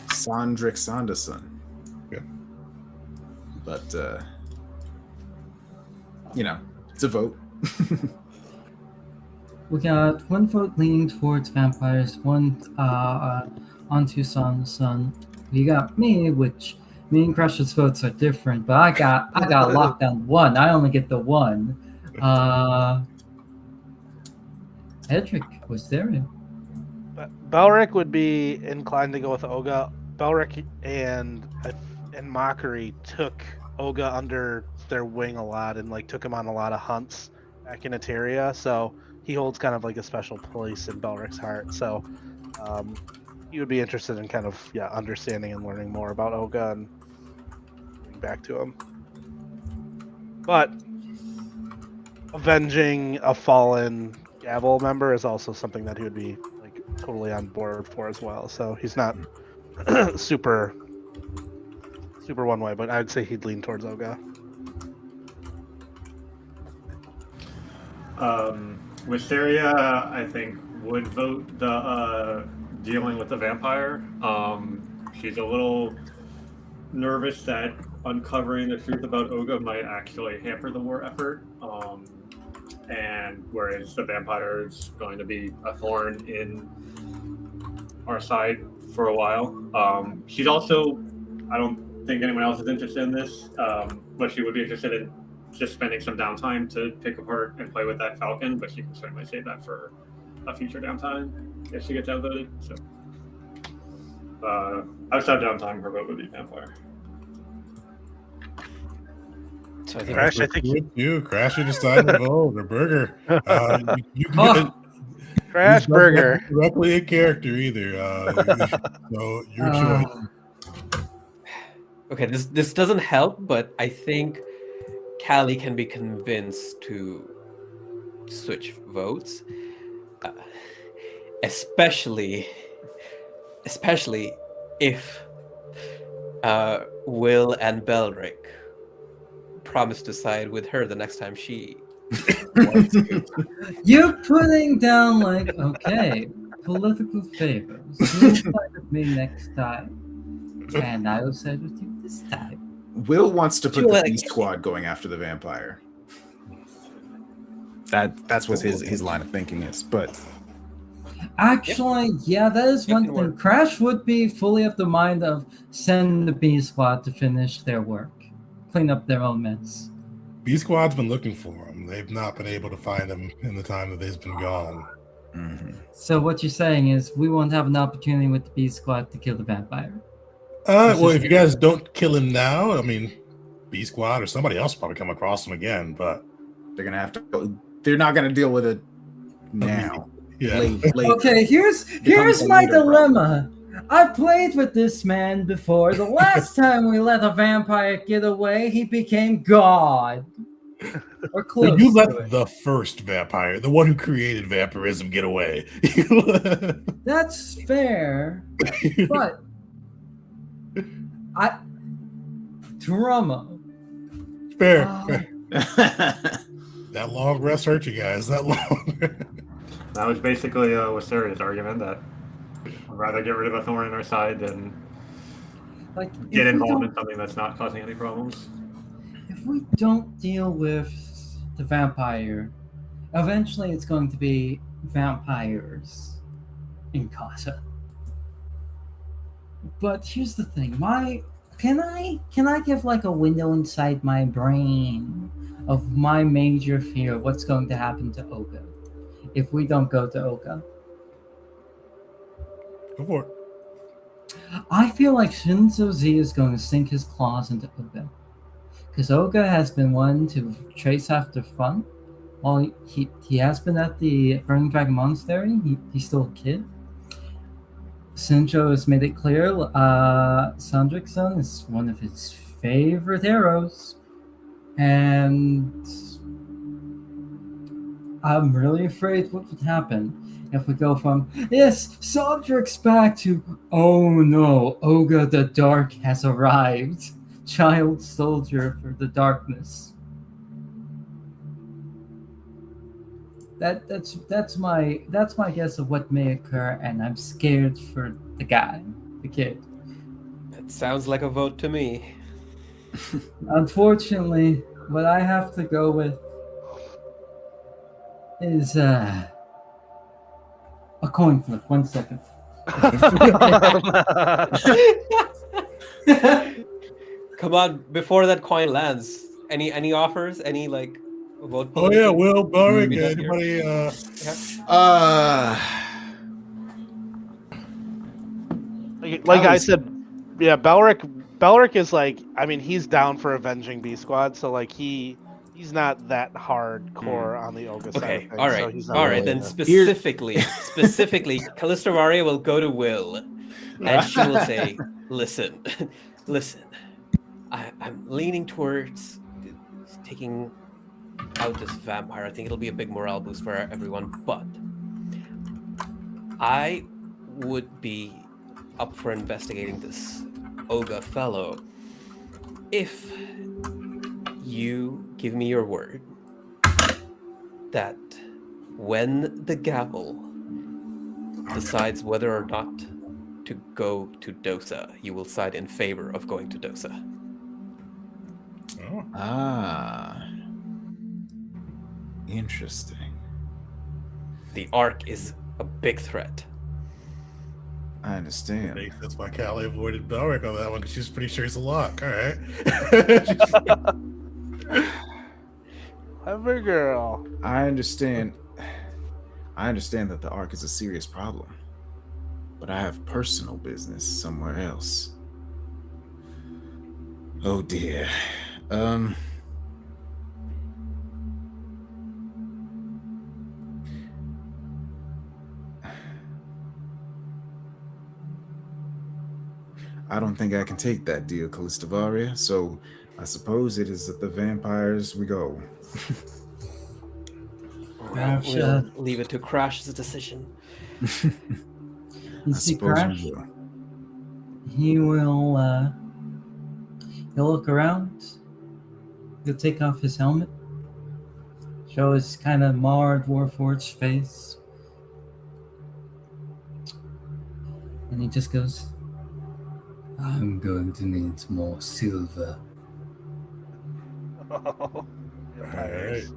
Sandrik Sanderson. Yeah. But it's a vote. We got one vote leaning towards vampires, one onto Sanderson. You got me, which me and Crush's votes are different, but I got locked on one. I only get the one. Edric, was there? Belric would be inclined to go with Olga. Belric and Mockery took Olga under their wing a lot and like took him on a lot of hunts back in Eteria, so he holds kind of like a special place in Belric's heart. So he would be interested in kind of understanding and learning more about Olga and getting back to him. But avenging a fallen Gavel member is also something that he would be like totally on board for as well. So he's not super one way, but I'd say he'd lean towards Olga. Wisteria, I think, would vote the dealing with the vampire. She's a little nervous that uncovering the truth about Olga might actually hamper the war effort. And whereas the vampire is going to be a thorn in our side for a while. She's also, I don't think anyone else is interested in this, but she would be interested in just spending some downtime to pick apart and play with that falcon, but she can certainly save that for a future downtime if she gets outvoted. So outside downtime, her vote would be vampire. So I think Crash, I think you Crash, you decide to vote or Burger. You Crash Burger directly in character either. So your choice. Okay, this doesn't help, but I think Callie can be convinced to switch votes, especially if Will and Belric promise to side with her the next time she wants to. You're putting down like, okay, political favors. You'll side with me next time, and I will side with you this time. Will wants to put the B squad going after the vampire. That's what his line of thinking is. But actually, yeah, that is one thing. Work. Crash would be fully of the mind of send the B squad to finish their work, clean up their own mess. B Squad's been looking for him. They've not been able to find him in the time that he's been gone. Mm-hmm. So what you're saying is we won't have an opportunity with the B squad to kill the vampire. Well, if you guys don't kill him now, I mean, B Squad or somebody else will probably come across him again, but they're gonna have to. They're not gonna deal with it now. Yeah. Late. Okay, here's my dilemma. I've played with this man before. The last time we let a vampire get away, he became God. Or close. You to let it. the first vampire, the one who created vampirism, get away. That's fair, but drama. Fair. That long rest hurt you guys. That long. That was basically Wisteria's argument that I'd rather get rid of a thorn in our side than Like get involved in something that's not causing any problems. If we don't deal with the vampire, eventually it's going to be vampires in Kata. But here's the thing, can I give like a window inside my brain of my major fear of what's going to happen to Olga if we don't go to Olga? Go for it. I feel like Shinzo Z is going to sink his claws into Olga. Because Olga has been one to chase after fun. While he has been at the Burning Dragon Monastery, he's still a kid. Shinjo has made it clear Sandrickson is one of his favorite heroes. And I'm really afraid what would happen If we go from, yes, Sodric's back to, oh no, Ogre the Dark has arrived. Child soldier for the darkness. That's my guess of what may occur, and I'm scared for the guy, the kid. That sounds like a vote to me. Unfortunately, what I have to go with is a coin flip. 1 second. Come on, before that coin lands, any offers? Any like vote? Oh yeah, Will Boric. We have Anybody? Like I said, yeah, Belric is like, I mean, he's down for avenging B Squad, so like he's not that hardcore on the Ogre side. Okay, of things, all so right, he's not all really right. Then gonna- specifically, Callista Varia will go to Will, and she will say, "Listen, listen. I'm leaning towards taking out this vampire. I think it'll be a big morale boost for everyone, but I would be up for investigating this Ogre fellow if you give me your word that when the gavel decides whether or not to go to Dosa, you will side in favor of going to Dosa." Oh, Ah. Interesting. The Ark is a big threat. I understand. that's why Callie avoided Belric on that one because she's pretty sure he's a lock. All right. Clever girl. I understand that the Ark is a serious problem. But I have personal business somewhere else. Oh dear. I don't think I can take that deal, Callista Varia, so I suppose it is at the vampires we go. Crash, We'll leave it to Crash's decision. You I see suppose Crash? we will. He'll look around. He'll take off his helmet, show his kind of marred Warforged face, and he just goes, I'm going to need more silver. Oh, vampires.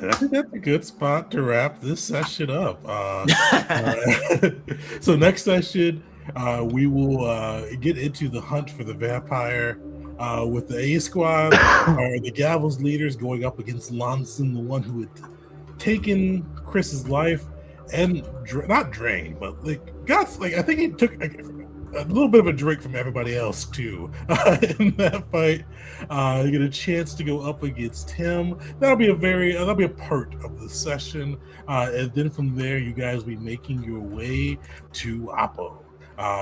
And I think that's a good spot to wrap this session up. So next session, we will get into the hunt for the vampire with the A squad, or the Gavel's leaders going up against Lonson, the one who had taken Chris's life and not drained, but I think he took a little bit of a drink from everybody else too in that fight. You get a chance to go up against him. That'll be a part of the session, and then from there, you guys will be making your way to Apo,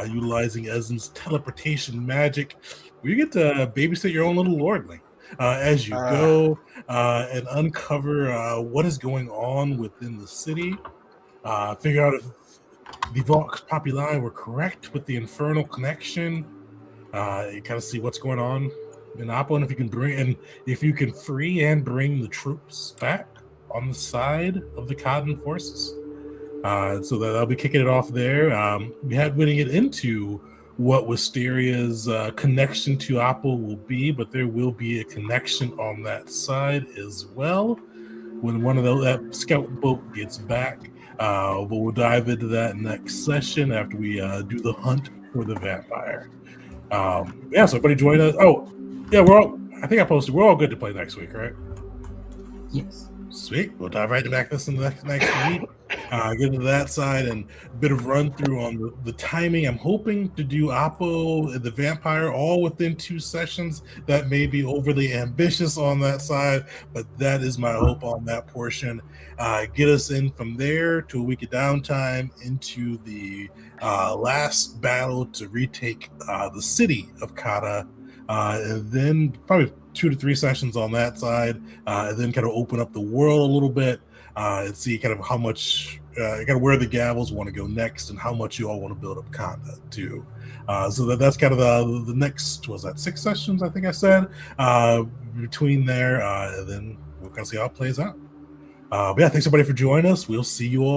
utilizing Ezen's teleportation magic. You get to babysit your own little lordling as you go and uncover what is going on within the city. Figure out if the Vox Populi were correct with the Infernal connection. You kind of see what's going on in Apo, and if you can free and bring the troops back on the side of the Cotton forces. So that'll be kicking it off there. We had winning it into what Wisteria's connection to Apo will be, but there will be a connection on that side as well when one of that scout boat gets back. But we'll dive into that next session after we do the hunt for the vampire. So everybody join us. Oh, yeah, I think I posted. We're all good to play next week, right? yes. Sweet. We'll dive right back this in the next week. Get into that side and a bit of run through on the timing. I'm hoping to do Apo and the vampire all within 2 sessions. That may be overly ambitious on that side, but that is my hope on that portion. Get us in from there to a week of downtime into the last battle to retake the city of Kata, and then probably 2 to 3 sessions on that side, and then kind of open up the world a little bit. and see kind of how much, kind of where the Gavels want to go next, and how much you all want to build up content too. So that's kind of the next, was that 6 sessions? I think I said between there, and then we'll kind of see how it plays out. But yeah, thanks everybody for joining us. We'll see you all